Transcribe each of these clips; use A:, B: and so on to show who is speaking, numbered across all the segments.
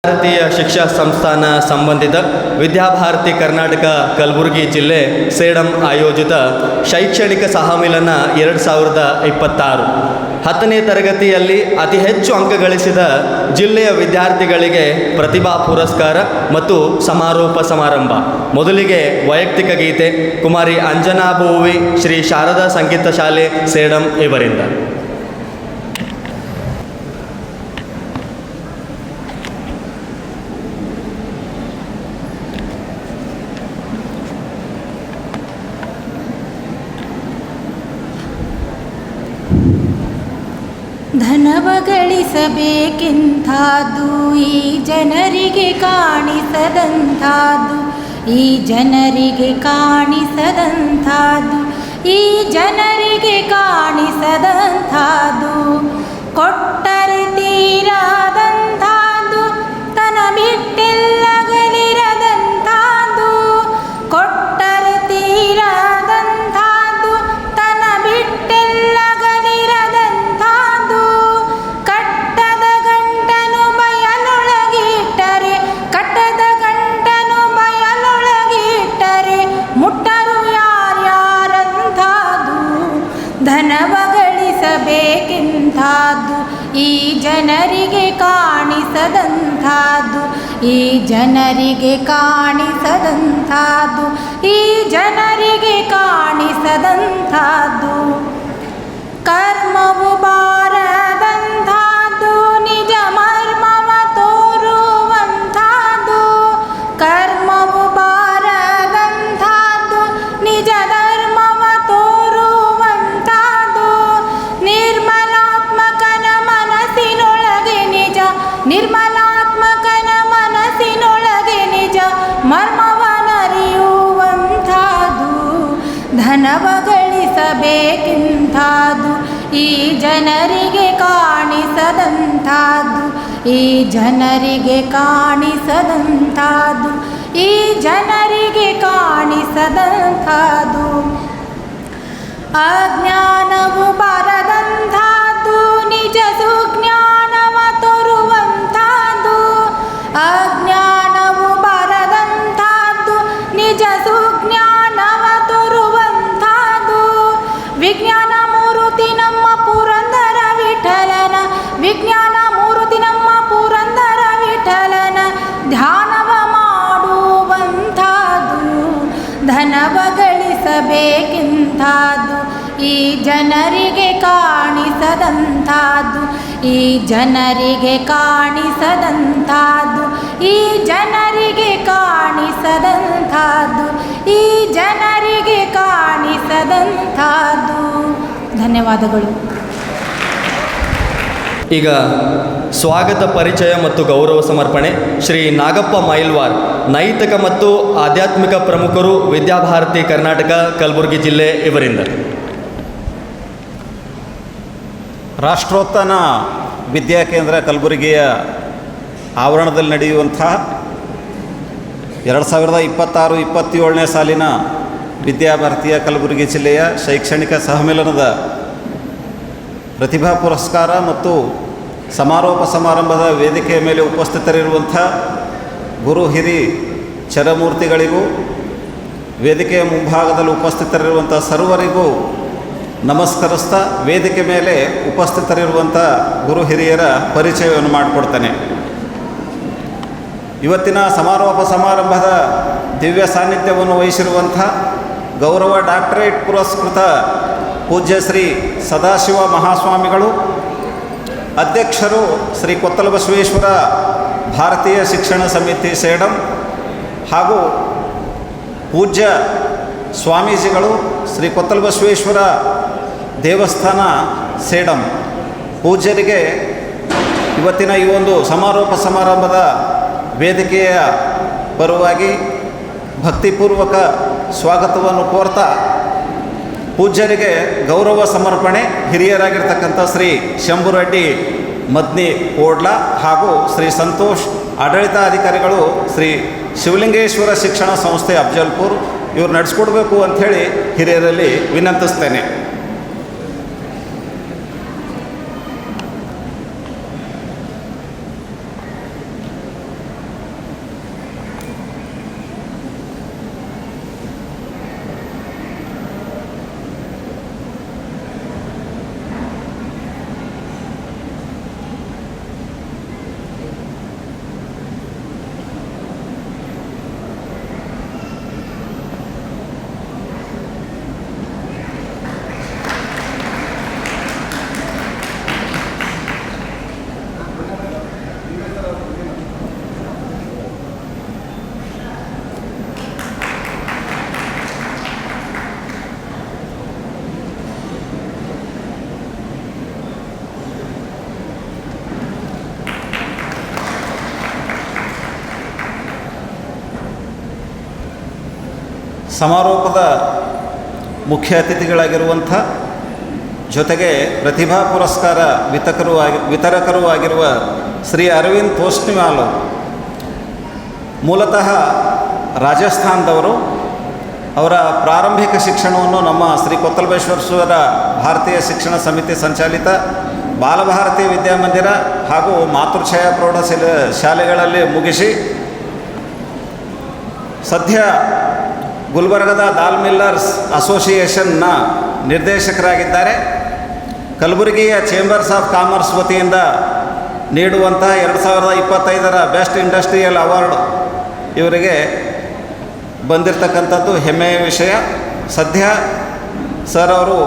A: ಭಾರತೀಯ ಶಿಕ್ಷಾ ಸಂಸ್ಥಾನ ಸಂಬಂಧಿತ ವಿದ್ಯಾಭಾರತಿ ಕರ್ನಾಟಕ ಕಲಬುರಗಿ ಜಿಲ್ಲೆ ಸೇಡಂ ಆಯೋಜಿತ ಶೈಕ್ಷಣಿಕ ಸಹಮಿಲನ 2026 10ನೇ ತರಗತಿಯಲ್ಲಿ ಅತಿ ಹೆಚ್ಚು ಅಂಕ ಗಳಿಸಿದ ಜಿಲ್ಲೆಯ ವಿದ್ಯಾರ್ಥಿಗಳಿಗೆ ಪ್ರತಿಭಾ ಪುರಸ್ಕಾರ ಮತ್ತು ಸಮಾರೋಪ ಸಮಾರಂಭ. ಮೊದಲಿಗೆ ವೈಯಕ್ತಿಕ ಗೀತೆ ಕುಮಾರಿ ಅಂಜನಾ ಬೋವಿ ಶ್ರೀ ಶಾರದಾ ಸಂಗೀತ ಶಾಲೆ ಸೇಡಂ ಇವರಿಂದ.
B: ಧನವ ಗಳಿಸಬೇಕೆಂಥದ್ದು ಈ ಜನರಿಗೆ ಕಾಣಿಸದಂಥದ್ದು, ಈ ಜನರಿಗೆ ಕಾಣಿಸದಂಥದ್ದು, ಈ ಜನರಿಗೆ ಕಾಣಿಸದಂಥದ್ದು. ಕೊಟ್ಟರೆ ತೀರಾದಂಥದ್ದು, ತನ ಬಿಟ್ಟೆಲ್ಲಗಲಿರದಂಥದ್ದು. ಕೊಟ್ಟರೆ ತೀರಾದಂಥದ್ದು, ತನ ಬಿಟ್ಟೆಲ್ಲಗಲಿರದಂಥದ್ದು. ಕಟ್ಟದ ಗಂಟನು ಬಯಲೊಳಗಿಟ್ಟರೆ, ಕಟ್ಟದ ಗಂಟನು ಬಯಲೊಳಗಿಟ್ಟರೆ ಮುಟ್ಟರು ಯಾರ್ಯಾರಂಥದ್ದು. ಧನವ ಗಳಿಸಬೇಕೆಂಥದ್ದು ಈ ಜನರಿಗೆ ಕಾಣಿಸದಂಥದ್ದು, ಈ ಜನರಿಗೆ ಕಾಣಿಸದಂಥದ್ದು, ಈ ಜನರಿಗೆ ಕಾಣಿಸದಂಥದ್ದು. ಕರ್ಮವು ಬಾರದಂಥದ್ದು, ನಿಜ ಮರ್ಮವ ತೋರುವಂಥದ್ದು. ಕರ್ಮವು ಬಾರದಂಥದ್ದು, ನಿಜ ಧರ್ಮವ ತೋರುವಂಥದ್ದು. ನಿರ್ಮಲಾತ್ಮಕನ ಮನಸ್ಸಿನೊಳಗೆ ನಿಜ, ನಿರ್ಮಲಾತ್ಮಕನ ಮನಸ್ಸಿನೊಳಗೆ ನಿಜ ಮರ್ಮವನರಿಯುವಂಥದ್ದು. ಧನವ ಗಳಿಸಬೇಕೆಂಥದ್ದು ಈ ಜನರಿಗೆ ಕಾಣಿಸದಂಥದ್ದು, ಈ ಜನರಿಗೆ ಕಾಣಿಸದಂಥದ್ದು, ಈ ಜನರಿಗೆ ಕಾಣಿಸದಂಥದ್ದು. ಅಜ್ಞಾನವು ಬರದಂಥದ್ದು, ನಿಜ ಸುಜ್ಞಾನವ ತೋರುವಂಥದ್ದು. ಅಜ್ಞಾನವು ಬರದಂಥದ್ದು, ನಿಜ ಸುಜ್ಞಾನವ ತೋರುವಂಥದ್ದು. ವಿಜ್ಞಾನ ಮೂರ್ತಿ ನಮ್ಮ ಪುರಂದರ ವಿಠಲನ, ವಿಜ್ಞಾನ ಮೂರ್ತಿ ನಮ್ಮ ಪುರಂದರ ವಿಠಲನ ಧ್ಯಾನವ ಮಾಡುವಂಥದ್ದು. ಧನವ ಗಳಿಸಬೇಕೆಂಥದ್ದು ಈ ಜನರಿಗೆ ಕಾಣಿಸದಂಥದ್ದು, ಈ ಜನರಿಗೆ ಕಾಣಿಸದಂಥದ್ದು, ಈ ಜನರಿಗೆ ಕಾಣಿಸದಂಥದ್ದು, ಈ ಜನರಿಗೆ ಕಾಣಿಸದಂಥದ್ದು. ಧನ್ಯವಾದಗಳು.
A: ಈಗ ಸ್ವಾಗತ ಪರಿಚಯ ಮತ್ತು ಗೌರವ ಸಮರ್ಪಣೆ ಶ್ರೀ ನಾಗಪ್ಪ ಮೈಲ್ವಾರ್, ನೈತಿಕ ಮತ್ತು ಆಧ್ಯಾತ್ಮಿಕ ಪ್ರಮುಖರು, ವಿದ್ಯಾಭಾರತಿ ಕರ್ನಾಟಕ ಕಲಬುರಗಿ ಜಿಲ್ಲೆ ಇವರಿಂದ.
C: ರಾಷ್ಟ್ರೋತ್ಥಾನ ವಿದ್ಯಾಕೇಂದ್ರ ಕಲಬುರಗಿಯ ಆವರಣದಲ್ಲಿ ನಡೆಯುವಂಥ 2026-27ನೇ ಸಾಲಿನ ವಿದ್ಯಾಭಾರತೀಯ ಕಲಬುರಗಿ ಜಿಲ್ಲೆಯ ಶೈಕ್ಷಣಿಕ ಸಹಮಿಲನದ ಪ್ರತಿಭಾ ಪುರಸ್ಕಾರ ಮತ್ತು ಸಮಾರೋಪ ಸಮಾರಂಭದ ವೇದಿಕೆಯ ಮೇಲೆ ಉಪಸ್ಥಿತರಿರುವಂಥ ಗುರು ಹಿರಿ ಚರಮೂರ್ತಿಗಳಿಗೂ, ವೇದಿಕೆಯ ಮುಂಭಾಗದಲ್ಲಿ ಉಪಸ್ಥಿತರಿರುವಂಥ ಸರ್ವರಿಗೂ ನಮಸ್ಕರಿಸ್ತಾ ವೇದಿಕೆ ಮೇಲೆ ಉಪಸ್ಥಿತರಿರುವಂಥ ಗುರು ಹಿರಿಯರ ಪರಿಚಯವನ್ನು ಮಾಡಿಕೊಡ್ತೇನೆ. ಇವತ್ತಿನ ಸಮಾರೋಪ ಸಮಾರಂಭದ ದಿವ್ಯ ಸಾನ್ನಿಧ್ಯವನ್ನು ವಹಿಸಿರುವಂಥ ಗೌರವ ಡಾಕ್ಟರೇಟ್ ಪುರಸ್ಕೃತ ಪೂಜ್ಯ ಶ್ರೀ ಸದಾಶಿವ ಮಹಾಸ್ವಾಮಿಗಳು, ಅಧ್ಯಕ್ಷರು ಶ್ರೀ ಕೊತ್ತಲ ಬಸವೇಶ್ವರ ಭಾರತೀಯ ಶಿಕ್ಷಣ ಸಮಿತಿ ಸೇಡಂ, ಹಾಗೂ ಪೂಜ್ಯ ಸ್ವಾಮೀಜಿಗಳು ಶ್ರೀ ಕೊತ್ತಲ ಬಸವೇಶ್ವರ ದೇವಸ್ಥಾನ ಸೇಡಂ. ಪೂಜ್ಯರಿಗೆ ಇವತ್ತಿನ ಈ ಒಂದು ಸಮಾರೋಪ ಸಮಾರಂಭದ ವೇದಿಕೆಯ ಪರವಾಗಿ ಭಕ್ತಿಪೂರ್ವಕ ಸ್ವಾಗತವನ್ನು ಕೋರ್ತಾ ಪೂಜ್ಯರಿಗೆ ಗೌರವ ಸಮರ್ಪಣೆ ಹಿರಿಯರಾಗಿರ್ತಕ್ಕಂಥ ಶ್ರೀ ಶಂಭುರೆಡ್ಡಿ ಮದ್ನಿ ಕೋಡ್ಲ ಹಾಗೂ ಶ್ರೀ ಸಂತೋಷ್ ಆಡಳಿತಾಧಿಕಾರಿಗಳು ಶ್ರೀ ಶಿವಲಿಂಗೇಶ್ವರ ಶಿಕ್ಷಣ ಸಂಸ್ಥೆ ಅಫ್ಜಲ್ಪುರ್ ಇವರು ನಡೆಸ್ಕೊಡ್ಬೇಕು ಅಂಥೇಳಿ ಹಿರಿಯರಲ್ಲಿ ವಿನಂತಿಸ್ತೇನೆ. ಸಮಾರೋಪದ ಮುಖ್ಯ ಅತಿಥಿಗಳಾಗಿರುವಂಥ ಜೊತೆಗೆ ಪ್ರತಿಭಾ ಪುರಸ್ಕಾರ ವಿತರಕರೂ ಆಗಿರುವ ಶ್ರೀ ಅರವಿಂದ್ ತೋಷ್ನಿವಾಲ್ ಮೂಲತಃ ರಾಜಸ್ಥಾನದವರು. ಅವರ ಪ್ರಾರಂಭಿಕ ಶಿಕ್ಷಣವನ್ನು ನಮ್ಮ ಶ್ರೀ ಕೊತ್ತಲಬಸವೇಶ್ವರ ಭಾರತೀಯ ಶಿಕ್ಷಣ ಸಮಿತಿ ಸಂಚಾಲಿತ ಬಾಲಭಾರತಿ ವಿದ್ಯಾಮಂದಿರ ಹಾಗೂ ಮಾತೃಛಾಯಾ ಪ್ರೌಢ ಶಾಲೆಗಳಲ್ಲಿ ಮುಗಿಸಿ ಸದ್ಯ ಗುಲ್ಬರ್ಗದ ದಾಲ್ ಮಿಲ್ಲರ್ಸ್ ಅಸೋಸಿಯೇಷನ್ನ ನಿರ್ದೇಶಕರಾಗಿದ್ದಾರೆ. ಕಲಬುರಗಿಯ ಚೇಂಬರ್ಸ್ ಆಫ್ ಕಾಮರ್ಸ್ ವತಿಯಿಂದ ನೀಡುವಂಥ 2025ರ ಬೆಸ್ಟ್ ಇಂಡಸ್ಟ್ರಿಯಲ್ ಅವಾರ್ಡ್ ಇವರಿಗೆ ಬಂದಿರತಕ್ಕಂಥದ್ದು ಹೆಮ್ಮೆಯ ವಿಷಯ. ಸದ್ಯ ಸರ್ ಅವರು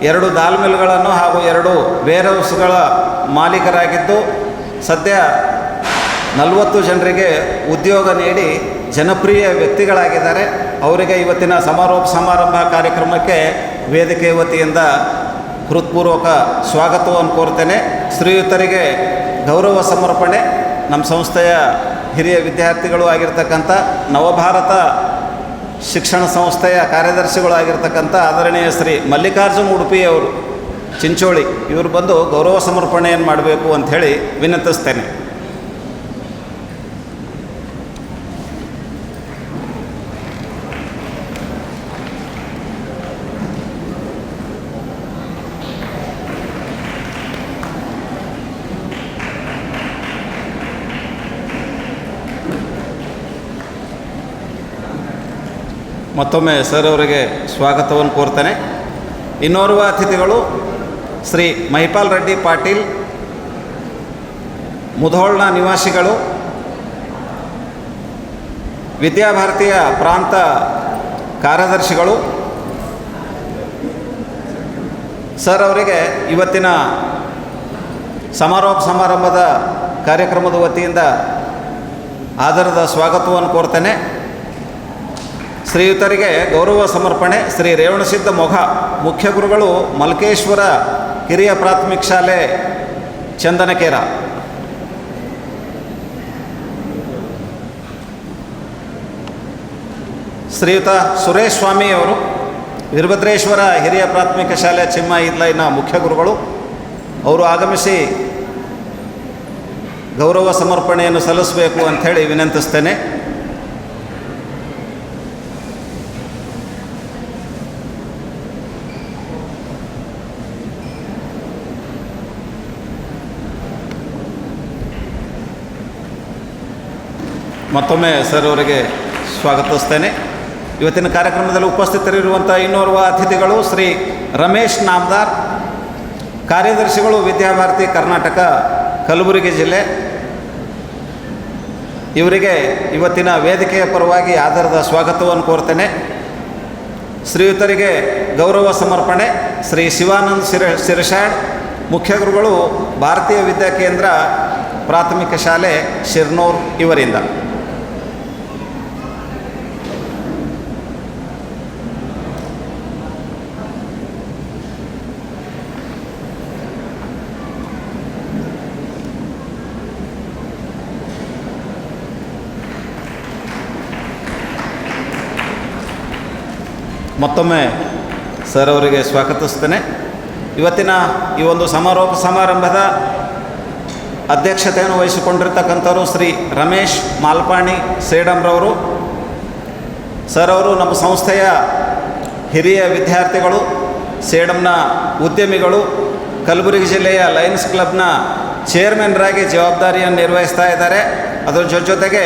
C: 2 ದಾಲ್ ಮಿಲ್ಗಳನ್ನು ಹಾಗೂ 2 ವೇರ್ ಹೌಸ್ಗಳ ಮಾಲೀಕರಾಗಿದ್ದು ಸದ್ಯ 40 ಜನರಿಗೆ ಉದ್ಯೋಗ ನೀಡಿ ಜನಪ್ರಿಯ ವ್ಯಕ್ತಿಗಳಾಗಿದ್ದಾರೆ. ಅವರಿಗೆ ಇವತ್ತಿನ ಸಮಾರಂಭ ಕಾರ್ಯಕ್ರಮಕ್ಕೆ ವೇದಿಕೆ ವತಿಯಿಂದ ಹೃತ್ಪೂರ್ವಕ ಸ್ವಾಗತವನ್ನು ಕೋರ್ತೇನೆ. ಶ್ರೀಯುತರಿಗೆ ಗೌರವ ಸಮರ್ಪಣೆ ನಮ್ಮ ಸಂಸ್ಥೆಯ ಹಿರಿಯ ವಿದ್ಯಾರ್ಥಿಗಳು ಆಗಿರ್ತಕ್ಕಂಥ ನವಭಾರತ ಶಿಕ್ಷಣ ಸಂಸ್ಥೆಯ ಕಾರ್ಯದರ್ಶಿಗಳು ಆಗಿರ್ತಕ್ಕಂಥ ಆದರಣೀಯ ಶ್ರೀ ಮಲ್ಲಿಕಾರ್ಜುನ್ ಉಡುಪಿಯವರು ಚಿಂಚೋಳಿ ಇವರು ಬಂದು ಗೌರವ ಸಮರ್ಪಣೆಯನ್ನು ಮಾಡಬೇಕು ಅಂಥೇಳಿ ವಿನಂತಿಸ್ತೇನೆ. ಮತ್ತೊಮ್ಮೆ ಸರ್ ಅವರಿಗೆ ಸ್ವಾಗತವನ್ನು ಕೋರ್ತೇನೆ. ಇನ್ನೋರ್ವ ಅತಿಥಿಗಳು ಶ್ರೀ ಮಹಿಪಾಲ್ ರೆಡ್ಡಿ ಪಾಟೀಲ್, ಮುಧೋಳ್ನ ನಿವಾಸಿಗಳು, ವಿದ್ಯಾಭಾರತೀಯ ಪ್ರಾಂತ ಕಾರ್ಯದರ್ಶಿಗಳು. ಸರ್ ಅವರಿಗೆ ಇವತ್ತಿನ ಸಮಾರಂಭದ ಕಾರ್ಯಕ್ರಮದ ವತಿಯಿಂದ ಆದರದ ಸ್ವಾಗತವನ್ನು ಕೋರ್ತೇನೆ. ಶ್ರೀಯುತರಿಗೆ ಗೌರವ ಸಮರ್ಪಣೆ ಶ್ರೀ ರೇವಣಸಿದ್ಧ ಮೊಘ, ಮುಖ್ಯ ಗುರುಗಳು ಮಲ್ಕೇಶ್ವರ ಕಿರಿಯ ಪ್ರಾಥಮಿಕ ಶಾಲೆ ಚಂದನಕೇರ. ಶ್ರೀಯುತ ಸುರೇಶ್ ಸ್ವಾಮಿಯವರು ವೀರಭದ್ರೇಶ್ವರ ಹಿರಿಯ ಪ್ರಾಥಮಿಕ ಶಾಲೆ ಚಿಮ್ಮ ಇದ್ಲೈನ ಮುಖ್ಯ ಗುರುಗಳು. ಅವರು ಆಗಮಿಸಿ ಗೌರವ ಸಮರ್ಪಣೆಯನ್ನು ಸಲ್ಲಿಸಬೇಕು ಅಂಥೇಳಿ ವಿನಂತಿಸ್ತೇನೆ. ಮತ್ತೊಮ್ಮೆ ಸರ್ ಅವರಿಗೆ ಸ್ವಾಗತಿಸ್ತೇನೆ. ಇವತ್ತಿನ ಕಾರ್ಯಕ್ರಮದಲ್ಲಿ ಉಪಸ್ಥಿತರಿರುವಂಥ ಇನ್ನೋರ್ವ ಅತಿಥಿಗಳು ಶ್ರೀ ರಮೇಶ್ ನಾಮದಾರ್, ಕಾರ್ಯದರ್ಶಿಗಳು ವಿದ್ಯಾಭಾರತಿ ಕರ್ನಾಟಕ ಕಲಬುರಗಿ ಜಿಲ್ಲೆ. ಇವರಿಗೆ ಇವತ್ತಿನ ವೇದಿಕೆಯ ಪರವಾಗಿ ಆದರದ ಸ್ವಾಗತವನ್ನು ಕೋರ್ತೇನೆ. ಶ್ರೀಯುತರಿಗೆ ಗೌರವ ಸಮರ್ಪಣೆ ಶ್ರೀ ಶಿವಾನಂದ್ ಸಿರಶಾಡ್, ಮುಖ್ಯ ಗುರುಗಳು ಭಾರತೀಯ ವಿದ್ಯಾಕೇಂದ್ರ ಪ್ರಾಥಮಿಕ ಶಾಲೆ ಶಿರ್ನೂರ್ ಇವರಿಂದ. ಮತ್ತೊಮ್ಮೆ ಸರ್ ಅವರಿಗೆ ಸ್ವಾಗತಿಸ್ತೇನೆ. ಇವತ್ತಿನ ಈ ಒಂದು ಸಮಾರಂಭದ ಅಧ್ಯಕ್ಷತೆಯನ್ನು ವಹಿಸಿಕೊಂಡಿರ್ತಕ್ಕಂಥವರು ಶ್ರೀ ರಮೇಶ್ ಮಾಲ್ಪಾಣಿ ಸೇಡಂರವರು. ಸರ್ ಅವರು ನಮ್ಮ ಸಂಸ್ಥೆಯ ಹಿರಿಯ ವಿದ್ಯಾರ್ಥಿಗಳು, ಸೇಡಂನ ಉದ್ಯಮಿಗಳು, ಕಲಬುರಗಿ ಜಿಲ್ಲೆಯ ಲಯನ್ಸ್ ಕ್ಲಬ್ನ ಚೇರ್ಮನ್ರಾಗಿ ಜವಾಬ್ದಾರಿಯನ್ನು ನಿರ್ವಹಿಸ್ತಾ ಇದ್ದಾರೆ. ಅದರ ಜೊತೆಗೆ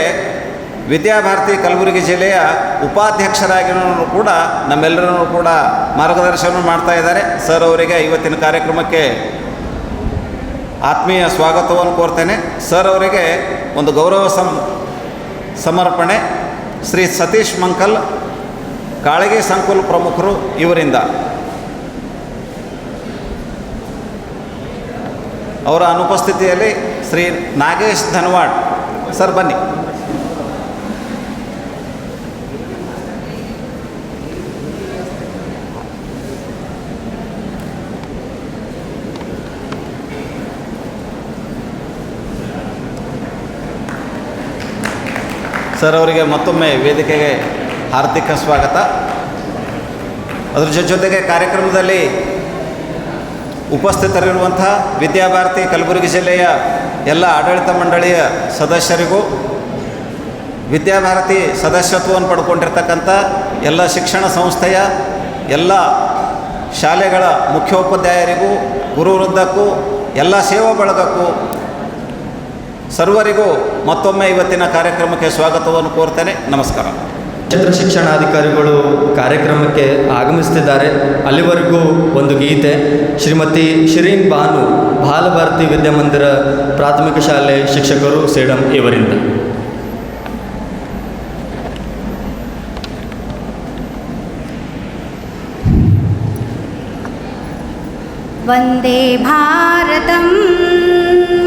C: ವಿದ್ಯಾಭಾರತಿ ಕಲಬುರಗಿ ಜಿಲ್ಲೆಯ ಉಪಾಧ್ಯಕ್ಷರಾಗಿರೋರು ಕೂಡ ನಮ್ಮೆಲ್ಲರೂ ಕೂಡ ಮಾರ್ಗದರ್ಶನ ಮಾಡ್ತಾ ಇದ್ದಾರೆ. ಸರ್ ಅವರಿಗೆ ಇವತ್ತಿನ ಕಾರ್ಯಕ್ರಮಕ್ಕೆ ಆತ್ಮೀಯ ಸ್ವಾಗತವನ್ನು ಕೋರ್ತೇನೆ. ಸರ್ ಅವರಿಗೆ ಒಂದು ಗೌರವ ಸಮರ್ಪಣೆ ಶ್ರೀ ಸತೀಶ್ ಮಂಕಲ್, ಕಾಳಗಿ ಸಂಕುಲ್ ಪ್ರಮುಖರು ಇವರಿಂದ. ಅವರ ಅನುಪಸ್ಥಿತಿಯಲ್ಲಿ ಶ್ರೀ ನಾಗೇಶ್ ಧನ್ವಾಡ್ ಸರ್ ಬನ್ನಿ. ಸರ್ ಅವರಿಗೆ ಮತ್ತೊಮ್ಮೆ ವೇದಿಕೆಗೆ ಹಾರ್ದಿಕ ಸ್ವಾಗತ. ಅದರ ಜೊತೆಗೆ ಕಾರ್ಯಕ್ರಮದಲ್ಲಿ ಉಪಸ್ಥಿತರಿರುವಂಥ ವಿದ್ಯಾಭಾರತಿ ಕಲಬುರಗಿ ಜಿಲ್ಲೆಯ ಎಲ್ಲ ಆಡಳಿತ ಮಂಡಳಿಯ ಸದಸ್ಯರಿಗೂ, ವಿದ್ಯಾಭಾರತಿ ಸದಸ್ಯತ್ವವನ್ನು ಪಡ್ಕೊಂಡಿರ್ತಕ್ಕಂಥ ಎಲ್ಲ ಶಿಕ್ಷಣ ಸಂಸ್ಥೆಯ ಎಲ್ಲ ಶಾಲೆಗಳ ಮುಖ್ಯೋಪಾಧ್ಯಾಯರಿಗೂ, ಗುರುವೃಂದಕ್ಕೂ, ಎಲ್ಲ ಸೇವಾ ಬಳಗಕ್ಕೂ ಸರ್ವರಿಗೂ ಮತ್ತೊಮ್ಮೆ ಇವತ್ತಿನ ಕಾರ್ಯಕ್ರಮಕ್ಕೆ ಸ್ವಾಗತವನ್ನು ಕೋರ್ತೇನೆ. ನಮಸ್ಕಾರ.
A: ಕ್ಷೇತ್ರ ಶಿಕ್ಷಣಾಧಿಕಾರಿಗಳು ಕಾರ್ಯಕ್ರಮಕ್ಕೆ ಆಗಮಿಸುತ್ತಿದ್ದಾರೆ. ಅಲ್ಲಿವರೆಗೂ ಒಂದು ಗೀತೆ ಶ್ರೀಮತಿ ಶಿರೀನ್ ಬಾನು, ಬಾಲಭಾರತಿ ವಿದ್ಯಾಮಂದಿರ ಪ್ರಾಥಮಿಕ ಶಾಲೆ ಶಿಕ್ಷಕರು, ಸೇಡಂ ಇವರಿಂದ.
D: ವಂದೇ ಭಾರತಂ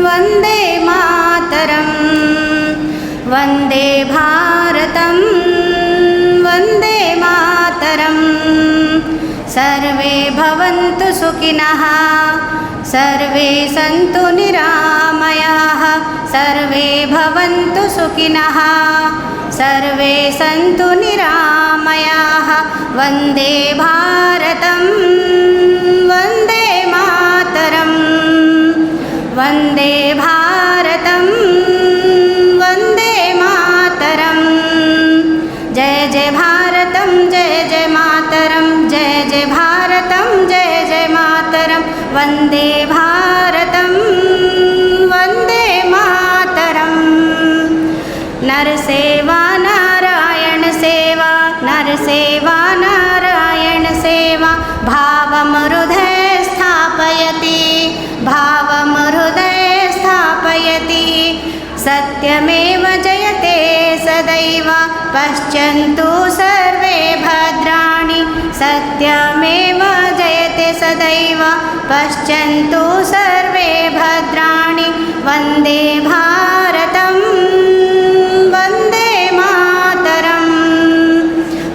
D: ವಂದೇ ಮಾತರಂ ವಂದೇ ಭಾರತಂ ವಂದೇ ಮಾತರಂ. ಸರ್ವೇ ಭವಂತು ಸುಖಿನಃ ಸರ್ವೇ ಸಂತು ನಿರಾಮಯಾಃ ಸರ್ವೇ ಭವಂತು ಸುಖಿನಃ ಸರ್ವೇ ಸಂತು ನಿರಾಮಯಾಃ. ವಂದೇ ಭಾರತಂ ವಂದೇ ಮಾತರಂ ವಂದೇ ಭಾರತಂ ವಂದೇ ಮಾತರಂ. ಜಯ ಜಯ ಭಾರತಂ ಜಯ ಜಯ ಮಾತರಂ ಜಯ ಜಯ ಭಾರತಂ ಜಯ ಜಯ ಮಾತರಂ. ವಂದೇ ಭಾರತಂ ವಂದೇ ಮಾತರಂ. ನರ ಸೇವಾ ನಾರಾಯಣ ಸೇವಾ ನರ ಸೇವಾ ನಾರಾಯಣ ಸೇವಾ. ಭಾವಂ ಹೃದಯ ಸ್ಥಾಪಯತಿ ಭಾವಂ ಹೃದಯ ಸ್ಥಾಪಯತಿ. ಸತ್ಯಮೇವ ಜಯತೆ ಸದೈವ ಪಶ್ಯಂತು ಸರ್ವೇ ಭದ್ರಾಣಿ. ಸತ್ಯಮೇವ ಜಯತೆ ಸದೈವ ಪಶ್ಯಂತು ಸರ್ವೇ ಭದ್ರಾಣಿ. ವಂದೇ ಭಾರತಂ ವಂದೇ ಮಾತರಂ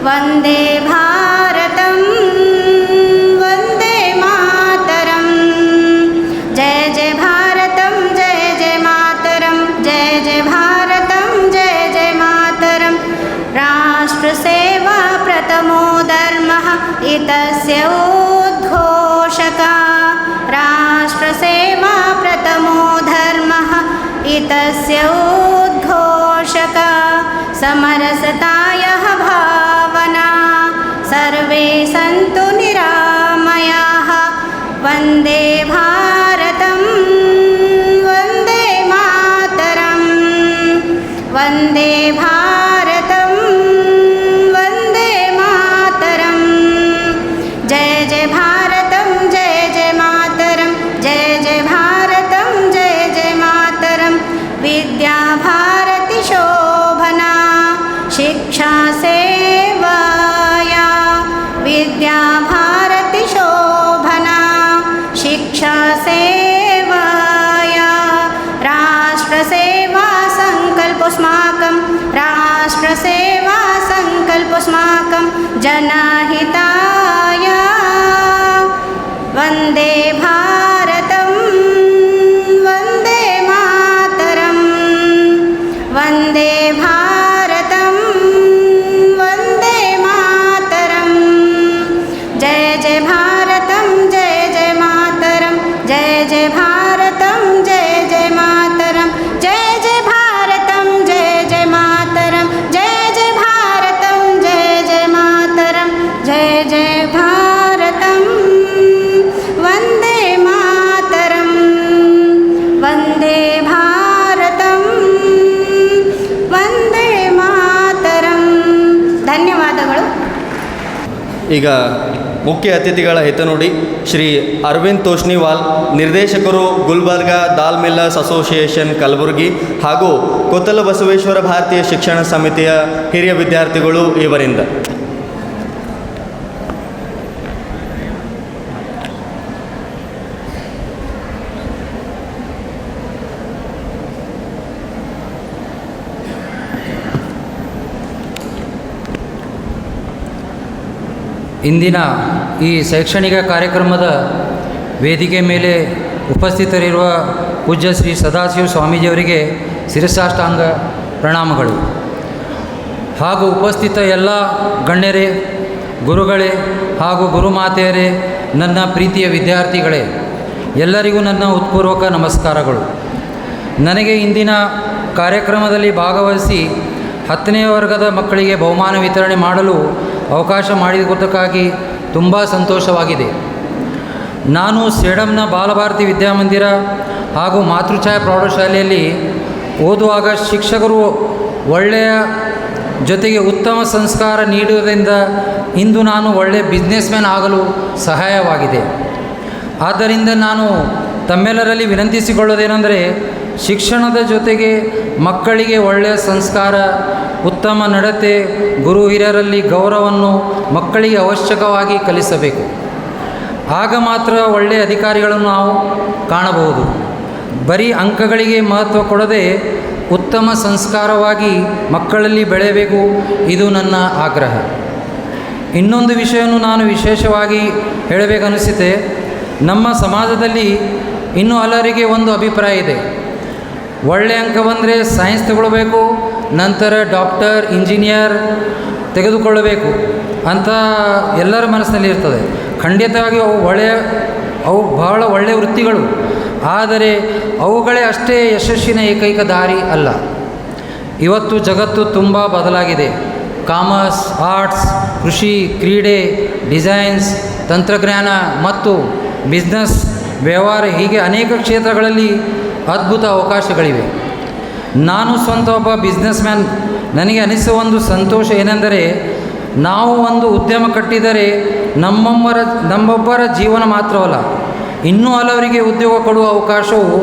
D: ವಂದೇ ಭಾರತಂ ವಂದೇ ಮಾತರಂ. ಜಯ ಜಯ ಭಾರತಂ ಜಯ ಜಯ ಮಾತರಂ ಜಯ ಜಯ ಭಾರತಂ ಜಯ ಜಯ ಮಾತರಂ. ರಾಷ್ಟ್ರ ಸೇವಾ ಪ್ರಥಮೋ ಧರ್ಮಃ ಇತಸ್ಯ ಉದ್ಘೋಷಕ. ರಾಷ್ಟ್ರ ಸೇವಾ ಪ್ರಥಮೋ ಧರ್ಮಃ ಇತಸ್ಯ ಉದ್ಘೋಷಕ. ಸಮರಸತಾಯಃ ಭಾವನಾ ಸರ್ವೇ ಸಂತು ನಿರಾಮಯಾಃ. ವಂದೇ ಭಾರತಂ ವಂದೇ ಮಾತರಂ ವಂದೇ ಭಾರತಂ ವಂದೇ ಮಾತರಂ. ಜಯ ಜಯ ಭಾರತಂ ಜಯ ಜಯ ಮಾತರಂ ಜಯ ಜಯ ಭಾರತಂ ಜಯ ಜಯ ಮಾತರಂ. ವಿದ್ಯಾ ಭಾರತಿ ಶೋಭನಾ ಶಿಕ್ಷಾ ಸೇವಾಯ. ವಿದ್ಯಾ ಭಾರತಿ ಶೋಭನಾ ಶಿಕ್ಷಾ ಸೇವಾಯ. ರಾಷ್ಟ್ರ ಸೇವಾ ಸಂಕಲ್ಪೋಸ್ಮಾಕಂ ರಾಷ್ಟ್ರ ಸೇವಾ ಸಂಕಲ್ಪೋಸ್ಮಾಕಂ ಜನಹಿತಾಯ. ವಂದೇ ಭಾರತಂ ವಂದೇ ಮಾತರಂ ವಂದೇ ಭಾರತಂ ವಂದೇ ಮಾತರಂ. ಜಯ ಜಯ ಭಾರತಂ ಜಯ ಜಯ ಮಾತರಂ ಜಯ ಜಯ ಭಾರತಂ ಜಯ ಜಯ ಮಾತರಂ. ಜಯ ಜಯ ಭಾರತಂ ಜಯ ಜಯ ಮಾತರಂ ಜಯ ಜಯ ಭಾರತಂ ಜಯ ಜಯ ಮಾತರಂ. ಜಯ ಜಯ ಭಾರತಂ ವಂದೇ ಮಾತರಂ ವಂದೇ ಭಾರತಂ ವಂದೇ ಮಾತರಂ. ಧನ್ಯವಾದಗಳು.
A: ಈಗ ಮುಖ್ಯ ಅತಿಥಿಗಳ ಹಿತನುಡಿ ಶ್ರೀ ಅರವಿಂದ್ ತೋಷ್ನಿವಾಲ್, ನಿರ್ದೇಶಕರು ಗುಲ್ಬರ್ಗಾ ದಾಲ್ ಮಿಲ್ಲರ್ಸ್ ಅಸೋಸಿಯೇಷನ್ ಕಲಬುರಗಿ ಹಾಗೂ ಕೊತ್ತಲ ಬಸವೇಶ್ವರ ಭಾರತೀಯ ಶಿಕ್ಷಣ ಸಮಿತಿಯ ಹಿರಿಯ ವಿದ್ಯಾರ್ಥಿಗಳು ಇವರಿಂದ.
E: ಇಂದಿನ ಈ ಶೈಕ್ಷಣಿಕ ಕಾರ್ಯಕ್ರಮದ ವೇದಿಕೆ ಮೇಲೆ ಉಪಸ್ಥಿತರಿರುವ ಪೂಜ್ಯ ಶ್ರೀ ಸದಾಶಿವ ಸ್ವಾಮೀಜಿಯವರಿಗೆ ಶಿರಸಾಷ್ಟಾಂಗ ಪ್ರಣಾಮಗಳು. ಹಾಗೂ ಉಪಸ್ಥಿತ ಎಲ್ಲ ಗಣ್ಯರೇ, ಗುರುಗಳೇ, ಹಾಗೂ ಗುರುಮಾತೆಯರೇ, ನನ್ನ ಪ್ರೀತಿಯ ವಿದ್ಯಾರ್ಥಿಗಳೇ, ಎಲ್ಲರಿಗೂ ನನ್ನ ಹೃತ್ಪೂರ್ವಕ ನಮಸ್ಕಾರಗಳು. ನನಗೆ ಇಂದಿನ ಕಾರ್ಯಕ್ರಮದಲ್ಲಿ ಭಾಗವಹಿಸಿ 10ನೇ ವರ್ಗದ ಮಕ್ಕಳಿಗೆ ಬಹುಮಾನ ವಿತರಣೆ ಮಾಡಲು ಅವಕಾಶ ಮಾಡಿದ್ದಕ್ಕಾಗಿ ತುಂಬ ಸಂತೋಷವಾಗಿದೆ. ನಾನು ಸೇಡಂನ ಬಾಲಭಾರತಿ ವಿದ್ಯಾಮಂದಿರ ಹಾಗೂ ಮಾತೃಛಾಯಾ ಪ್ರೌಢಶಾಲೆಯಲ್ಲಿ ಓದುವಾಗ ಶಿಕ್ಷಕರು ಒಳ್ಳೆಯ ಜೊತೆಗೆ ಉತ್ತಮ ಸಂಸ್ಕಾರ ನೀಡುವುದರಿಂದ ಇಂದು ನಾನು ಒಳ್ಳೆಯ ಬಿಸ್ನೆಸ್ ಮ್ಯಾನ್ ಆಗಲು ಸಹಾಯವಾಗಿದೆ. ಆದ್ದರಿಂದ ನಾನು ತಮ್ಮೆಲ್ಲರಲ್ಲಿ ವಿನಂತಿಸಿಕೊಳ್ಳೋದೇನೆಂದರೆ, ಶಿಕ್ಷಣದ ಜೊತೆಗೆ ಮಕ್ಕಳಿಗೆ ಒಳ್ಳೆಯ ಸಂಸ್ಕಾರ, ಉತ್ತಮ ನಡತೆ, ಗುರು ಹಿರಿಯರಲ್ಲಿ ಗೌರವವನ್ನು ಮಕ್ಕಳಿಗೆ ಅವಶ್ಯಕವಾಗಿ ಕಲಿಸಬೇಕು. ಆಗ ಮಾತ್ರ ಒಳ್ಳೆಯ ಅಧಿಕಾರಿಗಳನ್ನು ನಾವು ಕಾಣಬಹುದು. ಬರೀ ಅಂಕಗಳಿಗೆ ಮಹತ್ವ ಕೊಡದೆ ಉತ್ತಮ ಸಂಸ್ಕಾರವಾಗಿ ಮಕ್ಕಳಲ್ಲಿ ಬೆಳೆಯಬೇಕು. ಇದು ನನ್ನ ಆಗ್ರಹ. ಇನ್ನೊಂದು ವಿಷಯವನ್ನು ನಾನು ವಿಶೇಷವಾಗಿ ಹೇಳಬೇಕನ್ನಿಸುತ್ತೆ. ನಮ್ಮ ಸಮಾಜದಲ್ಲಿ ಇನ್ನೂ ಹಲರಿಗೆ ಒಂದು ಅಭಿಪ್ರಾಯ ಇದೆ. ಒಳ್ಳೆಯ ಅಂಕ ಬಂದರೆ ಸೈನ್ಸ್ ತಗೊಳ್ಬೇಕು, ನಂತರ ಡಾಕ್ಟರ್, ಇಂಜಿನಿಯರ್ ತೆಗೆದುಕೊಳ್ಳಬೇಕು ಅಂತ ಎಲ್ಲರ ಮನಸ್ಸಿನಲ್ಲಿ ಇರ್ತದೆ. ಖಂಡಿತವಾಗಿ ಅವು ಬಹಳ ಒಳ್ಳೆಯ ವೃತ್ತಿಗಳು. ಆದರೆ ಅವುಗಳೇ ಅಷ್ಟೇ ಯಶಸ್ಸಿನ ಏಕೈಕ ದಾರಿ ಅಲ್ಲ. ಇವತ್ತು ಜಗತ್ತು ತುಂಬ ಬದಲಾಗಿದೆ. ಕಾಮರ್ಸ್, ಆರ್ಟ್ಸ್, ಕೃಷಿ, ಕ್ರೀಡೆ, ಡಿಸೈನ್ಸ್, ತಂತ್ರಜ್ಞಾನ ಮತ್ತು ಬಿಸ್ನೆಸ್, ವ್ಯವಹಾರ ಹೀಗೆ ಅನೇಕ ಕ್ಷೇತ್ರಗಳಲ್ಲಿ ಅದ್ಭುತ ಅವಕಾಶಗಳಿವೆ. ನಾನು ಸ್ವಂತ ಒಬ್ಬ ಬಿಸ್ನೆಸ್ ಮ್ಯಾನ್. ನನಗೆ ಅನಿಸುವ ಒಂದು ಸಂತೋಷ ಏನೆಂದರೆ, ನಾವು ಒಂದು ಉದ್ಯಮ ಕಟ್ಟಿದರೆ ನಮ್ಮೊಬ್ಬರ ಜೀವನ ಮಾತ್ರವಲ್ಲ, ಇನ್ನೂ ಹಲವರಿಗೆ ಉದ್ಯೋಗ ಕೊಡುವ ಅವಕಾಶವು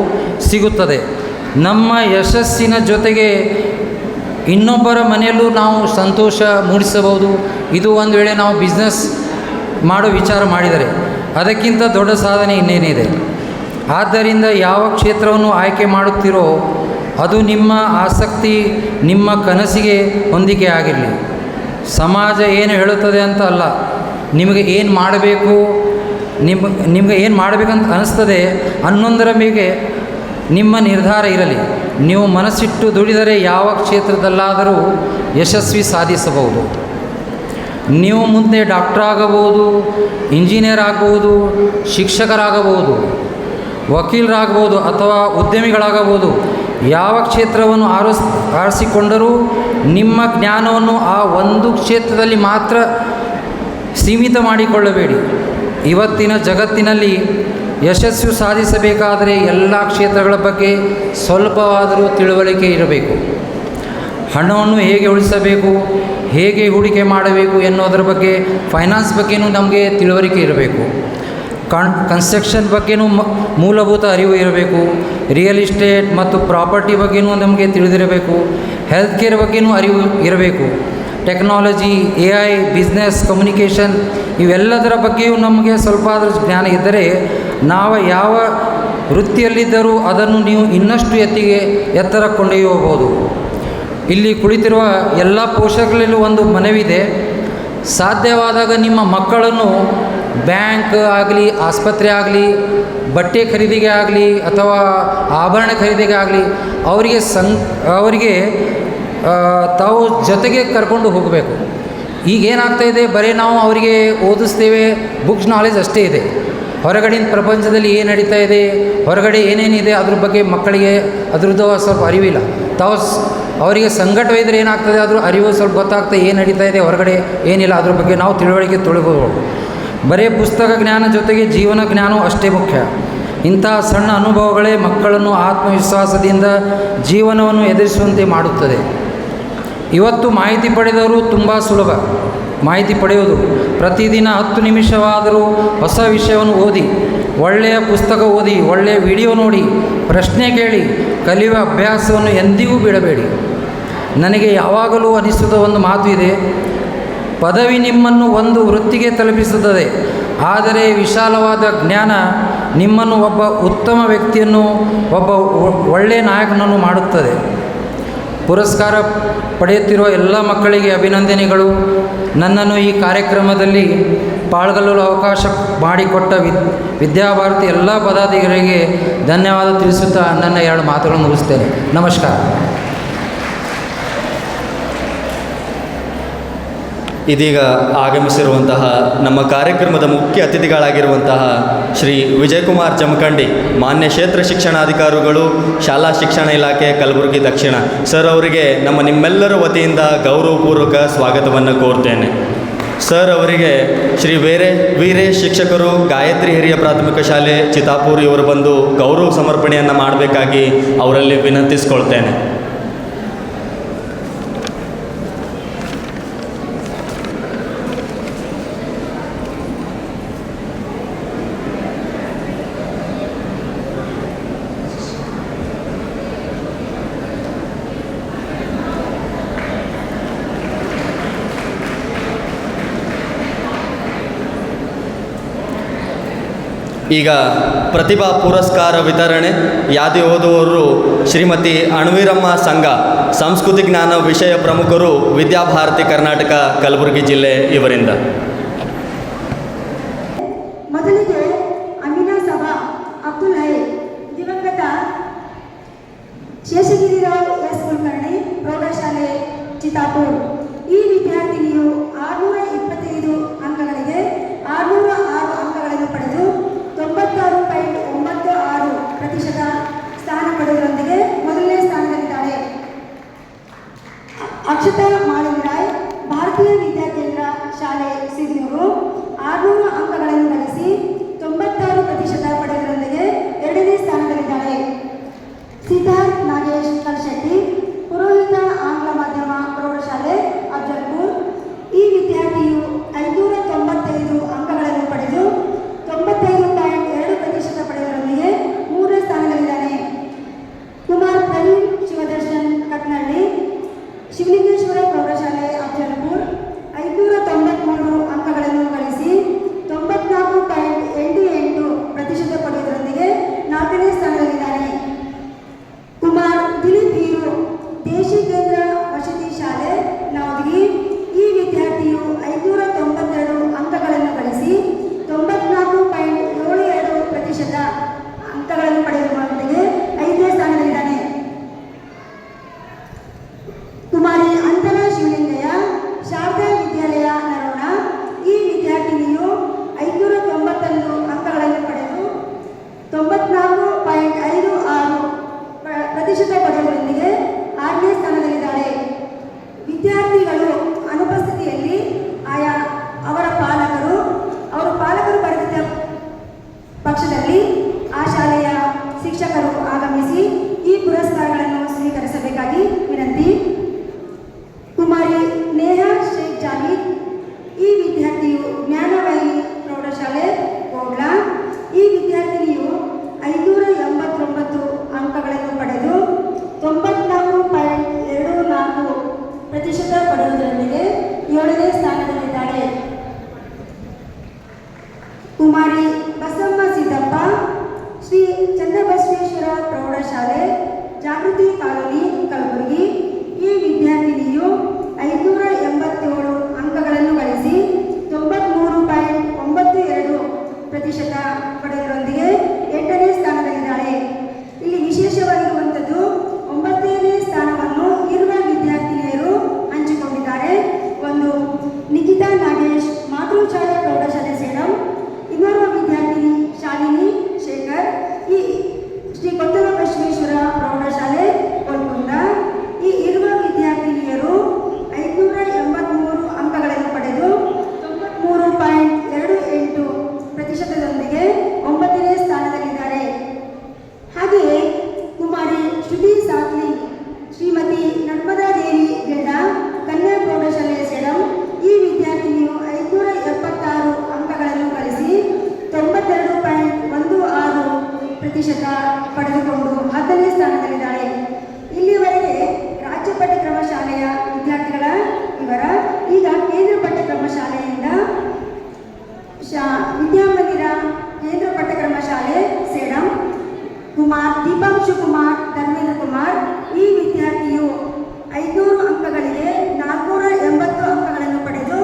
E: ಸಿಗುತ್ತದೆ. ನಮ್ಮ ಯಶಸ್ಸಿನ ಜೊತೆಗೆ ಇನ್ನೊಬ್ಬರ ಮನೆಯಲ್ಲೂ ನಾವು ಸಂತೋಷ ಮೂಡಿಸಬಹುದು. ಇದು ಒಂದು ವೇಳೆ ನಾವು ಬಿಸ್ನೆಸ್ ಮಾಡೋ ವಿಚಾರ ಮಾಡಿದರೆ ಅದಕ್ಕಿಂತ ದೊಡ್ಡ ಸಾಧನೆ ಇನ್ನೇನಿದೆ. ಆದ್ದರಿಂದ ಯಾವ ಕ್ಷೇತ್ರವನ್ನು ಆಯ್ಕೆ ಮಾಡುತ್ತೀರೋ ಅದು ನಿಮ್ಮ ಆಸಕ್ತಿ, ನಿಮ್ಮ ಕನಸಿಗೆ ಹೊಂದಿಕೆ ಆಗಿರಲಿ. ಸಮಾಜ ಏನು ಹೇಳುತ್ತದೆ ಅಂತ ಅಲ್ಲ, ನಿಮಗೆ ಏನು ಮಾಡಬೇಕು, ನಿಮಗೆ ಏನು ಮಾಡಬೇಕಂತ ಅನ್ನಿಸ್ತದೆ ಅನ್ನೊಂದರ ಮೇಲೆ ನಿಮ್ಮ ನಿರ್ಧಾರ ಇರಲಿ. ನೀವು ಮನಸ್ಸಿಟ್ಟು ದುಡಿದರೆ ಯಾವ ಕ್ಷೇತ್ರದಲ್ಲಾದರೂ ಯಶಸ್ವಿ ಸಾಧಿಸಬಹುದು. ನೀವು ಮುಂದೆ ಡಾಕ್ಟರ್ ಆಗಬಹುದು, ಇಂಜಿನಿಯರ್ ಆಗಬಹುದು, ಶಿಕ್ಷಕರಾಗಬಹುದು, ವಕೀಲರಾಗಬಹುದು ಅಥವಾ ಉದ್ಯಮಿಗಳಾಗಬಹುದು. ಯಾವ ಕ್ಷೇತ್ರವನ್ನು ಆರಿಸಿಕೊಂಡರೂ ನಿಮ್ಮ ಜ್ಞಾನವನ್ನು ಆ ಒಂದು ಕ್ಷೇತ್ರದಲ್ಲಿ ಮಾತ್ರ ಸೀಮಿತ ಮಾಡಿಕೊಳ್ಳಬೇಡಿ. ಇವತ್ತಿನ ಜಗತ್ತಿನಲ್ಲಿ ಯಶಸ್ಸು ಸಾಧಿಸಬೇಕಾದರೆ ಎಲ್ಲ ಕ್ಷೇತ್ರಗಳ ಬಗ್ಗೆ ಸ್ವಲ್ಪವಾದರೂ ತಿಳುವಳಿಕೆ ಇರಬೇಕು. ಹಣವನ್ನು ಹೇಗೆ ಉಳಿಸಬೇಕು, ಹೇಗೆ ಹೂಡಿಕೆ ಮಾಡಬೇಕು ಎನ್ನುವುದರ ಬಗ್ಗೆ, ಫೈನಾನ್ಸ್ ಬಗ್ಗೆಯೂ ನಮಗೆ ತಿಳುವಳಿಕೆ ಇರಬೇಕು. ಕನ್ಸ್ಟ್ರಕ್ಷನ್ ಬಗ್ಗೆಯೂ ಮೂಲಭೂತ ಅರಿವು ಇರಬೇಕು. ರಿಯಲ್ ಎಸ್ಟೇಟ್ ಮತ್ತು ಪ್ರಾಪರ್ಟಿ ಬಗ್ಗೆಯೂ ನಮಗೆ ತಿಳಿದಿರಬೇಕು. ಹೆಲ್ತ್ ಕೇರ್ ಬಗ್ಗೆಯೂ ಅರಿವು ಇರಬೇಕು. ಟೆಕ್ನಾಲಜಿ, AI, ಬಿಸ್ನೆಸ್, ಕಮ್ಯುನಿಕೇಷನ್ ಇವೆಲ್ಲದರ ಬಗ್ಗೆಯೂ ನಮಗೆ ಸ್ವಲ್ಪ ಆದರೂ ಜ್ಞಾನ ಇದ್ದರೆ ನಾವು ಯಾವ ವೃತ್ತಿಯಲ್ಲಿದ್ದರೂ ಅದನ್ನು ನೀವು ಇನ್ನಷ್ಟು ಎತ್ತರ ಕೊಂಡೊಯ್ಯಬಹುದು. ಇಲ್ಲಿ ಕುಳಿತಿರುವ ಎಲ್ಲ ಪೋಷಕರಲ್ಲೂ ಒಂದು ಮನವಿದೆ. ಸಾಧ್ಯವಾದಾಗ ನಿಮ್ಮ ಮಕ್ಕಳನ್ನು ಬ್ಯಾಂಕ್ ಆಗಲಿ, ಆಸ್ಪತ್ರೆ ಆಗಲಿ, ಬಟ್ಟೆ ಖರೀದಿಗೆ ಆಗಲಿ ಅಥವಾ ಆಭರಣ ಖರೀದಿಗೆ ಆಗಲಿ ಅವರಿಗೆ ತಾವು ಜೊತೆಗೆ ಕರ್ಕೊಂಡು ಹೋಗಬೇಕು. ಈಗೇನಾಗ್ತಾಯಿದೆ, ಬರೀ ನಾವು ಅವರಿಗೆ ಓದಿಸ್ತೇವೆ, ಬುಕ್ಸ್ ನಾಲೆಜ್ ಅಷ್ಟೇ ಇದೆ. ಹೊರಗಡೆಯ ಪ್ರಪಂಚದಲ್ಲಿ ಏನು ನಡೀತಾ ಇದೆ, ಹೊರಗಡೆ ಏನೇನಿದೆ ಅದ್ರ ಬಗ್ಗೆ ಮಕ್ಕಳಿಗೆ ಅದರದ್ದು ಸ್ವಲ್ಪ ಅರಿವಿಲ್ಲ. ತಾವು ಅವರಿಗೆ ಸಂಘಟವಿದ್ರೆ ಏನಾಗ್ತದೆ ಅದ್ರ ಅರಿವು ಸ್ವಲ್ಪ ಗೊತ್ತಾಗ್ತದೆ, ಏನು ನಡೀತಾ ಇದೆ ಹೊರಗಡೆ ಏನಿಲ್ಲ ಅದ್ರ ಬಗ್ಗೆ ನಾವು ತಿಳುವಳಿಕೆ ತೊಳಬಹುದು. ಬರೀ ಪುಸ್ತಕ ಜ್ಞಾನ ಜೊತೆಗೆ ಜೀವನ ಜ್ಞಾನವೂ ಅಷ್ಟೇ ಮುಖ್ಯ. ಇಂತಹ ಸಣ್ಣ ಅನುಭವಗಳೇ ಮಕ್ಕಳನ್ನು ಆತ್ಮವಿಶ್ವಾಸದಿಂದ ಜೀವನವನ್ನು ಎದುರಿಸುವಂತೆ ಮಾಡುತ್ತದೆ. ಇವತ್ತು ಮಾಹಿತಿ ಪಡೆದವರು ತುಂಬ ಸುಲಭ. ಮಾಹಿತಿ ಪಡೆಯುವುದು ಪ್ರತಿದಿನ 10 ನಿಮಿಷವಾದರೂ ಹೊಸ ವಿಷಯವನ್ನು ಓದಿ, ಒಳ್ಳೆಯ ಪುಸ್ತಕ ಓದಿ, ಒಳ್ಳೆಯ ವಿಡಿಯೋ ನೋಡಿ, ಪ್ರಶ್ನೆ ಕೇಳಿ ಕಲಿಯುವ ಅಭ್ಯಾಸವನ್ನು ಎಂದಿಗೂ ಬಿಡಬೇಡಿ. ನನಗೆ ಯಾವಾಗಲೂ ಅನಿಸುವ ಒಂದು ಮಾತು ಇದೆ, ಪದವಿ ನಿಮ್ಮನ್ನು ಒಂದು ವೃತ್ತಿಗೆ ತಲುಪಿಸುತ್ತದೆ, ಆದರೆ ವಿಶಾಲವಾದ ಜ್ಞಾನ ನಿಮ್ಮನ್ನು ಒಬ್ಬ ಉತ್ತಮ ವ್ಯಕ್ತಿಯನ್ನು, ಒಬ್ಬ ಒಳ್ಳೆಯ ನಾಯಕನನ್ನು ಮಾಡುತ್ತದೆ. ಪುರಸ್ಕಾರ ಪಡೆಯುತ್ತಿರುವ ಎಲ್ಲ ಮಕ್ಕಳಿಗೆ ಅಭಿನಂದನೆಗಳು. ನನ್ನನ್ನು ಈ ಕಾರ್ಯಕ್ರಮದಲ್ಲಿ ಪಾಲ್ಗೊಳ್ಳಲು ಅವಕಾಶ ಮಾಡಿಕೊಟ್ಟ ವಿದ್ಯಾಭಾರತಿ ಎಲ್ಲ ಪದಾಧಿಕಾರಿಗೆ ಧನ್ಯವಾದ ತಿಳಿಸುತ್ತಾ ನನ್ನ 2 ಮಾತುಗಳನ್ನು ಮುಗಿಸ್ತೇನೆ. ನಮಸ್ಕಾರ.
A: ಇದೀಗ ಆಗಮಿಸಿರುವಂತಹ ನಮ್ಮ ಕಾರ್ಯಕ್ರಮದ ಮುಖ್ಯ ಅತಿಥಿಗಳಾಗಿರುವಂತಹ ಶ್ರೀ ವಿಜಯಕುಮಾರ್ ಜಮಖಂಡಿ, ಮಾನ್ಯ ಕ್ಷೇತ್ರ ಶಿಕ್ಷಣಾಧಿಕಾರಿಗಳು, ಶಾಲಾ ಶಿಕ್ಷಣ ಇಲಾಖೆ ಕಲಬುರಗಿ ದಕ್ಷಿಣ ಸರ್ ಅವರಿಗೆ ನಿಮ್ಮೆಲ್ಲರ ವತಿಯಿಂದ ಗೌರವಪೂರ್ವಕ ಸ್ವಾಗತವನ್ನು ಕೋರ್ತೇನೆ. ಸರ್ ಅವರಿಗೆ ಶ್ರೀ ವೀರೇಶ್ ಶಿಕ್ಷಕರು, ಗಾಯತ್ರಿ ಹಿರಿಯ ಪ್ರಾಥಮಿಕ ಶಾಲೆ ಚಿತಾಪುರ್ ಇವರು ಬಂದು ಗೌರವ ಸಮರ್ಪಣೆಯನ್ನು ಮಾಡಬೇಕಾಗಿ ಅವರಲ್ಲಿ ವಿನಂತಿಸ್ಕೊಳ್ತೇನೆ. ಈಗ ಪ್ರತಿಭಾ ಪುರಸ್ಕಾರ ವಿತರಣೆ. ಯಾದಿ ಓದುವವರು ಶ್ರೀಮತಿ ಅಣವೀರಮ್ಮ ಸಂಘ, ಸಂಸ್ಕೃತಿ ಜ್ಞಾನ ವಿಷಯ ಪ್ರಮುಖರು, ವಿದ್ಯಾಭಾರತಿ ಕರ್ನಾಟಕ ಕಲಬುರಗಿ ಜಿಲ್ಲೆ ಇವರಿಂದ.
F: ಮೊದಲಿಗೆ ಅಮೀನಾ ಸಭಾ ಅಬ್ದುಲ್ ಹೈ, ದಿವಂಗತ ಶೇಷಗಿರಿರಾವ್ ಎಸ್ ಕುಲಕರ್ಣಿ, ಪ್ರೌಢಶಾಲೆ ಚಿತಾಪುರ್. ಈ ವಿದ್ಯಾರ್ಥಿನಿಯು 625 ಅಂಕಗಳಿಗೆ 606 ಅಂಕಗಳನ್ನು ಪಡೆದು 96.96% ಸ್ಥಾನ ಪಡೆಯುವುದರೊಂದಿಗೆ ಮೊದಲನೇ ಸ್ಥಾನದಲ್ಲಿದ್ದಾಳೆ. ಅಕ್ಷತಾ ಮಾಳಿಂಗರಾಯ್, ಭಾರತೀಯ ವಿದ್ಯಾಕೇಂದ್ರ ಶಾಲೆ ಸಿಗ್ನೂರು, 600 ಅಂಕಗಳನ್ನು ಗಳಿಸಿ 96% ಪಡೆಯುವುದರೊಂದಿಗೆ ಎರಡನೇ ಸ್ಥಾನದಲ್ಲಿದ್ದಾಳೆ. ಸಿದ್ಧಾರ್ಥ್ ನಾಗೇಶ್ ಕಲ್ಶೆಟ್ಟಿ, ಪುರೋಹಿತ ಆಂಗ್ಲ ಮಾಧ್ಯಮ ಪ್ರೌಢಶಾಲೆ ಅಫ್ಜಲ್ಪುರ್. ಈ ವಿದ್ಯಾರ್ಥಿಯು 595 ಅಂಕಗಳನ್ನು ಪಡೆದು 95.2% ಪಡೆಯುವುದರೊಂದಿಗೆ ಮೂರನೇ ಸ್ಥಾನದಲ್ಲಿದ್ದಾನೆ. ಕುಮಾರ್ ಪ್ರವೀಣ್ ಶಿವದರ್ಶನ್ ಕಟ್ನಳ್ಳಿ, ಶಿವಲಿಂಗೇಶ್ವರ ಪ್ರೌಢಶಾಲೆ ಅಫ್ಜಲ್ಪುರ್, 593 ಅಂಕಗಳನ್ನು ಗಳಿಸಿ 94.88% ಪಡೆಯುವುದರೊಂದಿಗೆ ನಾಲ್ಕನೇ ಸ್ಥಾನದಲ್ಲಿದ್ದಾನೆ. ಕುಮಾರ್ ದಿಲೀಪ್ ಹೀರು, ದೇಶಿ ಕೇಂದ್ರ ವಸತಿ ಶಾಲೆ ನವದಗಿ. ಈ ವಿದ್ಯಾರ್ಥಿಯು 592 ಅಂಕಗಳನ್ನು ಗಳಿಸಿ 94.72% ಅಂಕಗಳನ್ನು ಪಡೆಯುವುದರೊಂದಿಗೆ ಐದನೇ ಸ್ಥಾನದಲ್ಲಿದ್ದಾನೆ. ಕುಮಾರಿ ಅಂತನಾ ಶಿವಲಿಂಗಯ್ಯ, ಶಾರದಾ ವಿದ್ಯಾಲಯ ನರೋಣ. ಈ ವಿದ್ಯಾರ್ಥಿನಿಯು 591 ಅಂಕಗಳನ್ನು ಪಡೆದು 94.56% ಪಡೆಯುವುದರೊಂದಿಗೆ ಆರನೇ ಸ್ಥಾನದಲ್ಲಿದ್ದಾಳೆ. ವಿದ್ಯಾರ್ಥಿಗಳು ಅನುಪಸ್ಥಿತಿಯಲ್ಲಿ ಅವರ ಪಾಲಕರು ಬರೆದಿದ್ದ ಪಕ್ಷದಲ್ಲಿ ಆ ಶಾಲೆಯ ಶಿಕ್ಷಕರು ಆಗಮಿಸಿ ಈ ಪುರಸ್ಕಾರಗಳನ್ನು ಸ್ವೀಕರಿಸಬೇಕಾಗಿ ವಿನಂತಿ. ಕುಮಾರಿ ನೇಹಾ ಶೇಖ್ ಜಾವೀದ್, ಈ ವಿದ್ಯಾರ್ಥಿಯು ಜ್ಞಾನವಾಹಿನಿ ಪ್ರೌಢಶಾಲೆ ಕೋಡ್ಲಾ. ಈ ವಿದ್ಯಾರ್ಥಿನಿಯು 589 ಅಂಕಗಳನ್ನು ಪಡೆದು 94.24% ಪಡೆಯುವುದರೊಂದಿಗೆ ಏಳನೇ ಸ್ಥಾನದಲ್ಲಿದ್ದಾಳೆ. ಕುಮಾರಿ ಬಸಮ್ಮ ಸಿದ್ದಪ್ಪ, ಶ್ರೀ ಚನ್ನಬಸವೇಶ್ವರ ಪ್ರೌಢಶಾಲೆ ಜಾಗೃತಿ ಕಾಲೋನಿ ಕಲಬುರಗಿ. ಈ ವಿದ್ಯಾರ್ಥಿನಿಯು 587 ಅಂಕಗಳನ್ನು ಗಳಿಸಿ 93.92% ಪಡೆಯುವುದರೊಂದಿಗೆ 8ನೇ ಸ್ಥಾನದಲ್ಲಿದ್ದಾಳೆ. ಇಲ್ಲಿ ವಿಶೇಷವಾಗಿರುವಂಥದ್ದು 9ನೇ ಸ್ಥಾನವನ್ನು ಇರುವ ವಿದ್ಯಾರ್ಥಿನಿಯರು ಹಂಚಿಕೊಂಡಿದ್ದಾರೆ. ಒಂದು ನಿಖಿತಾ ನಾಗೇಶ್, ಮಾತೃಶಾಲೆ ಪ್ರೌಢಶಾಲೆ ಸೇಡಂ. ಇನ್ನೋರ್ವ ವಿದ್ಯಾರ್ಥಿನಿ ಶಾಲಿನಿ ಶೇಖರ್, ಈ ಶ್ರೀ ಕೊತ್ತಲ ಬಸವೇಶ್ವರ ಪ್ರೌಢಶಾಲೆ ಕೋಲ್ಕುಂದ. ಈ ಇರುವ ವಿದ್ಯಾರ್ಥಿನಿಯರು 583 ಅಂಕಗಳನ್ನು ಪಡೆದು 93.28%ದೊಂದಿಗೆ 9ನೇ ಸ್ಥಾನದಲ್ಲಿದ್ದಾರೆ. ಹಾಗೆಯೇ ಕುಮಾರಿ ಶ್ರುತಿ ಸಾತ್ಲಿ, ಶ್ರೀಮತಿ ನರ್ಮದಾ ದೇವಿ ಗೆಡ್ಡ, ಕನ್ಯಾ ಪ್ರೌಢಶಾಲೆ ಸೇಡಂ. ಈ ವಿದ್ಯಾರ್ಥಿನಿಯು 576 ಅಂಕಗಳನ್ನು ಗಳಿಸಿ 92.16% ಪಡೆದುಕೊಂಡು 10ನೇ ಸ್ಥಾನದಲ್ಲಿದ್ದಾಳೆ. ಇಲ್ಲಿವರೆಗೆ ರಾಜ್ಯ ಪಠ್ಯಕ್ರಮ ಶಾಲೆಯ ವಿದ್ಯಾರ್ಥಿಗಳ ವಿವರ. ಈಗ ಕೇಂದ್ರ ಪಠ್ಯಕ್ರಮ ಶಾಲೆಯಿಂದ ವಿದ್ಯಾಮಂದಿರ ಕೇಂದ್ರ ಪಠ್ಯಕ್ರಮ ಶಾಲೆ ಸೇಡಂ. ಕುಮಾರ್ ದೀಪಾಂಶು ಕುಮಾರ್ ಧರ್ಮೇಂದ್ರ ಕುಮಾರ್, ಈ ವಿದ್ಯಾರ್ಥಿಯು 500 ಅಂಕಗಳಿಗೆ 480 ಅಂಕಗಳನ್ನು ಪಡೆದು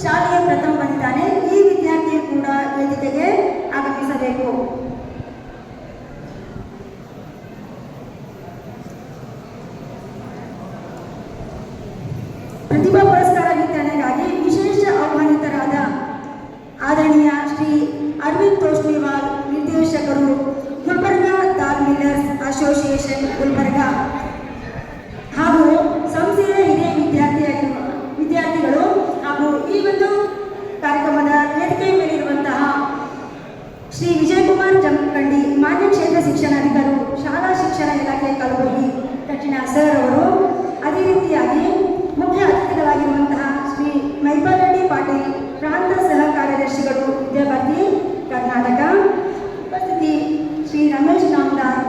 F: ಶಾಲೆಯ ಪ್ರಥಮ ಬಂದಿದ್ದಾನೆ. ಈ ವಿದ್ಯಾರ್ಥಿಯು ಕೂಡ ವೇದಿಕೆಗೆ ಆಗಮಿಸಬೇಕು. ಪ್ರತಿಭಾ ಪುರಸ್ಕಾರ ವಿತರಣೆಗಾಗಿ ವಿಶೇಷ ಆದರಣೀಯ ಶ್ರೀ ಅರವಿಂದ್ ತೋಷ್ಣಿವಾಲ್, ನಿರ್ದೇಶಕರು, ಗುಲ್ಬರ್ಗಾ ದಾಲ್ ಮಿಲ್ಲರ್ಸ್ ಅಸೋಸಿಯೇಷನ್ ಗುಲ್ಬರ್ಗಾ, ಹಾಗೂ ಸಂಸ್ಥೆಯ ಹಿರಿಯ ವಿದ್ಯಾರ್ಥಿಗಳು ಹಾಗೂ ಈ ಒಂದು ಕಾರ್ಯಕ್ರಮದ ವೇದಿಕೆ ಮೇಲಿರುವಂತಹ ಶ್ರೀ ವಿಜಯಕುಮಾರ್ ಜಮಖಂಡಿ, ಮಾನ್ಯ ಕ್ಷೇತ್ರ ಶಿಕ್ಷಣಾಧಿಕಾರಿಗಳು, ಶಾಲಾ ಶಿಕ್ಷಣ ಇಲಾಖೆ ಕಲಬುರಗಿ ದಕ್ಷಿಣ ಸರ್ ಅವರು, ಅದೇ ರೀತಿಯಾಗಿ ಮುಖ್ಯ ಅತಿಥಿಗಳಾಗಿರುವಂತಹ ಶ್ರೀ ಮೈಪಾಲ್ ರೆಡ್ಡಿ ಪಾಟೀಲ್, ಪ್ರಾಂತ ಸಹ ಕಾರ್ಯದರ್ಶಿಗಳು, ವಿದ್ಯಾಭಾರತಿ ಕರ್ನಾಟಕ, ಉಪಸ್ಥಿತಿ ಶ್ರೀ ರಮೇಶ್ ನಾಮದಾರ್,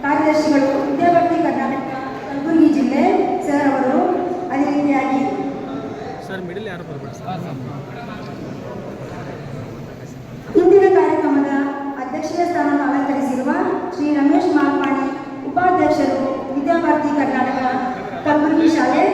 F: ಕಾರ್ಯದರ್ಶಿಗಳು, ವಿದ್ಯಾಭಾರತಿ ಕರ್ನಾಟಕ ಕಲಬುರಗಿ ಜಿಲ್ಲೆ ಸರ್ ಅವರು, ಅದೇ ರೀತಿಯಾಗಿ ಇಂದಿನ ಕಾರ್ಯಕ್ರಮದ ಅಧ್ಯಕ್ಷೀಯ ಸ್ಥಾನವನ್ನು ಅಲಂಕರಿಸಿರುವ ಶ್ರೀ ರಮೇಶ್ ಮಾಲ್ಪಾಣಿ, ಉಪಾಧ್ಯಕ್ಷರು, ವಿದ್ಯಾಭಾರತಿ ಕರ್ನಾಟಕ ಕಲಬುರಗಿ ಶಾಲೆ.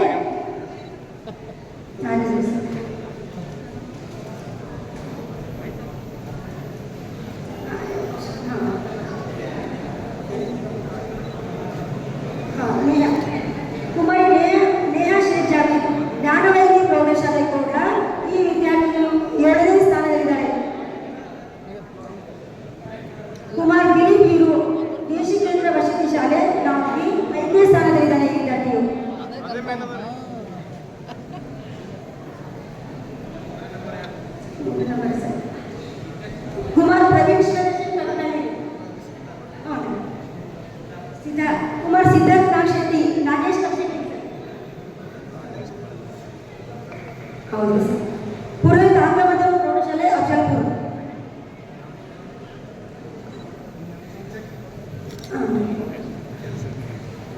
F: ಕುಮಾರಿ ನೇಹಾ ಶೇಖ್ ಜಾವೀದ್, ಜ್ಞಾನವೈದ್ಯ ಪ್ರೌಢಶಾಲೆ ಕೂಡ ಈ ವಿದ್ಯಾರ್ಥಿಗಳು 7ನೇ ಸ್ಥಾನದಲ್ಲಿದ್ದಾರೆ. ಕುಮಾರ್ ದಿಲೀಪ್ ಹೀರು, ದೇಶಿಕೇಂದ್ರ ವಸತಿ ಶಾಲೆ ಲಾಂಗ್ರಿ 5ನೇ ಸ್ಥಾನದಲ್ಲಿದ್ದಾನೆ ಈ ವಿದ್ಯಾರ್ಥಿಯು. ಕುಮಾರ್ ಪ್ರವೀಣ್ ಕುಮಾರ್ ಸಿದ್ಧಾರ್ಥ್ ನಾಗಶೆಟ್ಟಿ, ನಾಗೇಶ್ ನಾಗಶೆಟ್ಟಿ, ಹೌದು ಸರ್. ಪುರೋಹಿತ ಆಂಗ್ಲ ಮಾಧ್ಯಮ ಪ್ರೌಢಶಾಲೆ ಅಫಜಲ್ಪುರ್.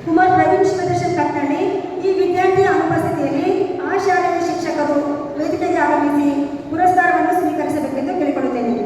F: ಕುಮಾರ್ ಪ್ರವೀಣ್ ಶಿವದರ್ಶನ್ ಕಟ್ನಳ್ಳಿ, ಈ ವಿದ್ಯಾರ್ಥಿಯ ಅನುಪಸ್ಥಿತಿಯಲ್ಲಿ ಆ ಶಾಲೆಯ ಶಿಕ್ಷಕರು ವೇದಿಕೆಗೆ ಆಗಮಿಸಿ ಪುರಸ್ಕಾರವನ್ನು ಸ್ವೀಕರಿಸಬೇಕೆಂದು ಕೇಳಿಕೊಳ್ಳುತ್ತೇನೆ.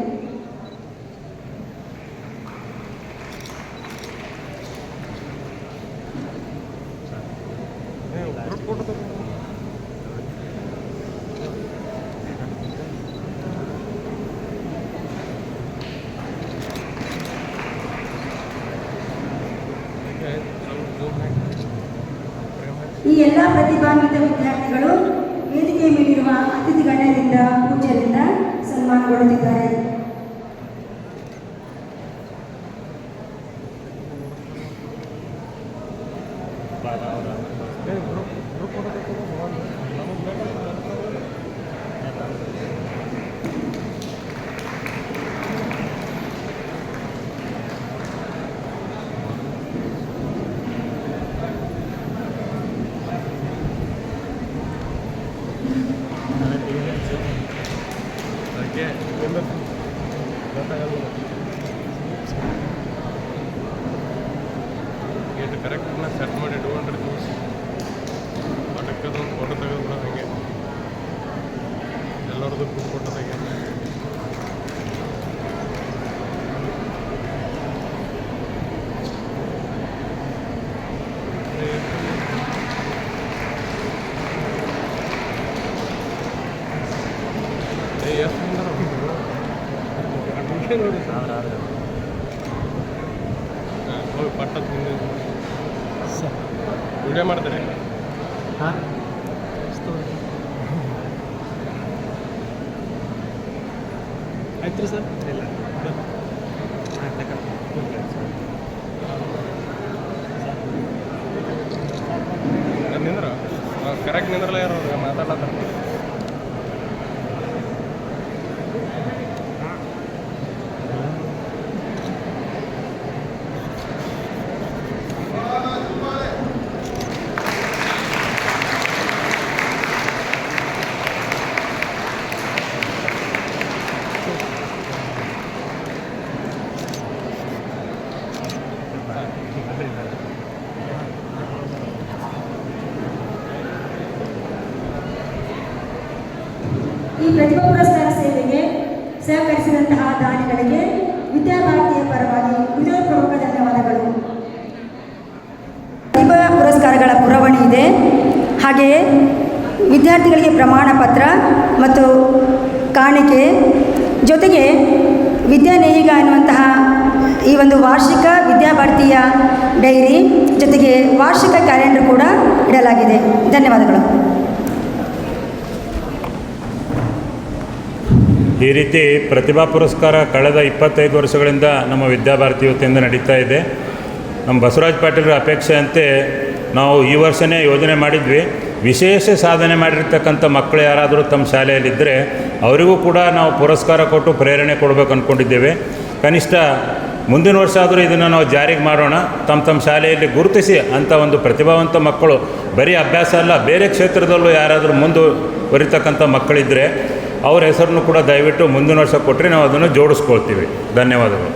F: ಈ ಎಲ್ಲ ಪ್ರತಿಭಾನ್ವಿತ ವಿದ್ಯಾರ್ಥಿಗಳು ವೇದಿಕೆ ಮೇಲಿರುವ ಅತಿಥಿ ಗಣ್ಯರಿಂದ ಪೂಜ್ಯರಿಂದ ಸನ್ಮಾನಗೊಳ್ಳುತ್ತಿದ್ದಾರೆ.
G: ಕರೆಕ್ಟ್ನ ಸೆಟ್ ಮಾಡಿ 200 ತೋರಿಸಿ ಅದಕ್ಕೊಂದು ಫೋಟೋ ತೆಗೆದು ಹಾಗೆ ಎಲ್ಲರದ್ದು ಫೋಟೋ ತೆಗೆ. ಎಷ್ಟು ನೋಡಿ ಹೋಗಿ ಪಟ್ಟದ ಹಿಂದೆ ವಿಡಿಯೋ ಮಾಡ್ತಾರೆ. ಹಾಂ ಆಯ್ತು ರೀ ಸರ್. ಇಲ್ಲ ನಿಂದ್ರ ಕರೆಕ್ಟ್ ನಿಂದ್ರಲ್ಲ ಯಾರು ಮಾತಾಡ್ಲತ್ತಾರ.
F: ಈ ಪ್ರತಿಭಾ ಪುರಸ್ಕಾರ ಸೇವೆಗೆ ಸಹಕರಿಸಿದಂತಹ ದಾನಿಗಳಿಗೆ ವಿದ್ಯಾಭಾರತಿಯ ಪರವಾಗಿ ಹೃದಯಪೂರ್ವಕ ಧನ್ಯವಾದಗಳು. ಪ್ರತಿಭಾ ಪುರಸ್ಕಾರಗಳ ಪುರವಣಿ ಇದೆ. ಹಾಗೆಯೇ ವಿದ್ಯಾರ್ಥಿಗಳಿಗೆ ಪ್ರಮಾಣ ಪತ್ರ ಮತ್ತು ಕಾಣಿಕೆ ಜೊತೆಗೆ ವಿದ್ಯಾನೇಹಿಗ ಎನ್ನುವಂತಹ ಈ ಒಂದು ವಾರ್ಷಿಕ ವಿದ್ಯಾಭಾರತಿಯ ಡೈರಿ ಜೊತೆಗೆ ವಾರ್ಷಿಕ ಕ್ಯಾಲೆಂಡರ್ ಕೂಡ ಇಡಲಾಗಿದೆ. ಧನ್ಯವಾದಗಳು.
H: ಈ ರೀತಿ ಪ್ರತಿಭಾ ಪುರಸ್ಕಾರ ಕಳೆದ 25 ವರ್ಷಗಳಿಂದ ನಮ್ಮ ವಿದ್ಯಾಭಾರತಿ ವತಿಯಿಂದ ನಡೀತಾ ಇದೆ. ನಮ್ಮ ಬಸವರಾಜ್ ಪಾಟೀಲರ ಅಪೇಕ್ಷೆಯಂತೆ ನಾವು ಈ ವರ್ಷವೇ ಯೋಜನೆ ಮಾಡಿದ್ವಿ. ವಿಶೇಷ ಸಾಧನೆ ಮಾಡಿರ್ತಕ್ಕಂಥ ಮಕ್ಕಳು ಯಾರಾದರೂ ತಮ್ಮ ಶಾಲೆಯಲ್ಲಿದ್ದರೆ ಅವರಿಗೂ ಕೂಡ ನಾವು ಪುರಸ್ಕಾರ ಕೊಟ್ಟು ಪ್ರೇರಣೆ ಕೊಡಬೇಕು ಅಂದ್ಕೊಂಡಿದ್ದೇವೆ. ಕನಿಷ್ಠ ಮುಂದಿನ ವರ್ಷ ಆದರೂ ಇದನ್ನು ನಾವು ಜಾರಿಗೆ ಮಾಡೋಣ. ತಮ್ಮ ಶಾಲೆಯಲ್ಲಿ ಗುರುತಿಸಿ ಅಂಥ ಒಂದು ಪ್ರತಿಭಾವಂತ ಮಕ್ಕಳು, ಬರೀ ಅಭ್ಯಾಸ ಅಲ್ಲ, ಬೇರೆ ಕ್ಷೇತ್ರದಲ್ಲೂ ಯಾರಾದರೂ ಮುಂದುವರಿತಕ್ಕಂಥ ಮಕ್ಕಳಿದ್ದರೆ ಅವ್ರ ಹೆಸರನ್ನು ಕೂಡ ದಯವಿಟ್ಟು ಮುಂದಿನ ವರ್ಷ ಕೊಟ್ಟರೆ ನಾವು ಅದನ್ನು ಜೋಡಿಸ್ಕೊಳ್ತೀವಿ. ಧನ್ಯವಾದಗಳು.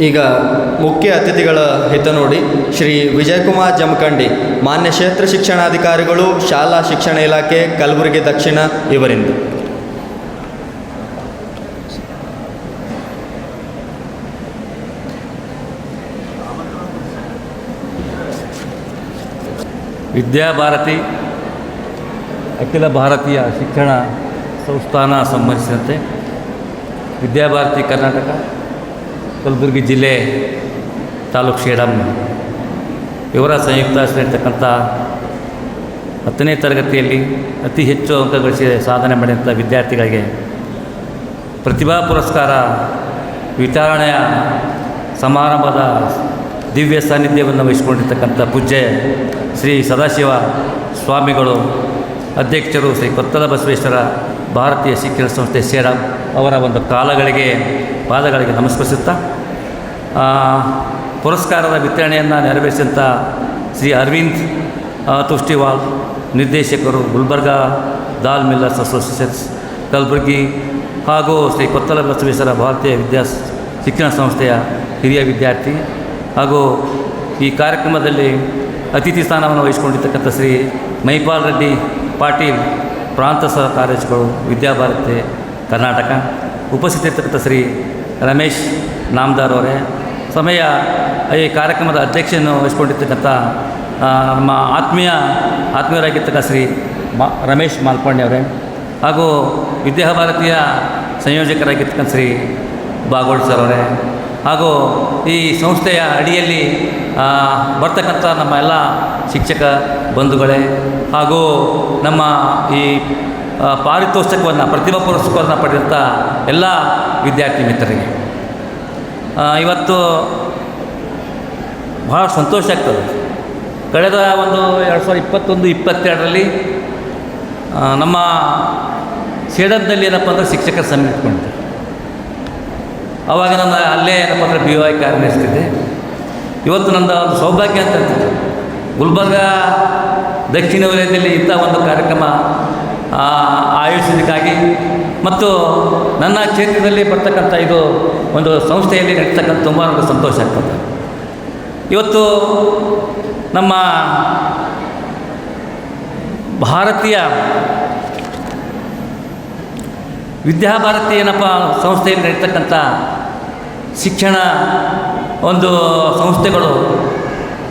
A: ಈಗ ಮುಖ್ಯ ಅತಿಥಿಗಳ ಹಿತ ನೋಡಿ ಶ್ರೀ ವಿಜಯಕುಮಾರ್ ಜಮಖಂಡಿ, ಮಾನ್ಯ ಕ್ಷೇತ್ರ ಶಿಕ್ಷಣಾಧಿಕಾರಿಗಳು, ಶಾಲಾ ಶಿಕ್ಷಣ ಇಲಾಖೆ ಕಲಬುರಗಿ ದಕ್ಷಿಣ ಇವರಿಂದ.
I: ವಿದ್ಯಾಭಾರತಿ ಅಖಿಲ ಭಾರತೀಯ ಶಿಕ್ಷಣ ಸಂಸ್ಥಾನ ಸಂಬಂಧಿಸಿದಂತೆ ವಿದ್ಯಾಭಾರತಿ ಕರ್ನಾಟಕ ಕಲಬುರಗಿ ಜಿಲ್ಲೆ ತಾಲೂಕು ಸೇಡಂ ಇವರ ಸಂಯುಕ್ತ ಇರ್ತಕ್ಕಂಥ 10ನೇ ತರಗತಿಯಲ್ಲಿ ಅತಿ ಹೆಚ್ಚು ಅಂಕ ಗಳಿಸಿ ಸಾಧನೆ ಮಾಡಿದಂಥ ವಿದ್ಯಾರ್ಥಿಗಳಿಗೆ ಪ್ರತಿಭಾ ಪುರಸ್ಕಾರ ವಿತರಣೆಯ ಸಮಾರಂಭದ ದಿವ್ಯ ಸಾನ್ನಿಧ್ಯವನ್ನು ವಹಿಸಿಕೊಂಡಿರ್ತಕ್ಕಂಥ ಪೂಜ್ಯ ಶ್ರೀ ಸದಾಶಿವ ಸ್ವಾಮಿಗಳು ಅಧ್ಯಕ್ಷರು ಶ್ರೀ ಕೊತ್ತಲ ಬಸವೇಶ್ವರ ಭಾರತೀಯ ಶಿಕ್ಷಣ ಸಂಸ್ಥೆ ಸೇಡಂ ಅವರ ಒಂದು ಪಾದಗಳಿಗೆ ನಮಸ್ಕರಿಸುತ್ತಾ ಪುರಸ್ಕಾರದ ವಿತರಣೆಯನ್ನು ನೆರವೇರಿಸಿದಂಥ ಶ್ರೀ ಅರವಿಂದ್ ತುಷ್ಟಿವಾಲ್, ನಿರ್ದೇಶಕರು, ಗುಲ್ಬರ್ಗಾ ದಾಲ್ ಮಿಲ್ಲರ್ಸ್ ಅಸೋಸಿಯೇಷನ್ಸ್ ಕಲಬುರಗಿ, ಹಾಗೂ ಶ್ರೀ ಕೊತ್ತಲ ಬಸವೇಶ್ವರ ಭಾರತೀಯ ಶಿಕ್ಷಣ ಸಂಸ್ಥೆಯ ಹಿರಿಯ ವಿದ್ಯಾರ್ಥಿ, ಹಾಗೂ ಈ ಕಾರ್ಯಕ್ರಮದಲ್ಲಿ ಅತಿಥಿ ಸ್ಥಾನವನ್ನು ವಹಿಸಿಕೊಂಡಿರ್ತಕ್ಕಂಥ ಶ್ರೀ ಮೈಪಾಲ್ ರೆಡ್ಡಿ ಪಾಟೀಲ್, ಪ್ರಾಂತ ಸಹ ಕಾರ್ಯದರ್ಶಿಗಳು, ವಿದ್ಯಾಭಾರತಿ ಕರ್ನಾಟಕ, ಉಪಸ್ಥಿತರಿರ್ತಕ್ಕಂಥ ಶ್ರೀ ರಮೇಶ್ ನಾಮದಾರ್ ಅವರೇ, ಈ ಕಾರ್ಯಕ್ರಮದ ಅಧ್ಯಕ್ಷನ್ನು ವಹಿಸಿಕೊಂಡಿರ್ತಕ್ಕಂಥ ನಮ್ಮ ಆತ್ಮೀಯರಾಗಿರ್ತಕ್ಕ ಶ್ರೀ ರಮೇಶ್ ಮಾಲ್ಪಾಂಡೆ ಅವರೇ, ಹಾಗೂ ವಿದ್ಯಾಭಾರತಿಯ ಸಂಯೋಜಕರಾಗಿರ್ತಕ್ಕಂಥ ಶ್ರೀ ಬಾಗೋಡ್ ಸರ್ ಅವರೇ, ಹಾಗೂ ಈ ಸಂಸ್ಥೆಯ ಅಡಿಯಲ್ಲಿ ಬರ್ತಕ್ಕಂಥ ನಮ್ಮ ಎಲ್ಲ ಶಿಕ್ಷಕ ಬಂಧುಗಳೇ, ಹಾಗೂ ನಮ್ಮ ಈ ಪಾರಿತೋಷಕವನ್ನು ಪ್ರತಿಭಾ ಪುರಸ್ಕಾರವನ್ನು ಪಡೆದಂಥ ಎಲ್ಲ ವಿದ್ಯಾರ್ಥಿ ಮಿತ್ರರಿಗೆ ಇವತ್ತು ಭಾಳ ಸಂತೋಷ ಆಗ್ತದೆ. ಕಳೆದ ಒಂದು 2021-22ರಲ್ಲಿ ನಮ್ಮ ಸೇಡಂನಲ್ಲಿ ಏನಪ್ಪ ಅಂದರೆ ಶಿಕ್ಷಕರ ಸಮ್ಮೇಳನ ಇಟ್ಕೊಂಡಿದ್ದೆ. ಆವಾಗ ನನ್ನ ಅಲ್ಲೇ ಏನಪ್ಪ ಅಂದರೆ BOI ಕಾರ್ಯನಿರ್ವಹಿಸ್ತಿದ್ದೆ. ಇವತ್ತು ನನ್ನ ಒಂದು ಸೌಭಾಗ್ಯ ಅಂತ ಹೇಳ್ತಿದ್ದೆ, ಗುಲ್ಬರ್ಗಾ ದಕ್ಷಿಣ ವಲಯದಲ್ಲಿ ಇಂಥ ಒಂದು ಕಾರ್ಯಕ್ರಮ ಆಯೋಜಿಸೋದಕ್ಕಾಗಿ ಮತ್ತು ನನ್ನ ಕ್ಷೇತ್ರದಲ್ಲಿ ಬರ್ತಕ್ಕಂಥ ಇದು ಒಂದು ಸಂಸ್ಥೆಯಲ್ಲಿ ನಡೀತಕ್ಕಂಥ ತುಂಬ ನನಗೆ ಸಂತೋಷ ಆಗ್ತದೆ. ಇವತ್ತು ನಮ್ಮ ಭಾರತೀಯ ವಿದ್ಯಾಭಾರತಿ ಏನಪ್ಪ ಸಂಸ್ಥೆಯಲ್ಲಿ ನಡೀತಕ್ಕಂಥ ಶಿಕ್ಷಣ ಒಂದು ಸಂಸ್ಥೆಗಳು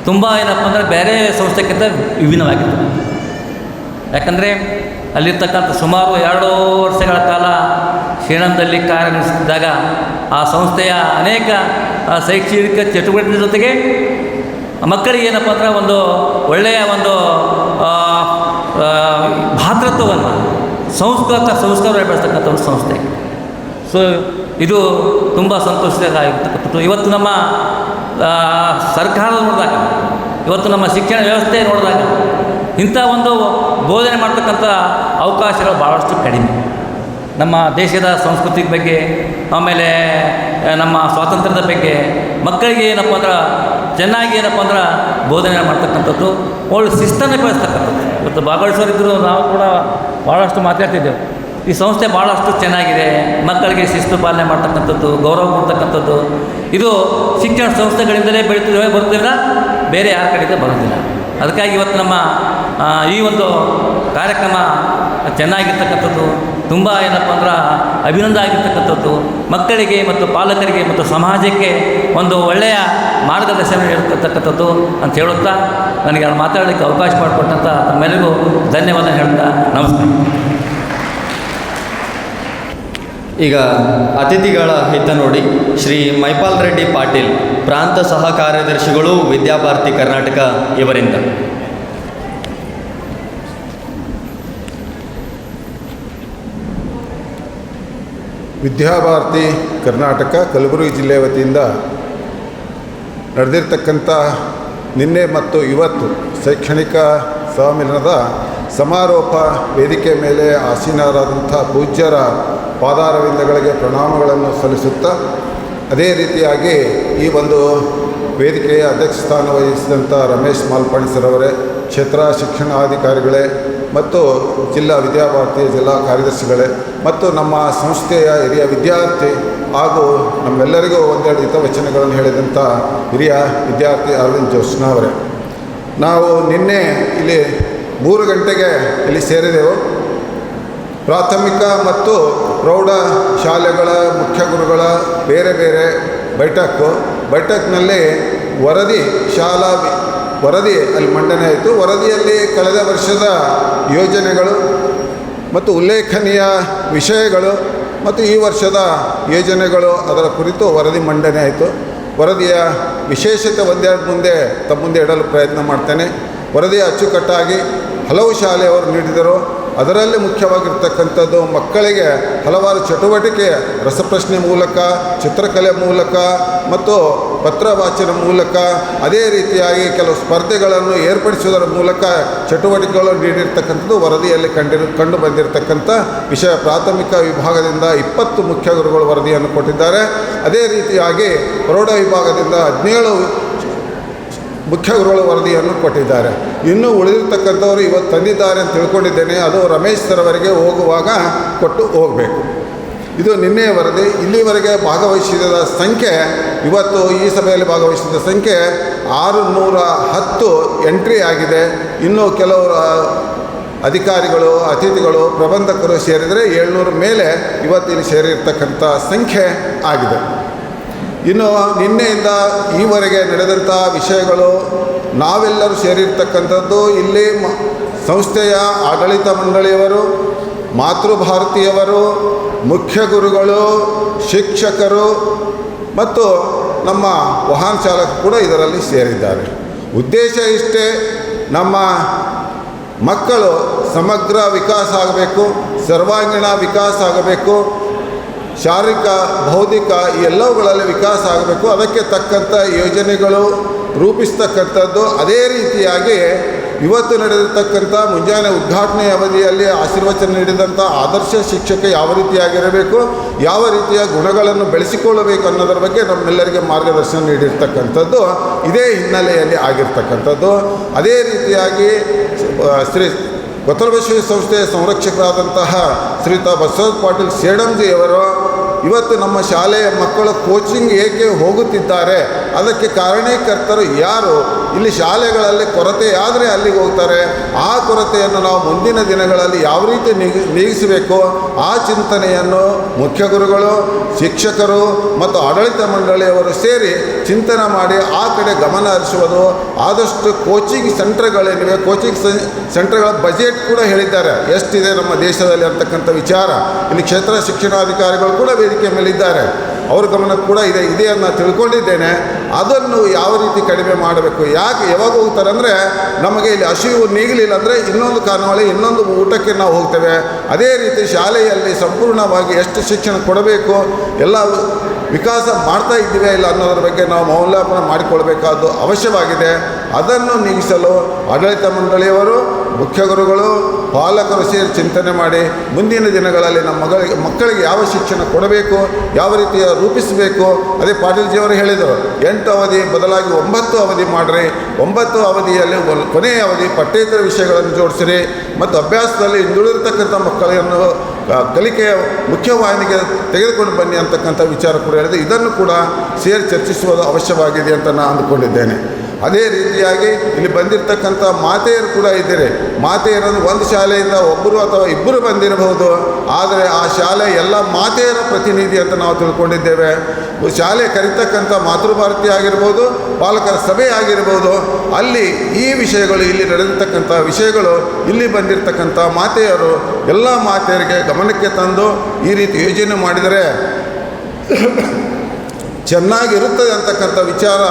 I: ತುಂಬ ಏನಪ್ಪ ಅಂದರೆ ಬೇರೆ ಸಂಸ್ಥೆಗಿಂತ ವಿಭಿನ್ನವಾಗಿರ್ತದೆ. ಯಾಕಂದರೆ ಅಲ್ಲಿರ್ತಕ್ಕಂಥ ಸುಮಾರು 2 ವರ್ಷಗಳ ಕಾಲ ಶ್ರೀರಂಗದಲ್ಲಿ ಕಾರ್ಯನಿರ್ವಹಿಸಿದಾಗ ಆ ಸಂಸ್ಥೆಯ ಅನೇಕ ಶೈಕ್ಷಣಿಕ ಚಟುವಟಿಕೆ ಜೊತೆಗೆ ಮಕ್ಕಳಿಗೆ ಏನಪ್ಪ ಅಂದರೆ ಒಂದು ಒಳ್ಳೆಯ ಒಂದು ಭಾತೃತ್ವವನ್ನು ಸಂಸ್ಕಾರ ಬೆಳೆಸ್ತಕ್ಕಂಥ ಒಂದು ಸಂಸ್ಥೆ. ಸೊ ಇದು ತುಂಬ ಸಂತೋಷದಾಗಿರ್ತಕ್ಕಂಥದ್ದು. ಇವತ್ತು ನಮ್ಮ ಸರ್ಕಾರ ನೋಡಿದಾಗ, ಇವತ್ತು ನಮ್ಮ ಶಿಕ್ಷಣ ವ್ಯವಸ್ಥೆ ನೋಡಿದಾಗ ಇಂಥ ಒಂದು ಬೋಧನೆ ಮಾಡ್ತಕ್ಕಂಥ ಅವಕಾಶಗಳು ಭಾಳಷ್ಟು ಕಡಿಮೆ. ನಮ್ಮ ದೇಶದ ಸಂಸ್ಕೃತಿ ಬಗ್ಗೆ, ಆಮೇಲೆ ನಮ್ಮ ಸ್ವಾತಂತ್ರ್ಯದ ಬಗ್ಗೆ ಮಕ್ಕಳಿಗೆ ಏನಪ್ಪ ಅಂದ್ರೆ ಚೆನ್ನಾಗಿ ಏನಪ್ಪ ಅಂದ್ರೆ ಬೋಧನೆ ಮಾಡ್ತಕ್ಕಂಥದ್ದು, ಒಳ್ಳೆ ಶಿಸ್ತನ್ನು ಬೆಳೆಸ್ತಕ್ಕಂಥದ್ದು. ಇವತ್ತು ಭಾಗವಹಿಸೋರಿದ್ದರು, ನಾವು ಕೂಡ ಭಾಳಷ್ಟು ಮಾತಾಡ್ತಿದ್ದೆವು. ಈ ಸಂಸ್ಥೆ ಭಾಳಷ್ಟು ಚೆನ್ನಾಗಿದೆ, ಮಕ್ಕಳಿಗೆ ಶಿಸ್ತು ಪಾಲನೆ ಮಾಡ್ತಕ್ಕಂಥದ್ದು, ಗೌರವ ಕೊಡ್ತಕ್ಕಂಥದ್ದು, ಇದು ಶಿಕ್ಷಣ ಸಂಸ್ಥೆಗಳಿಂದಲೇ ಬರುತ್ತಿಲ್ಲ, ಬೇರೆ ಯಾರ ಕಡೆಯಿಂದ ಬರೋದಿಲ್ಲ. ಅದಕ್ಕಾಗಿ ಇವತ್ತು ನಮ್ಮ ಈ ಒಂದು ಕಾರ್ಯಕ್ರಮ ಚೆನ್ನಾಗಿರ್ತಕ್ಕಂಥದ್ದು, ತುಂಬ ಏನಪ್ಪ ಅಂದ್ರೆ ಅಭಿನಂದನೆ ಆಗಿರ್ತಕ್ಕಂಥದ್ದು, ಮಕ್ಕಳಿಗೆ ಮತ್ತು ಪಾಲಕರಿಗೆ ಮತ್ತು ಸಮಾಜಕ್ಕೆ ಒಂದು ಒಳ್ಳೆಯ ಮಾರ್ಗದರ್ಶನ ನೀಡತಕ್ಕಂಥದ್ದು ಅಂತ ಹೇಳುತ್ತಾ, ನನಗೆ ಮಾತಾಡಲಿಕ್ಕೆ ಅವಕಾಶ ಮಾಡಿಕೊಟ್ಟಂಥ ತಮ್ಮೆಲ್ಲರಿಗೂ ಧನ್ಯವಾದ ಹೇಳ್ತಾ ನಮಸ್ಕಾರ.
A: ಈಗ ಅತಿಥಿಗಳ ಹಿತ ನೋಡಿ ಶ್ರೀ ಮೈಪಾಲ್ ರೆಡ್ಡಿ ಪಾಟೀಲ್, ಪ್ರಾಂತ ಸಹ ಕಾರ್ಯದರ್ಶಿಗಳು, ವಿದ್ಯಾಭಾರತಿ ಕರ್ನಾಟಕ ಇವರಿಂದ.
J: ವಿದ್ಯಾಭಾರತಿ ಕರ್ನಾಟಕ ಕಲಬುರಗಿ ಜಿಲ್ಲೆಯ ವತಿಯಿಂದ ನಡೆದಿರ್ತಕ್ಕಂಥ ನಿನ್ನೆ ಮತ್ತು ಇವತ್ತು ಶೈಕ್ಷಣಿಕ ಸಮ್ಮೇಳನದ ಸಮಾರೋಪ ವೇದಿಕೆ ಮೇಲೆ ಆಸೀನರಾದಂಥ ಪೂಜ್ಯರ ಪಾದಾರವಿಂದಗಳಿಗೆ ಪ್ರಣಾಮಗಳನ್ನು ಸಲ್ಲಿಸುತ್ತಾ, ಅದೇ ರೀತಿಯಾಗಿ ಈ ಒಂದು ವೇದಿಕೆಯ ಅಧ್ಯಕ್ಷ ಸ್ಥಾನ ವಹಿಸಿದಂಥ ರಮೇಶ್ ಮಾಲ್ಪಾಣಿ ಸರ್ ಅವರೇ, ಕ್ಷೇತ್ರ ಶಿಕ್ಷಣಾಧಿಕಾರಿಗಳೇ ಮತ್ತು ಜಿಲ್ಲಾ ವಿದ್ಯಾಭಾರತಿಯ ಜಿಲ್ಲಾ ಕಾರ್ಯದರ್ಶಿಗಳೇ ಮತ್ತು ನಮ್ಮ ಸಂಸ್ಥೆಯ ಹಿರಿಯ ವಿದ್ಯಾರ್ಥಿ ಹಾಗೂ ನಮ್ಮೆಲ್ಲರಿಗೂ ಒಂದೆರಡು ಹಿತವಚನಗಳನ್ನು ಹೇಳಿದಂಥ ಹಿರಿಯ ವಿದ್ಯಾರ್ಥಿ ಅರವಿಂದ್ ಜೋಷ್ನಾ ಅವರೇ, ನಾವು ನಿನ್ನೆ ಇಲ್ಲಿ 3 ಗಂಟೆಗೆ ಇಲ್ಲಿ ಸೇರಿದೆವು. ಪ್ರಾಥಮಿಕ ಮತ್ತು ಪ್ರೌಢ ಶಾಲೆಗಳ ಮುಖ್ಯ ಗುರುಗಳ ಬೇರೆ ಬೇರೆ ಬೈಠಕ್ನಲ್ಲಿ ವರದಿ ಅಲ್ಲಿ ಮಂಡನೆ ಆಯಿತು. ವರದಿಯಲ್ಲಿ ಕಳೆದ ವರ್ಷದ ಯೋಜನೆಗಳು ಮತ್ತು ಉಲ್ಲೇಖನೀಯ ವಿಷಯಗಳು ಮತ್ತು ಈ ವರ್ಷದ ಯೋಜನೆಗಳು ಅದರ ಕುರಿತು ವರದಿ ಮಂಡನೆ ಆಯಿತು. ವರದಿಯ ವಿಶೇಷತೆ ಒಂದೆರಡು ತಮ್ಮ ಮುಂದೆ ಇಡಲು ಪ್ರಯತ್ನ ಮಾಡ್ತೇನೆ. ವರದಿಯ ಅಚ್ಚುಕಟ್ಟಾಗಿ ಹಲವು ಶಾಲೆಯವರು ನೀಡಿದರು. ಅದರಲ್ಲಿ ಮುಖ್ಯವಾಗಿರ್ತಕ್ಕಂಥದ್ದು ಮಕ್ಕಳಿಗೆ ಹಲವಾರು ಚಟುವಟಿಕೆ ರಸಪ್ರಶ್ನೆ ಮೂಲಕ, ಚಿತ್ರಕಲೆ ಮೂಲಕ ಮತ್ತು ಪತ್ರವಾಚನ ಮೂಲಕ, ಅದೇ ರೀತಿಯಾಗಿ ಕೆಲವು ಸ್ಪರ್ಧೆಗಳನ್ನು ಏರ್ಪಡಿಸುವುದರ ಮೂಲಕ ಚಟುವಟಿಕೆಗಳು ನೀಡಿರ್ತಕ್ಕಂಥದ್ದು ವರದಿಯಲ್ಲಿ ಕಂಡು ಬಂದಿರತಕ್ಕಂಥ ವಿಷಯ. ಪ್ರಾಥಮಿಕ ವಿಭಾಗದಿಂದ 20 ಮುಖ್ಯ ಗುರುಗಳು ವರದಿಯನ್ನು ಕೊಟ್ಟಿದ್ದಾರೆ. ಅದೇ ರೀತಿಯಾಗಿ ಪ್ರೌಢ ವಿಭಾಗದಿಂದ 17 ಮುಖ್ಯ ಗುರುಗಳ ವರದಿಯನ್ನು ಕೊಟ್ಟಿದ್ದಾರೆ. ಇನ್ನೂ ಉಳಿದಿರ್ತಕ್ಕಂಥವರು ಇವತ್ತು ತಂದಿದ್ದಾರೆ ಅಂತ ತಿಳ್ಕೊಂಡಿದ್ದೇನೆ. ಅದು ರಮೇಶ್ ಸರ್ ಅವರಿಗೆ ಹೋಗುವಾಗ ಕೊಟ್ಟು ಹೋಗಬೇಕು. ಇದು ನಿನ್ನೆಯ ವರದಿ. ಇಲ್ಲಿವರೆಗೆ ಭಾಗವಹಿಸಿದ ಸಂಖ್ಯೆ, ಇವತ್ತು ಈ ಸಭೆಯಲ್ಲಿ ಭಾಗವಹಿಸಿದ ಸಂಖ್ಯೆ 610 ಎಂಟ್ರಿ ಆಗಿದೆ. ಇನ್ನೂ ಕೆಲವರು ಅಧಿಕಾರಿಗಳು, ಅತಿಥಿಗಳು, ಪ್ರಬಂಧಕರು ಸೇರಿದರೆ 700 ಮೇಲೆ ಇವತ್ತಿಲ್ಲಿ ಸೇರಿರ್ತಕ್ಕಂಥ ಸಂಖ್ಯೆ ಆಗಿದೆ. ಇನ್ನು ನಿನ್ನೆಯಿಂದ ಈವರೆಗೆ ನಡೆದಂಥ ವಿಷಯಗಳು ನಾವೆಲ್ಲರೂ ಸೇರಿರ್ತಕ್ಕಂಥದ್ದು ಇಲ್ಲಿ ಸಂಸ್ಥೆಯ ಆಡಳಿತ ಮಂಡಳಿಯವರು, ಮಾತೃಭಾರತಿಯವರು, ಮುಖ್ಯ ಗುರುಗಳು, ಶಿಕ್ಷಕರು ಮತ್ತು ನಮ್ಮ ವಾಹನ ಚಾಲಕರು ಕೂಡ ಇದರಲ್ಲಿ ಸೇರಿದ್ದಾರೆ. ಉದ್ದೇಶ ಇಷ್ಟೇ, ನಮ್ಮ ಮಕ್ಕಳು ಸಮಗ್ರ ವಿಕಾಸ ಆಗಬೇಕು, ಸರ್ವಾಂಗೀಣ ವಿಕಾಸ ಆಗಬೇಕು, ಶಾರೀರಿಕ ಬೌದ್ಧಿಕ ಈ ಎಲ್ಲವುಗಳಲ್ಲಿ ವಿಕಾಸ ಆಗಬೇಕು. ಅದಕ್ಕೆ ತಕ್ಕಂಥ ಯೋಜನೆಗಳು ರೂಪಿಸ್ತಕ್ಕಂಥದ್ದು. ಅದೇ ರೀತಿಯಾಗಿ ಇವತ್ತು ನಡೆದಿರ್ತಕ್ಕಂಥ ಮುಂಜಾನೆ ಉದ್ಘಾಟನೆ ಅವಧಿಯಲ್ಲಿ ಆಶೀರ್ವಚನ ನೀಡಿದಂಥ ಆದರ್ಶ ಶಿಕ್ಷಕ ಯಾವ ರೀತಿಯಾಗಿರಬೇಕು, ಯಾವ ರೀತಿಯ ಗುಣಗಳನ್ನು ಬೆಳೆಸಿಕೊಳ್ಳಬೇಕು ಅನ್ನೋದರ ಬಗ್ಗೆ ನಮ್ಮೆಲ್ಲರಿಗೆ ಮಾರ್ಗದರ್ಶನ ನೀಡಿರ್ತಕ್ಕಂಥದ್ದು ಇದೇ ಹಿನ್ನೆಲೆಯಲ್ಲಿ ಆಗಿರ್ತಕ್ಕಂಥದ್ದು. ಅದೇ ರೀತಿಯಾಗಿ ಶ್ರೀ ಗೊತ್ತಲಬಸವೇಶ್ವರ ಸಂಸ್ಥೆಯ ಸಂರಕ್ಷಕರಾದಂತಹ ಶ್ರೀಯುತ ಬಸವರಾಜ ಪಾಟೀಲ್ ಸೇಡಂಜಿಯವರು ಇವತ್ತು ನಮ್ಮ ಶಾಲೆಯ ಮಕ್ಕಳು ಕೋಚಿಂಗ್ ಏಕೆ ಹೋಗುತ್ತಿದ್ದಾರೆ, ಅದಕ್ಕೆ ಕಾರಣೀಕರ್ತರು ಯಾರು, ಇಲ್ಲಿ ಶಾಲೆಗಳಲ್ಲಿ ಕೊರತೆ ಆದರೆ ಅಲ್ಲಿಗೆ ಹೋಗ್ತಾರೆ, ಆ ಕೊರತೆಯನ್ನು ನಾವು ಮುಂದಿನ ದಿನಗಳಲ್ಲಿ ಯಾವ ರೀತಿ ನೀಗಿಸಬೇಕು ಆ ಚಿಂತನೆಯನ್ನು ಮುಖ್ಯ ಗುರುಗಳು, ಶಿಕ್ಷಕರು ಮತ್ತು ಆಡಳಿತ ಮಂಡಳಿಯವರು ಸೇರಿ ಚಿಂತನೆ ಮಾಡಿ ಆ ಕಡೆ ಗಮನ ಹರಿಸುವುದು. ಆದಷ್ಟು ಕೋಚಿಂಗ್ ಸೆಂಟರ್ಗಳೇನಿವೆ, ಕೋಚಿಂಗ್ ಸೆಂಟರ್ಗಳ ಬಜೆಟ್ ಕೂಡ ಹೇಳಿದ್ದಾರೆ ಎಷ್ಟಿದೆ ನಮ್ಮ ದೇಶದಲ್ಲಿ ಅಂತಕ್ಕಂಥ ವಿಚಾರ. ಇಲ್ಲಿ ಕ್ಷೇತ್ರ ಶಿಕ್ಷಣಾಧಿಕಾರಿಗಳು ಕೂಡ ವೇದಿಕೆ ಮೇಲಿದ್ದಾರೆ, ಅವ್ರ ಗಮನ ಕೂಡ ಇದೆ ಅಂತ ತಿಳ್ಕೊಂಡಿದ್ದೇನೆ. ಅದನ್ನು ಯಾವ ರೀತಿ ಕಡಿಮೆ ಮಾಡಬೇಕು, ಯಾವಾಗ ಹೋಗ್ತಾರೆ ಅಂದರೆ ನಮಗೆ ಇಲ್ಲಿ ಹಸಿವು ನೀಗಲಿಲ್ಲ ಅಂದರೆ ಇನ್ನೊಂದು ಕಾರಣವಾಗಿ ಇನ್ನೊಂದು ಊಟಕ್ಕೆ ನಾವು ಹೋಗ್ತೇವೆ. ಅದೇ ರೀತಿ ಶಾಲೆಯಲ್ಲಿ ಸಂಪೂರ್ಣವಾಗಿ ಎಷ್ಟು ಶಿಕ್ಷಣ ಕೊಡಬೇಕು, ಎಲ್ಲ ವಿಕಾಸ ಮಾಡ್ತಾ ಇದ್ದೀವಿ ಇಲ್ಲ ಅನ್ನೋದ್ರ ಬಗ್ಗೆ ನಾವು ಮೌಲ್ಯಮಾಪನ ಮಾಡಿಕೊಳ್ಬೇಕಾದ್ದು ಅವಶ್ಯವಾಗಿದೆ. ಅದನ್ನು ನೀಗಿಸಲು ಆಡಳಿತ ಮಂಡಳಿಯವರು, ಮುಖ್ಯ ಗುರುಗಳು, ಪಾಲಕರು ಸೇರಿ ಚಿಂತನೆ ಮಾಡಿ ಮುಂದಿನ ದಿನಗಳಲ್ಲಿ ನಮ್ಮ ಮಕ್ಕಳಿಗೆ ಯಾವ ಶಿಕ್ಷಣ ಕೊಡಬೇಕು, ಯಾವ ರೀತಿಯ ರೂಪಿಸಬೇಕು. ಅದೇ ಪಾಟೀಲ್ಜಿಯವರು ಹೇಳಿದರು 8 ಅವಧಿ ಬದಲಾಗಿ 9 ಅವಧಿ ಮಾಡಿರಿ, 9 ಅವಧಿಯಲ್ಲಿ ಕೊನೆಯ ಅವಧಿ ಪಠ್ಯೇತರ ವಿಷಯಗಳನ್ನು ಜೋಡಿಸಿರಿ ಮತ್ತು ಅಭ್ಯಾಸದಲ್ಲಿ ಹಿಂದುಳಿದಿರ್ತಕ್ಕಂಥ ಮಕ್ಕಳನ್ನು ಕಲಿಕೆಯ ಮುಖ್ಯವಾಹಿನಿಗೆ ತೆಗೆದುಕೊಂಡು ಬನ್ನಿ ಅಂತಕ್ಕಂಥ ವಿಚಾರ ಕೂಡ ಹೇಳಿದೆ. ಇದನ್ನು ಕೂಡ ಸೇರಿ ಚರ್ಚಿಸುವುದು ಅವಶ್ಯವಾಗಿದೆ ಅಂತ ನಾನು ಅಂದುಕೊಂಡಿದ್ದೇನೆ. ಅದೇ ರೀತಿಯಾಗಿ ಇಲ್ಲಿ ಬಂದಿರತಕ್ಕಂಥ ಮಾತೆಯರು ಕೂಡ ಇದ್ದಾರೆ. ಮಾತೆಯರನ್ನು ಒಂದು ಶಾಲೆಯಿಂದ ಒಬ್ಬರು ಅಥವಾ ಇಬ್ಬರು ಬಂದಿರಬಹುದು, ಆದರೆ ಆ ಶಾಲೆ ಎಲ್ಲ ಮಾತೆಯರ ಪ್ರತಿನಿಧಿ ಅಂತ ನಾವು ತಿಳ್ಕೊಂಡಿದ್ದೇವೆ. ಶಾಲೆ ಕರೀತಕ್ಕಂಥ ಮಾತೃಭಾರತಿ ಆಗಿರ್ಬೋದು, ಪಾಲಕರ ಸಭೆ ಆಗಿರ್ಬೋದು, ಅಲ್ಲಿ ಈ ವಿಷಯಗಳು, ಇಲ್ಲಿ ನಡೆದಿರ್ತಕ್ಕಂಥ ವಿಷಯಗಳು ಇಲ್ಲಿ ಬಂದಿರತಕ್ಕಂಥ ಮಾತೆಯರು ಎಲ್ಲ ಮಾತೆಯರಿಗೆ ಗಮನಕ್ಕೆ ತಂದು ಈ ರೀತಿ ಯೋಜನೆ ಮಾಡಿದರೆ ಚೆನ್ನಾಗಿರುತ್ತದೆ ಅಂತಕ್ಕಂಥ ವಿಚಾರ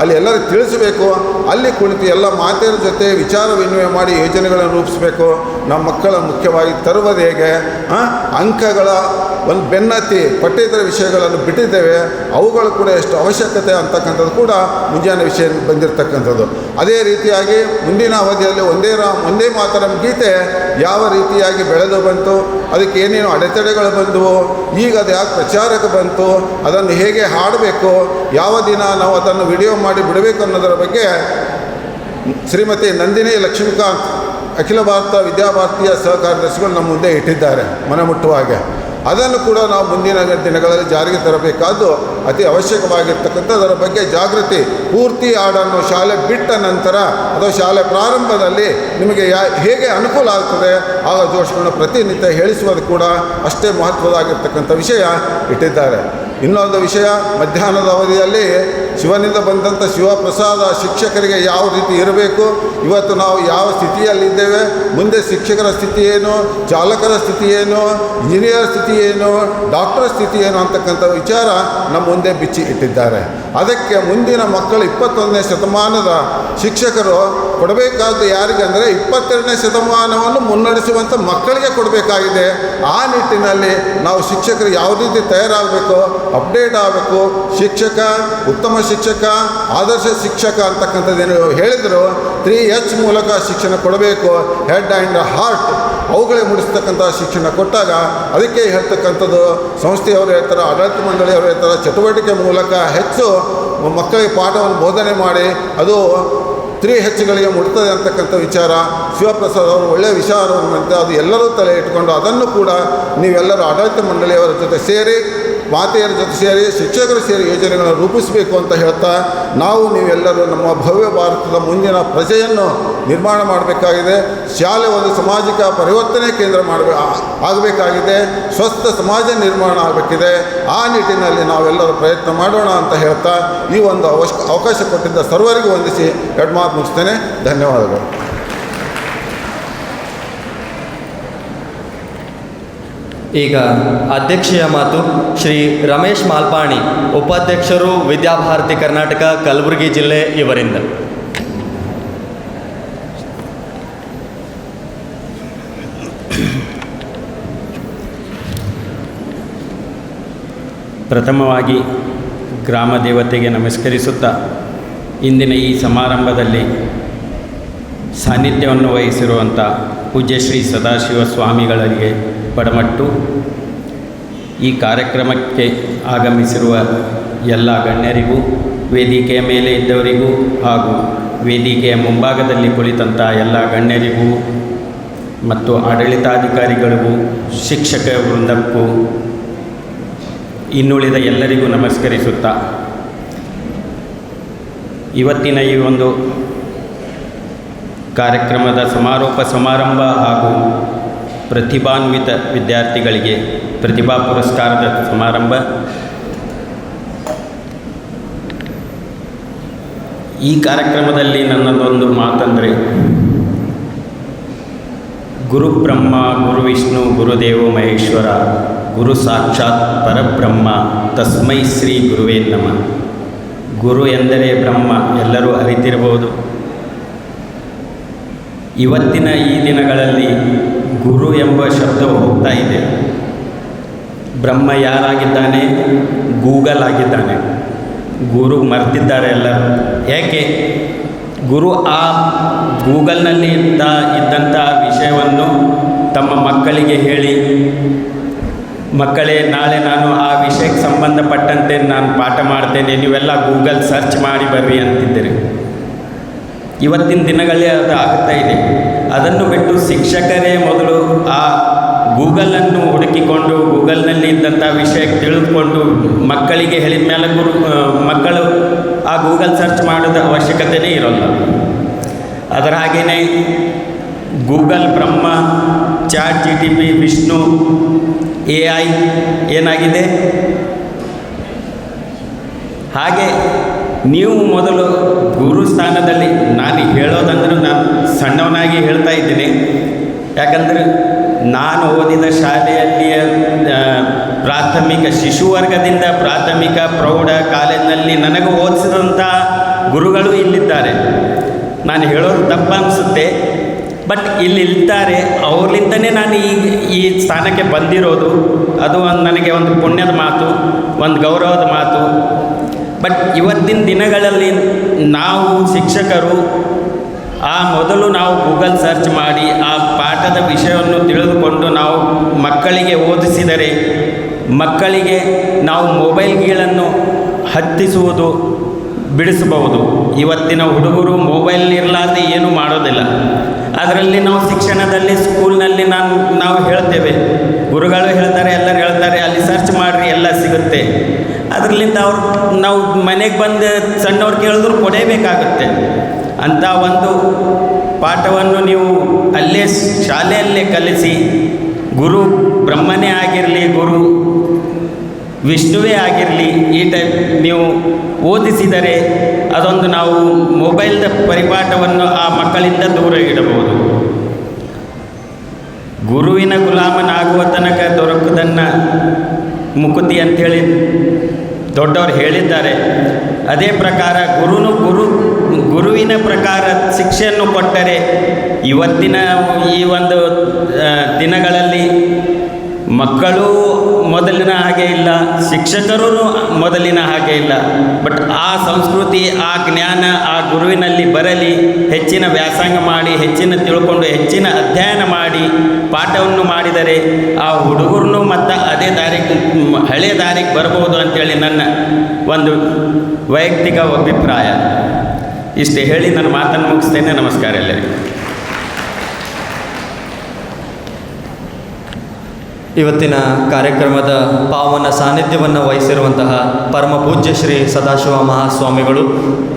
J: ಅಲ್ಲಿ ಎಲ್ಲರಿಗೂ ತಿಳಿಸಬೇಕು. ಅಲ್ಲಿ ಕುಳಿತು ಎಲ್ಲ ಮಾತೆಯರ ಜೊತೆ ವಿಚಾರ ವಿನಿಮಯ ಮಾಡಿ ಯೋಜನೆಗಳನ್ನು ರೂಪಿಸಬೇಕು. ನಮ್ಮ ಮಕ್ಕಳ ಮುಖ್ಯವಾಗಿ ತರುವುದು ಹೇಗೆ, ಅಂಕಗಳ ಒಂದು ಬೆನ್ನತ್ತಿ ಪಠ್ಯೇತರ ವಿಷಯಗಳನ್ನು ಬಿಟ್ಟಿದ್ದೇವೆ, ಅವುಗಳು ಕೂಡ ಎಷ್ಟು ಅವಶ್ಯಕತೆ ಅಂತಕ್ಕಂಥದ್ದು ಕೂಡ ಮುಂಜಾನೆ ವಿಷಯ ಬಂದಿರತಕ್ಕಂಥದ್ದು. ಅದೇ ರೀತಿಯಾಗಿ ಮುಂದಿನ ಅವಧಿಯಲ್ಲಿ ಒಂದೇ ಮಾತರಂ ಗೀತೆ ಯಾವ ರೀತಿಯಾಗಿ ಬೆಳೆದು ಬಂತು, ಅದಕ್ಕೆ ಏನೇನು ಅಡೆತಡೆಗಳು ಬಂದವು, ಈಗ ಅದು ಯಾಕೆ ಪ್ರಚಾರಕ್ಕೆ ಬಂತು, ಅದನ್ನು ಹೇಗೆ ಹಾಡಬೇಕು, ಯಾವ ದಿನ ನಾವು ಅದನ್ನು ವಿಡಿಯೋ ಮಾಡಿ ಬಿಡಬೇಕು ಅನ್ನೋದರ ಬಗ್ಗೆ ಶ್ರೀಮತಿ ನಂದಿನಿ ಲಕ್ಷ್ಮೀಕಾಂತ್ ಅಖಿಲ ಭಾರತ ವಿದ್ಯಾಭಾರತೀಯ ಸಹಕಾರ್ಯದರ್ಶಿಗಳು ನಮ್ಮ ಮುಂದೆ ಇಟ್ಟಿದ್ದಾರೆ ಮನಮುಟ್ಟುವಾಗೆ. ಅದನ್ನು ಕೂಡ ನಾವು ಮುಂದಿನ ದಿನಗಳಲ್ಲಿ ಜಾರಿಗೆ ತರಬೇಕಾದ್ದು ಅತಿ ಅವಶ್ಯಕವಾಗಿರ್ತಕ್ಕಂಥದ್ದರ ಬಗ್ಗೆ ಜಾಗೃತಿ. ಪೂರ್ತಿ ಹಾಡನ್ನು ಶಾಲೆ ಬಿಟ್ಟ ನಂತರ ಅಥವಾ ಶಾಲೆ ಪ್ರಾರಂಭದಲ್ಲಿ ನಿಮಗೆ ಹೇಗೆ ಅನುಕೂಲ ಆಗ್ತದೆ ಆಗ ಜೋಡಿಸ್ಕೊಂಡು ಪ್ರತಿನಿತ್ಯ ಹೇಳಿಸುವುದು ಕೂಡ ಅಷ್ಟೇ ಮಹತ್ವದಾಗಿರ್ತಕ್ಕಂಥ ವಿಷಯ ಇಟ್ಟಿದ್ದಾರೆ. ಇನ್ನೊಂದು ವಿಷಯ, ಮಧ್ಯಾಹ್ನದ ಅವಧಿಯಲ್ಲಿ ಶಿವನಿಂದ ಬಂದಂಥ ಶಿವಪ್ರಸಾದ ಶಿಕ್ಷಕರಿಗೆ ಯಾವ ರೀತಿ ಇರಬೇಕು, ಇವತ್ತು ನಾವು ಯಾವ ಸ್ಥಿತಿಯಲ್ಲಿದ್ದೇವೆ, ಮುಂದೆ ಶಿಕ್ಷಕರ ಸ್ಥಿತಿ ಏನು, ಚಾಲಕರ ಸ್ಥಿತಿ ಏನು, ಇಂಜಿನಿಯರ್ ಸ್ಥಿತಿ ಏನು, ಡಾಕ್ಟರ್ ಸ್ಥಿತಿ ಏನು ಅಂತಕ್ಕಂಥ ವಿಚಾರ ನಮ್ಮ ಮುಂದೆ ಬಿಚ್ಚಿ ಇಟ್ಟಿದ್ದಾರೆ. ಅದಕ್ಕೆ ಮುಂದಿನ ಮಕ್ಕಳು 21ನೇ ಶತಮಾನದ ಶಿಕ್ಷಕರು ಕೊಡಬೇಕಾದ್ದು ಯಾರಿಗೆ ಅಂದರೆ 22ನೇ ಶತಮಾನವನ್ನು ಮುನ್ನಡೆಸುವಂಥ ಮಕ್ಕಳಿಗೆ ಕೊಡಬೇಕಾಗಿದೆ. ಆ ನಿಟ್ಟಿನಲ್ಲಿ ನಾವು ಶಿಕ್ಷಕರು ಯಾವ ರೀತಿ ತಯಾರಾಗಬೇಕು, ಅಪ್ಡೇಟ್ ಆಗಬೇಕು. ಶಿಕ್ಷಕ, ಉತ್ತಮ ಶಿಕ್ಷಕ, ಆದರ್ಶ ಶಿಕ್ಷಕ ಅಂತಕ್ಕಂಥದ್ದೇನು ಹೇಳಿದರು, 3H ಮೂಲಕ ಶಿಕ್ಷಣ ಕೊಡಬೇಕು. ಹೆಡ್ ಆ್ಯಂಡ್ ಹಾರ್ಟ್ ಅವುಗಳೇ ಮೂಡಿಸ್ತಕ್ಕಂಥ ಶಿಕ್ಷಣ ಕೊಟ್ಟಾಗ ಅದಕ್ಕೆ ಹೇಳ್ತಕ್ಕಂಥದ್ದು ಸಂಸ್ಥೆಯವರು ಹೇಳ್ತಾರೆ, ಆಡಳಿತ ಮಂಡಳಿಯವರು ಹೇಳ್ತಾರೆ, ಚಟುವಟಿಕೆ ಮೂಲಕ ಹೆಚ್ಚು ಮಕ್ಕಳಿಗೆ ಪಾಠವನ್ನು ಬೋಧನೆ ಮಾಡಿ ಅದು 3Hಗಳಿಗೆ ಮುಟ್ತದೆ ಅಂತಕ್ಕಂಥ ವಿಚಾರ ಶಿವಪ್ರಸಾದ್ ಅವರು ಒಳ್ಳೆಯ ವಿಚಾರವನ್ನು ಅದು ಎಲ್ಲರೂ ತಲೆ ಇಟ್ಕೊಂಡು ಅದನ್ನು ಕೂಡ ನೀವೆಲ್ಲರೂ ಆಡಳಿತ ಮಂಡಳಿಯವರ ಜೊತೆ ಸೇರಿ, ಮಾತೆಯರ ಜೊತೆ ಸೇರಿ, ಶಿಕ್ಷಕರು ಸೇರಿ ಯೋಜನೆಗಳನ್ನು ರೂಪಿಸಬೇಕು ಅಂತ ಹೇಳ್ತಾ, ನಾವು ನೀವೆಲ್ಲರೂ ನಮ್ಮ ಭವ್ಯ ಭಾರತದ ಮುಂದಿನ ಪ್ರಜೆಯನ್ನು ನಿರ್ಮಾಣ ಮಾಡಬೇಕಾಗಿದೆ. ಶಾಲೆ ಒಂದು ಸಾಮಾಜಿಕ ಪರಿವರ್ತನೆ ಕೇಂದ್ರ ಆಗಬೇಕಾಗಿದೆ. ಸ್ವಸ್ಥ ಸಮಾಜ ನಿರ್ಮಾಣ ಆಗಬೇಕಿದೆ. ಆ ನಿಟ್ಟಿನಲ್ಲಿ ನಾವೆಲ್ಲರೂ ಪ್ರಯತ್ನ ಮಾಡೋಣ ಅಂತ ಹೇಳ್ತಾ ಈ ಒಂದು ಅವಕಾಶ ಕೊಟ್ಟಿದ್ದ ಸರ್ವರಿಗೂ ವಂದಿಸಿ ಎರಡು ಮಾತು ಮುಗಿಸ್ತೇನೆ. ಧನ್ಯವಾದಗಳು.
A: ಈಗ ಅಧ್ಯಕ್ಷೀಯ ಮಾತು ಶ್ರೀ ರಮೇಶ್ ಮಾಲ್ಪಾಣಿ, ಉಪಾಧ್ಯಕ್ಷರು ವಿದ್ಯಾಭಾರತಿ ಕರ್ನಾಟಕ ಕಲಬುರಗಿ ಜಿಲ್ಲೆ ಇವರಿಂದ.
K: ಪ್ರಥಮವಾಗಿ ಗ್ರಾಮ ದೇವತೆಗೆ ನಮಸ್ಕರಿಸುತ್ತಾ ಇಂದಿನ ಈ ಸಮಾರಂಭದಲ್ಲಿ ಸಾನ್ನಿಧ್ಯವನ್ನು ವಹಿಸಿರುವಂಥ ಪೂಜ್ಯ ಶ್ರೀ ಸದಾಶಿವ ಸ್ವಾಮಿಗಳಿಗೆ ಪಡಮಟ್ಟು, ಈ ಕಾರ್ಯಕ್ರಮಕ್ಕೆ ಆಗಮಿಸಿರುವ ಎಲ್ಲ ಗಣ್ಯರಿಗೂ, ವೇದಿಕೆಯ ಮೇಲೆ ಇದ್ದವರಿಗೂ ಹಾಗೂ ವೇದಿಕೆಯ ಮುಂಭಾಗದಲ್ಲಿ ಕುಳಿತಂಥ ಎಲ್ಲ ಗಣ್ಯರಿಗೂ ಮತ್ತು ಆಡಳಿತಾಧಿಕಾರಿಗಳಿಗೂ, ಶಿಕ್ಷಕ ವೃಂದಕ್ಕೂ, ಇನ್ನುಳಿದ ಎಲ್ಲರಿಗೂ ನಮಸ್ಕರಿಸುತ್ತಾ ಇವತ್ತಿನ ಈ ಒಂದು ಕಾರ್ಯಕ್ರಮದ ಸಮಾರೋಪ ಸಮಾರಂಭ ಹಾಗೂ ಪ್ರತಿಭಾನ್ವಿತ ವಿದ್ಯಾರ್ಥಿಗಳಿಗೆ ಪ್ರತಿಭಾ ಪುರಸ್ಕಾರದ ಸಮಾರಂಭ. ಈ ಕಾರ್ಯಕ್ರಮದಲ್ಲಿ ನನ್ನದೊಂದು ಮಾತಂದರೆ, ಗುರು ಬ್ರಹ್ಮ ಗುರು ವಿಷ್ಣು ಗುರುದೇವೋ ಮಹೇಶ್ವರ ಗುರು ಸಾಕ್ಷಾತ್ ಪರಬ್ರಹ್ಮ ತಸ್ಮೈ ಶ್ರೀ ಗುರುವೇ ನಮಃ. ಗುರು ಎಂದರೆ ಬ್ರಹ್ಮ, ಎಲ್ಲರೂ ಅರಿತಿರಬಹುದು. ಇವತ್ತಿನ ಈ ದಿನಗಳಲ್ಲಿ ಗುರು ಎಂಬ ಶಬ್ದವು ಹೋಗ್ತಾ ಇದೆ. ಬ್ರಹ್ಮ ಯಾರಾಗಿದ್ದಾನೆ? ಗೂಗಲ್ ಆಗಿದ್ದಾನೆ. ಗುರು ಮರ್ತಿದ್ದಾರೆ ಎಲ್ಲರೂ. ಏಕೆ? ಗುರು ಆ ಗೂಗಲ್ನಲ್ಲಿ ಇದ್ದಂಥ ವಿಷಯವನ್ನು ತಮ್ಮ ಮಕ್ಕಳಿಗೆ ಹೇಳಿ, ಮಕ್ಕಳೇ ನಾಳೆ ನಾನು ಆ ವಿಷಯಕ್ಕೆ ಸಂಬಂಧಪಟ್ಟಂತೆ ನಾನು ಪಾಠ ಮಾಡ್ತೇನೆ, ನೀವೆಲ್ಲ ಗೂಗಲ್ ಸರ್ಚ್ ಮಾಡಿ ಬರ್ರಿ ಅಂತಿದ್ದೀರಿ. ಇವತ್ತಿನ ದಿನಗಳೇ ಅದು ಆಗ್ತಾ ಇದೆ. ಅದನ್ನು ಬಿಟ್ಟು ಶಿಕ್ಷಕರೇ ಮೊದಲು ಆ ಗೂಗಲನ್ನು ಹುಡುಕಿಕೊಂಡು ಗೂಗಲ್ನಲ್ಲಿ ಇದ್ದಂಥ ವಿಷಯಕ್ಕೆ ತಿಳಿದುಕೊಂಡು ಮಕ್ಕಳಿಗೆ ಹೇಳಿದ ಮೇಲೆ ಮಕ್ಕಳು ಆ ಗೂಗಲ್ ಸರ್ಚ್ ಮಾಡೋದ ಅವಶ್ಯಕತೆಯೇ ಇರೋಲ್ಲ. ಅದರ ಹಾಗೆಯೇ ಗೂಗಲ್ ಬ್ರಹ್ಮ, ಚಾಟ್ GTP, ವಿಷ್ಣು, AI ಏನಾಗಿದೆ. ಹಾಗೆ ನೀವು ಮೊದಲು ಗುರು ಸ್ಥಾನದಲ್ಲಿ, ನಾನು ಹೇಳೋದಂದ್ರೆ ನಾನು ಸಣ್ಣವನಾಗಿ ಹೇಳ್ತಾ ಇದ್ದೀನಿ. ಯಾಕಂದರೆ ನಾನು ಓದಿದ ಶಾಲೆಯಲ್ಲಿಯ ಪ್ರಾಥಮಿಕ ಶಿಶುವರ್ಗದಿಂದ ಪ್ರಾಥಮಿಕ ಪ್ರೌಢ ಕಾಲೇಜಿನಲ್ಲಿ ನನಗೆ ಓದಿಸಿದಂಥ ಗುರುಗಳು ಇಲ್ಲಿದ್ದಾರೆ. ನಾನು ಹೇಳೋದು ತಪ್ಪು ಅನಿಸುತ್ತೆ, ಬಟ್ ಇಲ್ಲಿ ಇರ್ತಾರೆ. ಅವ್ರಲಿಂದನೇ ನಾನು ಈ ಸ್ಥಾನಕ್ಕೆ ಬಂದಿರೋದು. ಅದು ನನಗೆ ಒಂದು ಪುಣ್ಯದ ಮಾತು, ಒಂದು ಗೌರವದ ಮಾತು. ಬಟ್ ಇವತ್ತಿನ ದಿನಗಳಲ್ಲಿ ನಾವು ಶಿಕ್ಷಕರು ಮೊದಲು ನಾವು ಗೂಗಲ್ ಸರ್ಚ್ ಮಾಡಿ ಆ ಪಾಠದ ವಿಷಯವನ್ನು ತಿಳಿದುಕೊಂಡು ನಾವು ಮಕ್ಕಳಿಗೆ ಓದಿಸಿದರೆ ಮಕ್ಕಳಿಗೆ ನಾವು ಮೊಬೈಲ್ಗಳನ್ನು ಹತ್ತಿಸುವುದು ಬಿಡಿಸಬಹುದು. ಇವತ್ತಿನ ಹುಡುಗರು ಮೊಬೈಲ್ ಇರಲಾರ್ದೆ ಏನೂ ಮಾಡೋದಿಲ್ಲ. ಅದರಲ್ಲಿ ನಾವು ಶಿಕ್ಷಣದಲ್ಲಿ ಸ್ಕೂಲ್ನಲ್ಲಿ ನಾವು ಹೇಳ್ತೇವೆ, ಗುರುಗಳು ಹೇಳ್ತಾರೆ, ಎಲ್ಲರೂ ಹೇಳ್ತಾರೆ, ಅಲ್ಲಿ ಸರ್ಚ್ ಮಾಡಿರಿ ಎಲ್ಲ ಸಿಗುತ್ತೆ. ಅದರಲ್ಲಿಂದ ನಾವು ಮನೆಗೆ ಬಂದು ಸಣ್ಣವ್ರು ಕೇಳಿದ್ರು ಕೊಡೇಬೇಕಾಗುತ್ತೆ. ಅಂಥ ಒಂದು ಪಾಠವನ್ನು ನೀವು ಅಲ್ಲೇ ಶಾಲೆಯಲ್ಲೇ ಕಲಿಸಿ, ಗುರು ಬ್ರಹ್ಮನೇ ಆಗಿರಲಿ, ಗುರು ವಿಷ್ಣುವೇ ಆಗಿರಲಿ, ಈ ಟೈಪ್ ನೀವು ಓದಿಸಿದರೆ ಅದೊಂದು ನಾವು ಮೊಬೈಲ್ದ ಪರಿಪಾಠವನ್ನು ಆ ಮಕ್ಕಳಿಂದ ದೂರ ಇಡಬಹುದು. ಗುರುವಿನ ಗುಲಾಮನಾಗುವ ತನಕ ದೊರಕುವುದನ್ನು ಮುಕುತಿ ಅಂಥೇಳಿ ದೊಡ್ಡವರು ಹೇಳಿದ್ದಾರೆ. ಅದೇ ಪ್ರಕಾರ ಗುರುವಿನ ಪ್ರಕಾರ ಶಿಕ್ಷೆಯನ್ನು ಕೊಟ್ಟರೆ ಇವತ್ತಿನ ಈ ಒಂದು ದಿನಗಳಲ್ಲಿ ಮಕ್ಕಳು ಮೊದಲಿನ ಹಾಗೆ ಇಲ್ಲ, ಶಿಕ್ಷಕರೂ ಮೊದಲಿನ ಹಾಗೆ ಇಲ್ಲ. ಬಟ್ ಆ ಸಂಸ್ಕೃತಿ, ಆ ಜ್ಞಾನ ಆ ಗುರುವಿನಲ್ಲಿ ಬರಲಿ. ಹೆಚ್ಚಿನ ವ್ಯಾಸಂಗ ಮಾಡಿ, ಹೆಚ್ಚಿನ ತಿಳ್ಕೊಂಡು, ಹೆಚ್ಚಿನ ಅಧ್ಯಯನ ಮಾಡಿ ಪಾಠವನ್ನು ಮಾಡಿದರೆ ಆ ಹುಡುಗರನ್ನು ಮತ್ತು ಅದೇ ದಾರಿಗೆ, ಹಳೆಯ ದಾರಿಗೆ ಬರ್ಬೋದು ಅಂಥೇಳಿ ನನ್ನ ಒಂದು ವೈಯಕ್ತಿಕ ಅಭಿಪ್ರಾಯ. ಇಷ್ಟೇ ಹೇಳಿ ನನ್ನ ಮಾತನ್ನು ಮುಗಿಸ್ತೇನೆ. ನಮಸ್ಕಾರ ಎಲ್ಲರಿಗೂ.
A: ಇವತ್ತಿನ ಕಾರ್ಯಕ್ರಮದ ಪಾವನ ಸಾನ್ನಿಧ್ಯವನ್ನು ವಹಿಸಿರುವಂತಹ ಪರಮ ಪೂಜ್ಯ ಶ್ರೀ ಸದಾಶಿವ ಮಹಾಸ್ವಾಮಿಗಳು,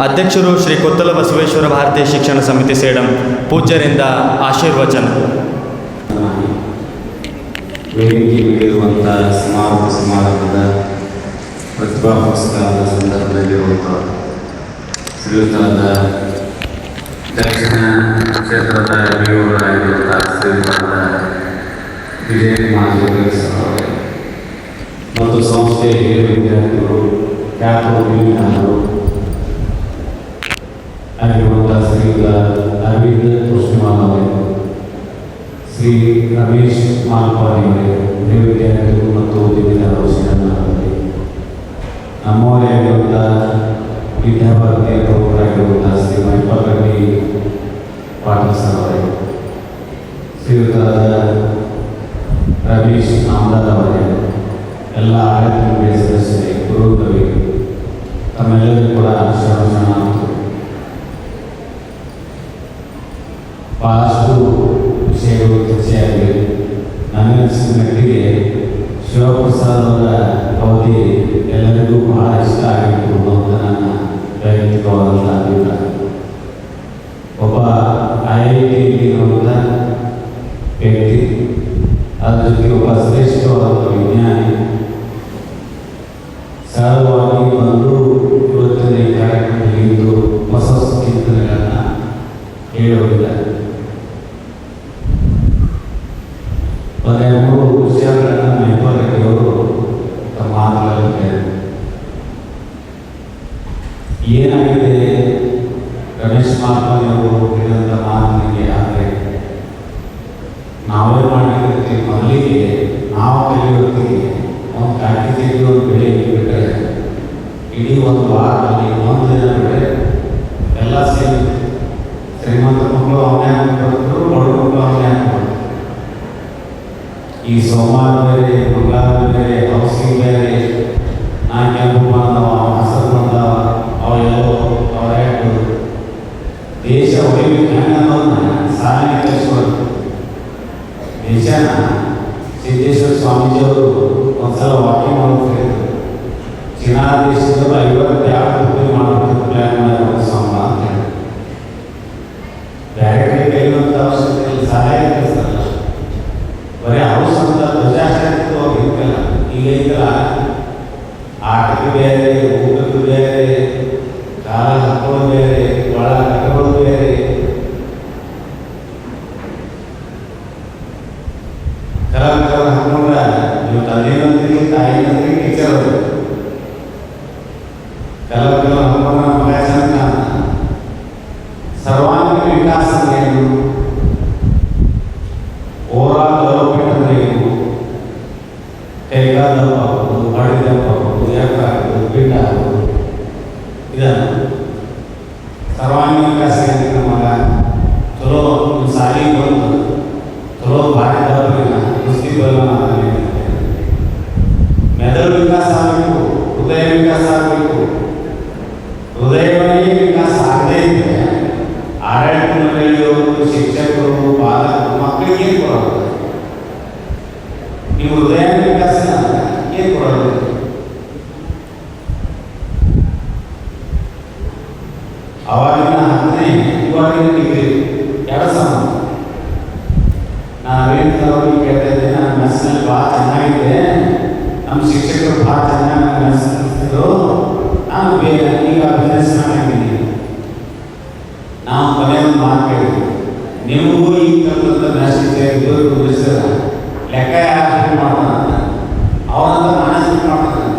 A: ಅಧ್ಯಕ್ಷರು ಶ್ರೀ ಕೊತ್ತಲ ಬಸವೇಶ್ವರ ಭಾರತೀಯ ಶಿಕ್ಷಣ ಸಮಿತಿ ಸೇಡಂ, ಪೂಜ್ಯರಿಂದ ಆಶೀರ್ವಚನ.
L: ವೇದಿಕೆಯಲ್ಲಿರುವಂಥ ಸಮಾರೋಪ ಸಮಾರಂಭದ ಪ್ರತಿಭಾ ಪುರಸ್ಕಾರದ ಸಂದರ್ಭದಲ್ಲಿರುವಂಥ ಶ್ರೀಯುತರಾದ ದಕ್ಷಿಣ ಕ್ಷೇತ್ರದ ಯುವರಾಗಿರುವಂಥ ಶ್ರೀಯುತರಾದ ವಿಜಯಕುಮಾರ್ ಅವರೇ ಮತ್ತು ಸಂಸ್ಥೆಯ ಹಿರಿಯ ವಿದ್ಯಾರ್ಥಿಗಳು, ಖ್ಯಾತ ವಿಜ್ಞಾನಿಗಳು ಆಗಿರುವಂಥ ಶ್ರೀಯುತ ಅರವಿಂದ್ ಕೃಷ್ಣಮಾಲ್ ಅವರೇ, ಶ್ರೀ ರಮೇಶ್ ಮಾಲ್ಪಾಡಿ ಅವರೇ, ಹಿರಿಯ ವಿದ್ಯಾರ್ಥಿಗಳು ಮತ್ತು ಉದ್ಯಮಿದಾರರು ಅವರೇ, ನಮ್ಮವರೇ ಆಗಿರುವಂಥ ವಿದ್ಯಾಭಾರತಿಯ ಪ್ರಮುಖರಾಗಿರುವಂಥ ಶ್ರೀ ಮಹಿಪಾಲ್ ರೆಡ್ಡಿ ಪಾಟೀಲ್ ಸರ್ ಅವರೇ, ಶ್ರೀಯುತರಾದ ರಮೇಶ್ ನಾಮದಾರ್ ಅವರೇ, ಎಲ್ಲ ಆಡಳಿತ ಮಂಡಳಿಯ ಸದಸ್ಯರೇ, ಗುರುಗಳೇ, ತಮ್ಮೆಲ್ಲರಿಗೂ ಕೂಡ ಶರಣ. ಭಾಳಷ್ಟು ವಿಷಯಗಳು ಚರ್ಚೆಯಾಗಿವೆ. ನನಗನ್ಸಿದ ಮಟ್ಟಿಗೆ ಶಿವಪ್ರಸಾದ್ ಅವರ ಅವಧಿ ಎಲ್ಲರಿಗೂ ಬಹಳ ಇಷ್ಟ ಆಗಿತ್ತು ಅಂತ ನನ್ನ ವೈಯಕ್ತಿಕವಾದಂಥ ಅಭಿಪ್ರಾಯ. ಒಬ್ಬ IIT-ಯಲ್ಲಿರುವಂಥ ವ್ಯಕ್ತಿ, ಅದರ ಜೊತೆಗೆ ಒಬ್ಬ ಶ್ರೇಷ್ಠವಾದ ವಿಜ್ಞಾನಿ, ಸರಳವಾಗಿ ಬಂದು ಇವತ್ತಿನ ಈ ಕಾರ್ಯಕ್ರಮದಲ್ಲಿ ಇಂದು ಹೊಸ ಹೊಸ ಚಿಂತನೆಗಳನ್ನು ಹೇಳುವುದಿದ್ದಾರೆ. ಒಂದೇ 3 ವಿಷಯಗಳನ್ನು ಮಹಿಪಾಲಕಿಯವರು ತಮ್ಮ ಮಾತುಗಳಲ್ಲಿ ಏನಾಗಿದೆ ರಮೇಶ್ ಮಾಲ್ಪಾಡಿ ಅವರು ಹೇಳಿದಂಥ ಮಾತಿಗೆ. ಆದರೆ ನಾವೇ ಮಾಡಿರ್ತೀವಿ, ಮೊದಲಿಗೆ ನಾವು ಕಲಿಯೋತ್ತಿಗೆ ಒಂದು ಪ್ಯಾಕೇಜಿಗೆ ಒಂದು ಬೆಳೆ ಬಿಟ್ಟರೆ ಇಡೀ ಒಂದು ವಾರದಲ್ಲಿ ಒಂದು ದಿನ ಬಿಟ್ಟರೆ ಎಲ್ಲ ಸೇರಿ ಶ್ರೀಮಂತ ಮಕ್ಕಳು ಅವನೇ ಹಾಕಿಬಿಡ್ತಾರೆ, ಬಡ ಮಕ್ಕಳು ಅವನೇ ಹಾಕಿಬಿಡ್ತಾರೆ. ಈ ಸೋಮವಾರ ಬೇರೆ, ಮಂಗಳವಾರ ಬೇರೆ, ಹೌಸಿಂಗ್ ಬೇರೆ, ನಾ ಕೆಂಪು ಬಂದವ, ಹಸಿರು ಬಂದವ, ಅವೆಲ್ಲೋ ಅವರೇ ದೇಶ ಹೊಡಿಬೇಕು ಹೆಂಗೆ ಅನ್ನೋದನ್ನ ಸಾಧನೆ ಕಲಿಸ್ಕೊಡ್ತಾರೆ. ದೇಶನ ಸಿದ್ದೇಶ್ವರ ಸ್ವಾಮೀಜಿಯವರು ಒಂದ್ಸಲ ವಾಕಿಂಗ್ ಮಾಡೋದು, ಚೀನಾ ದೇಶದಲ್ಲಿ 52 ರೂಪಾಯಿ ಮಾಡೋದಕ್ಕೆ ಪ್ಲ್ಯಾನ್ ಮಾಡಿರೋ ಸಂಬಳ ಅಂತ ಹೇಳಿ ಬೇರೆ ಕಡೆ ಕೈಯುವಂಥ ಅವಶ್ಯಕತೆ ಇಲ್ಲ, ಸಹಾಯ ಕಲಿಸ್ತಾರಲ್ಲ. ಬರೀ ಹೌಸ್ ಅಂತ ಧ್ವಜಾಚಾರಕ್ಕೆ ಹೋಗಿರ್ತಿಲ್ಲ. ಈಗ ಇದ್ದಲ್ಲ, ಆಟಕ್ಕೆ ಬೇರೆ, ಊಟಕ್ಕೆ ಬೇರೆ, ಕಾಲ ಹಾಕೋದು ಬೇರೆ, ಒಳ ಕಟ್ಟೋದು ಬೇರೆ. ಕಲರ್ ಹಾಕೊಂಡ್ರೆ ನೀವು ತಂದೆನಂತೀರಿ, ತಾಯಿನ ವಿಕಾಸ ಅಂದ್ರೆ ಏನು, ಓವರಾಲ್ ಡೆವಲಪ್ಮೆಂಟ್ ಅಂದರೆ ಏನು, ಕೈಗಾಲ ಆಗೋದು, ಗಾಡಿ ಆಗೋದು, ಎತ್ತರ ಆಗೋದು, ಬಿಟ್ಟ ಆಗೋದು, ಇದನ್ನು ಸರ್ವಾಂಗೀಣ ವಿಕಾಸ ನಮಗ ಚಲೋ ಶಾಲೆಗೆ ಬಂದು ಚಲೋ ಭಾರಿ ದೊಡ್ಡ ಕುಸ್ತಿ ಮೆದುಳು ವಿಕಾಸ ಆಗಬೇಕು, ಹೃದಯ ವಿಕಾಸ ಆಗಬೇಕು. ಹೃದಯವೇ ವಿಕಾಸ ಆಗದೇ ಇದ್ದರೆ ಆಡಳಿತ ಮಂಡಳಿಯವರು, ಶಿಕ್ಷಕರು, ಪಾಲಕರು ಮಕ್ಕಳಿಗೆ ಏನು ಕೊಡೋದು? ನೀವು ಹೃದಯ ವಿಕಾಸ ಏನು ಕೊಡೋದು? ಅವಾಗಿನ 10ನೇ ಇವಾಗಿನ ಡಿಗ್ರಿ ಎರಡು ಸಮ. ನಾನು ಅವ್ರಿಗೆ ಕೇಳ್ತಾ ಇದ್ದೆ, ನನ್ನ ಮೆಸ್ನಲ್ಲಿ ಭಾಳ ಚೆನ್ನಾಗಿದೆ, ನಮ್ಮ ಶಿಕ್ಷಕರು ಭಾಳ ಚೆನ್ನಾಗಿ ನನ್ನ ಮೆಸ್ ನಡೆಸ್ತಿದ್ರು, ನಾನು ಈಗ ಬಿಸ್ನೆಸ್ ಮಾಡಿದ್ದೀನಿ. ನಾವು ಕೊನೆ ಒಂದು ಮಾತು ಕೇಳಿದ್ವಿ, ನಿಮಗೂ ಈಗ ಕಲಿತ ಮೆಸ್ ಇಬ್ಬರು ಲೆಕ್ಕ ಯಾರು ಮಾಡ್ತಾನೆ ಅವನಂತ ನಾನೇ ಮಾಡ್ತಾನೆ.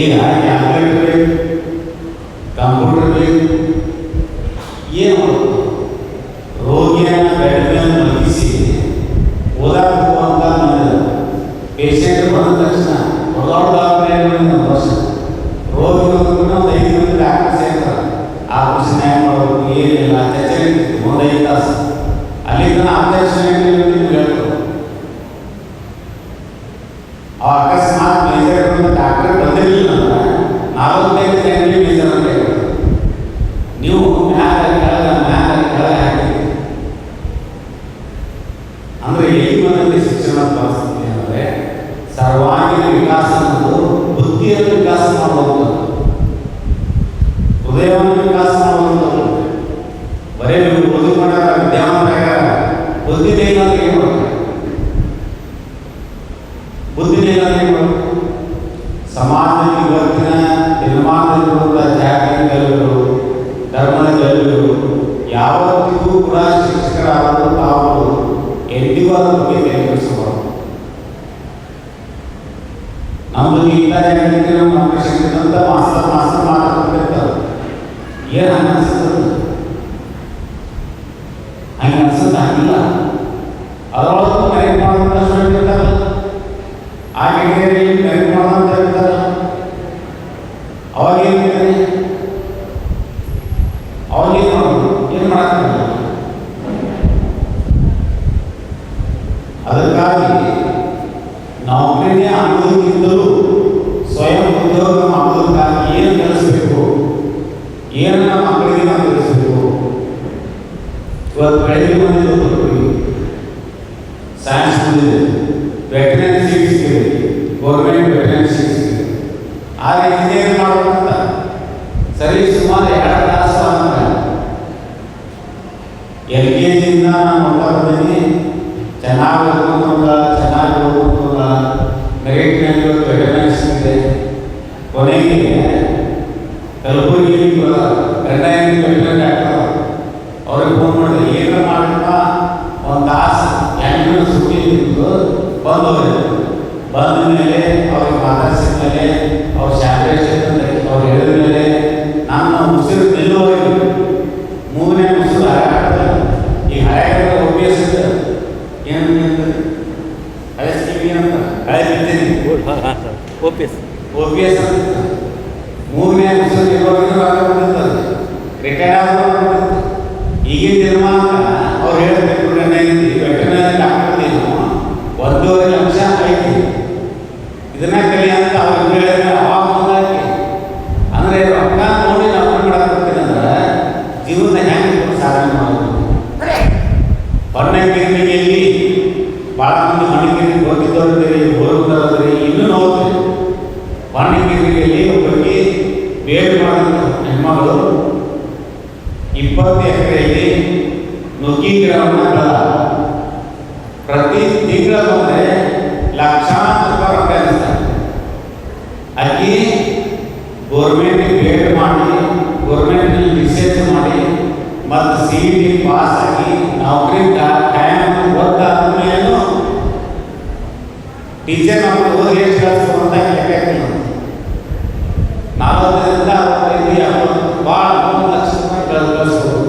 L: ಈಗ ಕ್ಯಾಲ್ಕುಲೇಟರ್ ಬೇಕು, ಕಂಪ್ಯೂಟರ್ ಬೇಕು, ಏನು ರೋಗಿಯನ್ನು ಬೆಡ್ ಮೇಲೆ ಮಲಗಿಸಿ ಓದಾಕ ಹೋಗುವಂತ ಪೇಷಂಟ್ ಬಂದ ತಕ್ಷಣ ಒಂದು ವರ್ಷ ರೋಗಿ ಒಂದು 5 ಮಂದಿ ಡಾಕ್ಟರ್ ಸೇರ್ತಾರೆ. ಆಪರೇಷನ್ ಹ್ಯಾಂಗ್ ಮಾಡಬೇಕು ಏನಿಲ್ಲ ಚರ್ಚೆ ಒಂದು 5 ತಾಸು ಅಲ್ಲಿಂದ ಆಪರೇಷನ್ ಹೇಳ್ತಾರೆ. ಅಕಸ್ಮಾತ್ ಮೇಜರ್ ಡಾಕ್ಟರ್ ಬಂದಿರಲಿಲ್ಲ ಅಂದ್ರೆ 45 ಗಂಟೆ ಮೇಜರ್ ಅಂತ ಹೇಳ್ತಾರೆ. ನೀವು ಮ್ಯಾಲ ಕೆಳಗೆ ಹಾಕಿದ್ದೀರಿ ಅಂದರೆ ಈ ಶಿಕ್ಷಣ ಪರಿಸ್ಥಿತಿ ಅಂದರೆ ಸರ್ವಾಂಗೀಣ ವಿಕಾಸ ಅನ್ನೋದು ಬುದ್ಧಿಯನ್ನು ವಿಕಾಸ ಮಾಡುವಂಥದ್ದು, ಹೃದಯವನ್ನು ವಿಕಾಸ ಮಾಡುವಂಥದ್ದು. ಬರೀ ನೀವು ಓದಿಕೊಂಡ ವಿದ್ಯಾವಂತಾಗ ಬುದ್ಧಿದೇನ ಏನು ಮಾಡ್ತಾರೆ? ಬುದ್ಧಿದೇನ ಏನು ಮಾಡ್ತಾರೆ? ಸಮಾಜದಲ್ಲಿ ಇವತ್ತಿನ ನಿರ್ಮಾಣದಲ್ಲಿರುವಂಥ ಜಾತಿಯ ಕಲಿಗಳು, ಧರ್ಮದ ಕಲಿಗಳು ಯಾವತ್ತಿಗೂ ಕೂಡ ಶಿಕ್ಷಕರಾದರೂ ತಾವು ಎಂದಿಗೂ ಅದರ ಬಗ್ಗೆ ತಿಳಿಸಬಾರದು. ನಮ್ಮದು ಇಂಥ ಜನರಿಗೆ ನಮ್ಮ ಶಿಕ್ಷಕರಂತ ಮಾಸ್ತರ್ ಮಾತಾಡ್ತಿರ್ತಾರೆ. ಏನು ಹಂಗೆ ಅನಿಸ್ತದೆ? ಹಂಗೆ ಅನ್ಸುತ್ತೆ? ಹಂಗಿಲ್ಲ. ಅದರೊಳಗೆ ಕರೆಕ್ಟ್ ಮಾಡೋಂಥ ಸ್ಟೂಡೆಂಟ್ ಇರ್ತಾರೆ, ಆ ಕೆಟಗರಿಯಲ್ಲಿ ಕರೆಕ್ಟ್ ಮಾಡೋಂಥ ಇರ್ತಾರೆ. ಅವಾಗೇನಿದೆ? ಅವಾಗೇನು ಮಾಡೋದು? ಏನು ಮಾಡಕ್ಕಾಗಲ್ಲ. ಅದಕ್ಕಾಗಿ ನೌಕರಿನೇ ಅನ್ನೋದಕ್ಕಿಂತಲೂ ಸ್ವಯಂ ಉದ್ಯೋಗ ಮಾಡೋದಕ್ಕಾಗಿ ಏನು ಕಲಿಸಬೇಕು, ಏನನ್ನ ಮಕ್ಕಳಿಗೆ ನಾವು ಕಲಿಸಬೇಕು. ಇವತ್ತು ಬೆಳಗ್ಗೆ ಬಂದಿದ್ದು ಸೈನ್ಸ್ ಬಂದಿದೆ, ವೆಟರ್ನರಿ ಸೀಟ್ ಸಿಕ್ಕಿದೆ, ಗೌರ್ಮೆಂಟ್ ವೆಟರ್ನರಿ ಸೀಟ್ ಸಿಕ್ಕಿದೆ. ಆಗ ಇಂಜಿನಿಯರಿಂಗ್ ಮಾಡೋದಂತ ಸರಿ ಸುಮಾರು 2 ಕ್ಲಾಸ್ ಅಂದ್ರೆ LKGಯಿಂದ ನಾನು ನೋಡ್ತಾ ಬಂದೀನಿ. ಚೆನ್ನಾಗಿ ಓದ್ಕೊಂಡ ಮೆರಿಟ್ನಲ್ಲಿ ವೆಟರ್ನರಿ ಸಿಕ್ಕಿದೆ. ಕೊನೆಗೆ ಕಲಬುರಗಿಯಲ್ಲಿ ವೆಟರ್ನರಿ ಡಾಕ್ಟರ್ ಅವ್ರಿಗೆ ಫೋನ್ ಮಾಡಿದೆ, ಏನು ಮಾಡಪ್ಪ ಒಂದು ತಾಸು 2 ದಿನ ಸುಟ್ಟಿ ಬಂದವರು ಬಂದ ಮೇಲೆ ಅವ್ರಿಗೆ ಮಾತಾಡಿಸಿದ ಮೇಲೆ ಅವ್ರ ಸ್ಯಾನಿಟೈಸೇಷನ್ ಅವ್ರು ಹೇಳಿದ ಮೇಲೆ ನನ್ನ ಉಸಿರು ನಿಲ್ಲುವವರೆಗೆ 3ನೇ ಉಸಿರು ಹಳೆಯಾಗ್ತದೆ. ಈಗ ಹಳೆಯಾಗ OPS ಏನು ಹಳೆ ಸ್ಕೀಮ್ ಏನಂತ ಹಳೆ ಬಿಡ್ತೀನಿ OPS ಅಂತ 3ನೇ ಉಸಿರು ನಿಲ್ಲುವವರೆಗೆ ರಿಟೈರ್ಡ್ ಆಗೋದು. ಈಗಿನ ನಿರ್ಮಾಣ ಅವ್ರು ಹೇಳಬೇಕು, ನನ್ನ ವೆಟರ್ನರಿ ಡಾಕ್ಟರ್ 1.5 ಲಕ್ಷ ಐತಿ, ಇದನ್ನ ಕಲಿ ಅಂತ ಅವ್ರು ಹೇಳಿದ್ರೆ ಅವಾಗ ಮುಂದಾಗಿ ಅಂದರೆ ರೊಕ್ಕ ನೋಡಿ ನಾವು ಮಾಡಾಕತ್ತೀನಿ ಅಂದ್ರೆ ಜೀವನ ಹೆಂಗೆ ಸಾಧನೆ ಮಾಡೋದು. ಹೊರಗಿರಿಯಲ್ಲಿ ಭಾಳ ಮಂದಿ ಮಣಿಗಿರಿ ಹೋಗಿದ್ದವ್ರಿ, ಹೋಗುತ್ತಾರ್ರಿ, ಇನ್ನೂ ನೋಡ್ತೀವಿ. ಹೊರಗಿರಿಯಲ್ಲಿ ಒಬ್ಬರಿಗೆ ಬೇರೆ ಮಾಡಿದ ಹೆಣ್ಮಗಳು 20 ಎಕರೆಯಲ್ಲಿ ನುಗ್ಗಿ ಗಿಡವನ್ನು ಬೆಳೆದ. ಪ್ರತಿ ತಿಂಗಳ ಬಂದರೆ ಲಕ್ಷಾಂತರ ರೂಪಾಯಿ ರೊಕ್ಕ ಇರ್ತಾರೆ. ಅಕ್ಕಿ ಗೋರ್ಮೆಂಟ್ ಬೇಡ್ ಮಾಡಿ, ಗೋರ್ಮೆಂಟ್ ರಿಸರ್ಚ್ ಮಾಡಿ ಮತ್ತು CET ಪಾಸ್ ಆಗಿ ನೌಕರಿ ಟೈಮ್ ಗೊತ್ತಾದ ಮೇಲೂ ಟೀಚರ್ ನಮ್ಗೆ ಓದಿ ಎಷ್ಟು ಕಳಿಸ್ಬೇಕು ಅಂತ ಲೆಕ್ಕ 40ರಿಂದ 65 ಭಾಳ 1 ಲಕ್ಷ ರೂಪಾಯಿ ಕಳಿಸ್ಬೋದು.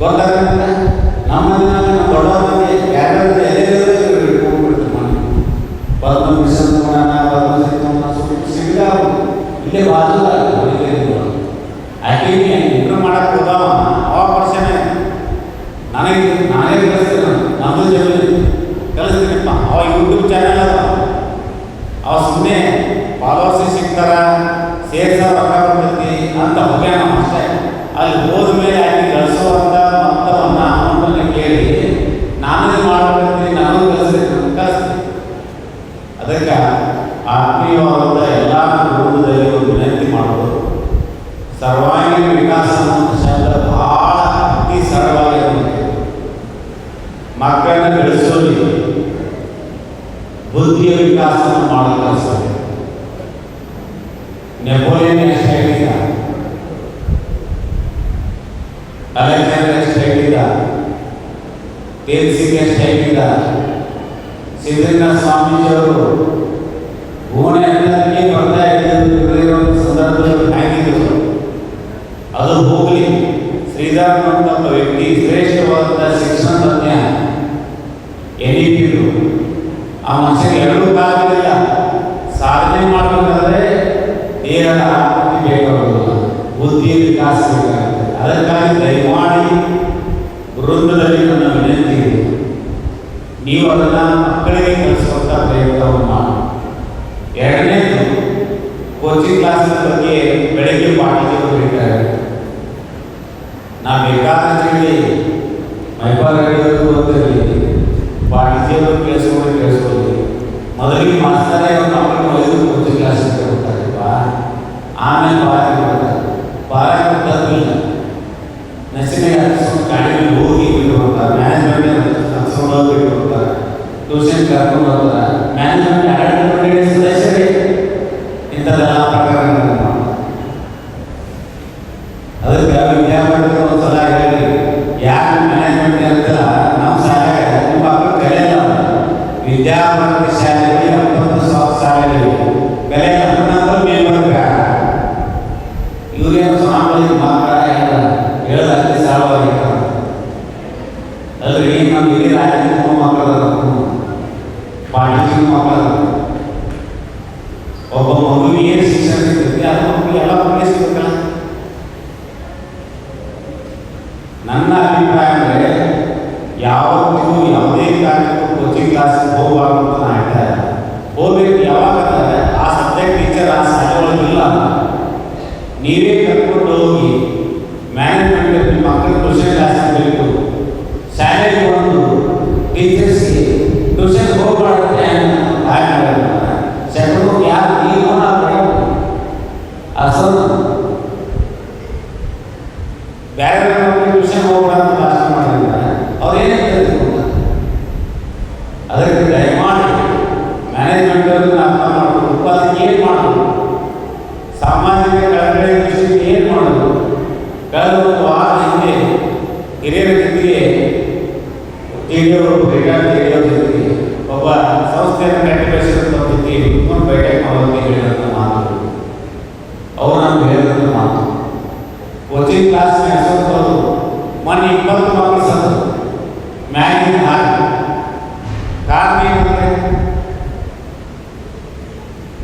L: ಗೊತ್ತಾಗುತ್ತೆ. ನಮ್ಮ ದೊಡ್ಡವರಿಗೆ ಯಾರ್ಯಾರು ಪದ್ಮಭೂಷಣ ತಗೋಣ, ಪದ್ಮಶ್ರೀ ತಗೋಣ, ಸಿಗ ಇಲ್ಲೇ ಬಾಜು ಆಕೆಗೆ ಇಂಟ್ರೂ ಮಾಡಕ್ಕೆ ಹೋದವ ಅವ ಪರ್ಸನೆ ನಾನೇ ಕಲಿಸ್ತೀನಿ, ನಮ್ಮದು ಜಮೀನು ಕಲಿಸ್ತೀನಪ್ಪ. ಅವ ಯೂಟ್ಯೂಬ್ ಚಾನಲ್ ಅದ, ಅವ ಸುಮ್ಮನೆ ಫಾಲೋವರ್ಸ್ ಸಿಗ್ತಾರ, ಸೇರ್ಸಾರ ರೊಕ್ಕ ಬರ್ತೈತಿ ಅಂತ ಹೋಗ್ಯಾನ ಅಷ್ಟೇ. ಅಲ್ಲಿ ಹೋದ ಮೇಲೆ ಆಕೆ ಕಳಿಸುವಂಥ ಮೊತ್ತವನ್ನು ಅಮೌಂಟನ್ನು ಕೇಳಿ ನಾನೇ ಮಾಡಬೇಕು, ನಾನು ಕಲಿಸ್ತೀನಿ. ಅದಕ್ಕೆ ಆತ್ಮೀಯವಾದಂಥ ಎಲ್ಲ ಕುಟುಂಬದಲ್ಲಿ ಒಂದು ವಿನಂತಿ ಮಾಡೋದು, ಸರ್ವಾಂಗೀಣ ವಿಕಾಸ ಅನ್ನೋ ಶಬ್ದ ಬಹಳ ಅತಿ ಸರಳವಾಗಿರುತ್ತೆ. ಮಕ್ಕಳನ್ನು ಬೆಳೆಸೋಲಿ ಬುದ್ಧಿಯ ವಿಕಾಸವನ್ನು ಮಾಡಲು ಕಲಿಸೋದು. ನೆಪೋಲಿಯನ್ ಎಷ್ಟು ಹೇಳಿದ, ಅಲೆಕ್ಸಾಂಡರ್ ಎಷ್ಟು ಹೇಳಿದ, ತೇಜಸ್ವಿ ಎಷ್ಟು ಹೇಳಿದ, ಸಿದ್ಧಗಂಗಾ ಸ್ವಾಮೀಜಿಯವರು ಭುವನ ಎಲ್ಲರಿಗೆ ಬರ್ತಾ ಇದ್ದ ಸಂದರ್ಭದಲ್ಲಿ ಆಗಿದ್ರು. ಅದು ಹೋಗಲಿ, ಶ್ರೀಧರ್ ಅಂತ ವ್ಯಕ್ತಿ ಶ್ರೇಷ್ಠವಾದ ಶಿಕ್ಷಣ ತಜ್ಞ ಎನಿಪಿದ್ರು. ಆ ಮನುಷ್ಯನಿಗೆ ಎರಡೂ ಕಾಲವಿಲ್ಲ. ಸಾಧನೆ ಮಾಡಬೇಕಾದ್ರೆ ದೇಹದ ಆಕೃತಿ ಬೇಕಾಗುವುದಿಲ್ಲ, ಬುದ್ಧಿಯ ವಿಕಾಸ ಬೇಕಾಗುತ್ತೆ. ಅದಕ್ಕಾಗಿ ದಯಮಾಡಿ ವೃಂದದಲ್ಲಿ ನನ್ನ ವಿನಂತಿ ಇದೆ, ನೀವು ಅದನ್ನು ಮಕ್ಕಳಿಗೆ ಕಲಿಸುವಂಥ ಪ್ರಯತ್ನವನ್ನು ಮಾಡಿ. ಎರಡನೇದು, ಕೋಚಿಂಗ್ ಕ್ಲಾಸಿನ ಬಗ್ಗೆ ಬೆಳಗ್ಗೆ ಪಾಠಗಳು ಬೇಕಾಗುತ್ತೆ. ನಾ ಬೇಕಾದಷ್ಟು ಹೇಳಿ ಮೈಪಾಲ್ ರೇಡಿಯೋದು ಗೊತ್ತಿರಲಿ, ಪಾಠಿಸಿಯವರು ಕೇಳಿಸ್ಕೊಳ್ಳಿ. ಮೊದಲಿಗೆ ಮಾಸ್ತರೇ ಅವ್ರ ಮಕ್ಕಳನ್ನು ಒಯ್ದು ಕೋಚಿಂಗ್ ಕ್ಲಾಸಿಗೆ ಹೋಗ್ತಾರಪ್ಪ, ಆಮೇಲೆ ಬಾರಾಗಿ ತಪ್ಪಿಲ್ಲ. ನಸಿನಾಗ ಹತ್ಸ್ಕೊಂಡು ಗಾಡಿಯಲ್ಲಿ ಹೋಗಿ ಬಿಟ್ಟು ಹೋಗ್ತಾರೆ, ಮ್ಯಾನೇಜ್ಮೆಂಟ್ ಹತ್ಸ್ಕೊಂಡು ಹೋಗಿ ಬಿಟ್ಟು ಹೋಗ್ತಾರೆ, ಟ್ಯೂಷನ್ ಕರ್ಕೊಂಡು ಹೋಗ್ತಾರೆ. ಮ್ಯಾನೇಜ್ಮೆಂಟ್ ಅಡ್ಮಿನಿಸ್ಟ್ರೇಟಿವ್ ಸದಸ್ಯರೇ ಇಂಥದ್ದೆಲ್ಲ ಪ್ರಕಾರಗಳನ್ನು ಮಾಡ್ತಾರೆ. ಅದಕ್ಕೆ ವಿದ್ಯಾರ್ಥಿಗಳು ಒಂದು ಸಲ ಹೇಳಿ, ಯಾಕೆ ಮ್ಯಾನೇಜ್ಮೆಂಟ್ ಅಂತ ನಮ್ಮ ಶಾಲೆ ನಿಮ್ಮ ಮಕ್ಕಳು ಕಲಿಯಲ್ಲ. ವಿದ್ಯಾಭಾರತಿ ಶಾಲೆಯಲ್ಲಿ 90,000 ಶಾಲೆಗಳಿವೆ, ಕಲಿಯಲ್ಲ ಅಂದ್ರೆ ಮೇಲ್ಬರ್ಗ. ಇವರೇನು ಸಾಮಾಜಿಕ ಮಕ್ಕಳ ಹೇಳೋದು ಅತಿ ಸರಳವಾಗಿರ್ತಾರೆ. ಅಲ್ರಿ ನಮ್ಮ ಹಿರಿಯ ರಾಜಕೀಯ ಮಕ್ಕಳು, ಪಾಠಿಸಿದ ಮಕ್ಕಳು, ಒಬ್ಬ ಮಗುವಿಗೆ ಏನು ಶಿಕ್ಷಣ ಸಿಗ್ತೈತಿ ಅದು ಮಕ್ಕಳು ಎಲ್ಲ ಮಕ್ಕಳಿಗೆ ಸಿಗಬೇಕಲ್ಲ. ನನ್ನ ಅಭಿಪ್ರಾಯ ಅಂದರೆ ಯಾವತ್ತೂ ಯಾವುದೇ ಕಾರಣಕ್ಕೂ ಕೋಚಿಂಗ್ ಕ್ಲಾಸಿಗೆ ಹೋಗಬಾರ್ದು ಅಂತ ನಾನು ಹೇಳ್ತಾ ಇಲ್ಲ. ಹೋಗ್ಬೇಕು ಯಾವಾಗ ಅಂದರೆ ಆ ಸಬ್ಜೆಕ್ಟ್ ಟೀಚರ್ ಆ ಶಾಲೆ ಒಳಗಿಲ್ಲ, ನೀವೇ ಕರ್ಕೊಂಡು ಹೋಗಿ ಮ್ಯಾನೇಜ್ಮೆಂಟ್ ನಿಮ್ಮ ಮಕ್ಕಳಿಗೆ ಟ್ಯೂಷನ್ ಕ್ಲಾಸಿಗೆ ಬೇಕು. ಶಾಲೆಗೆ ಬಂದು ಟೀಚರ್ಸ್ಗೆ ಟ್ಯೂಷನ್ ಹೋಗಬಾರ್ದು ಸೆಕೆಂಡ್ ಯಾರು ನೀವು ಅಸಲು ಬೇರೆ ಟ್ಯೂಷನ್ ಹೋಗ್ಬಾರ್ದು ಭಾಷಣ ಮಾಡಿದ್ದಾರೆ. ಅವ್ರು ಏನೇ ಕೇಳ್ತಿರ್ಬೋದು. ಅದಕ್ಕೆ ದಯಮಾಡಿ ಮ್ಯಾನೇಜ್ಮೆಂಟ್ ಅರ್ಥ ಮಾಡಬೇಕು. ಅದಕ್ಕೆ ಏನು ಮಾಡೋದು, ಸಾಮಾಜಿಕ ಕಳಕಳಿ ದೃಷ್ಟಿಗೆ ಏನು ಮಾಡೋದು. ಕಳೆದ ಒಂದು ವಾರ ಹಿಂದೆ ಹಿರಿಯರ ಜೊತೆಗೆ ರೇಡಿಯೋ ಜೊತೆಗೆ ಒಬ್ಬ ಸಂಸ್ಥೆಯನ್ನು ಕಟ್ಟಿಬೆಳೆಸಿದಂಥ ಜೊತೆಗೆ ಕುತ್ಕೊಂಡು ಭೇಟಿ ಮಾಡೋದಕ್ಕೆ ಹೇಳಿದಂಥ ಮಾತು, ಅವ್ರು ನಮ್ಗೆ ಹೇಳಿದಂಥ ಮಾತು, ಕೋಚಿಂಗ್ ಕ್ಲಾಸ್ ನಡೆಸೋದು ಮೊನ್ನೆ 20 ಮಕ್ಕಳು ಸತ್ತು ಮ್ಯಾಗಿನ ಹಾಕಿ ಕಾರಣ ಏನಂದರೆ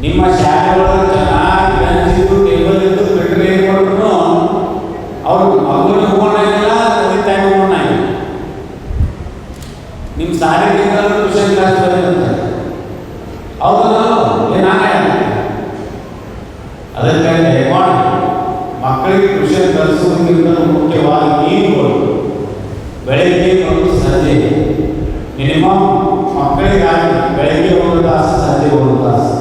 L: ನಿಮ್ಮ ಶಾಲೆಗಳು ಚೆನ್ನಾಗಿ ಬೆಂಚಿದ್ದು ಟೇಬಲ್ ಇದ್ದು ಬಿಟ್ಟರೆ ಏನು ಮಾಡಿದ್ರು ಅವ್ರು ಮಗುವಿನ ಹೋಗೋಣಾಗಿಲ್ಲ, ತಂದೆ ತಾಯಿ ಹೋಗೋಣಾಗಿಲ್ಲ. ನಿಮ್ಮ ಶಾಲೆಗಿಂತ ಟ್ಯೂಷನ್ ಕ್ಲಾಸ್ ಬರೀತಾರೆ ಹೌದಲ್ಲ, ಏನಾಗ ಅದಕ್ಕಾಗಿ ದಯಮಾಡಿ ಮಕ್ಕಳಿಗೆ ಟ್ಯೂಷನ್ ಕಲಿಸುವುದಕ್ಕಿಂತ ಮುಖ್ಯವಾಗಿ ನೀವುಗಳು ಬೆಳಗ್ಗೆ ಮತ್ತು ಸಂಜೆ ಮಿನಿಮಮ್ ಮಕ್ಕಳಿಗಾಗಿ ಬೆಳಗ್ಗೆ 1 ತಾಸು ಸಂಜೆ 1 ತಾಸು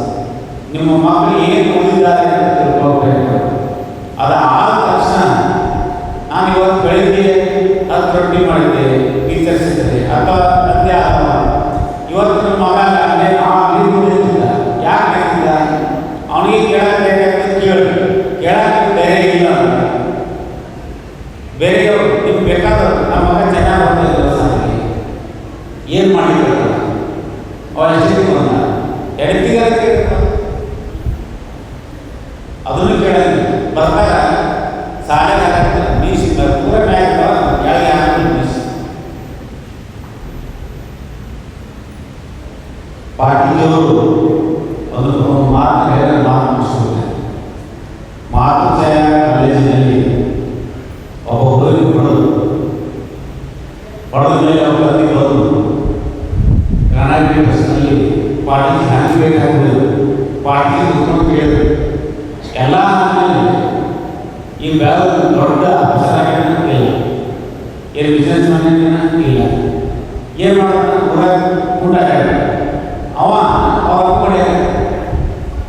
L: ನಿಮ್ಮ ಮಕ್ಕಳು ಏನು ಓದಿದ್ದಾರೆ ಅಂತ ತಿಳ್ಕೊಳ್ಬೇಕು. ಅದು ಆದ ತಕ್ಷಣ ನಾನು ಇವತ್ತು ಬೆಳಗ್ಗೆ 10 ರೊಟ್ಟಿ ಮಾಡಿದ್ದೆ, ಟೀಚರ್ಸ್ ಇದ್ದಾರೆ ಅಥವಾ ತಂದೆ ಇವತ್ತು ನಮ್ಮ ಮಗ ಅಲ್ಲೇ ಓದಿರ್ತಿದ್ದ, ಯಾಕೆ ಆಗಿದ್ದ ಅವನಿಗೆ ಕೇಳಬೇಕಾಗ್ತದೆ, ಕೇಳಕ್ಕೆ ಬೇರೆ ಇಲ್ಲ. ಬೇರೆಯವರು ನಿಮ್ಗೆ ಬೇಕಾದವರು ನಮ್ಮ ಮಗ ಚೆನ್ನಾಗಿ ಓದ್ತಾ ಸಾರಿಗೆ ಏನು ಮಾಡಿದ್ರು ಅವ್ರು ಎಷ್ಟಿಗೆ ಬಂದ ಎಡ್ತಿಗೆ ಅದನ್ನು ಕೇಳ ಬರ್ತಾರ ಸಾಲೆ ಪೂರ ಮ್ಯಾಗ ಕೆಳಗೆ ಹೊಡೆದ ಮೇಲೆ ಅವ್ರು ಅಲ್ಲಿ ಬಂದು ಕರ್ನಾಟಕ ಬಸ್ನಲ್ಲಿ ಪಾರ್ಟಿ ಹ್ಯಾಂಗ್ ಬೇಕಾಗ್ಬೋದು ಪಾರ್ಟಿ ಕುತ್ಕೊಂಡು ಕೇಳಿದ್ರು ಎಲ್ಲ ಈ ಬ್ಯಾಗ್ ದೊಡ್ಡ ಅಫಸರಾಗ ಇಲ್ಲ ಏನು ಬಿಸ್ನೆಸ್ ಮ್ಯಾನ್ ಇಲ್ಲ ಏನು ಮಾಡೋಣ ಊಟ ಅವ ಅವ್ರ ಕಡೆ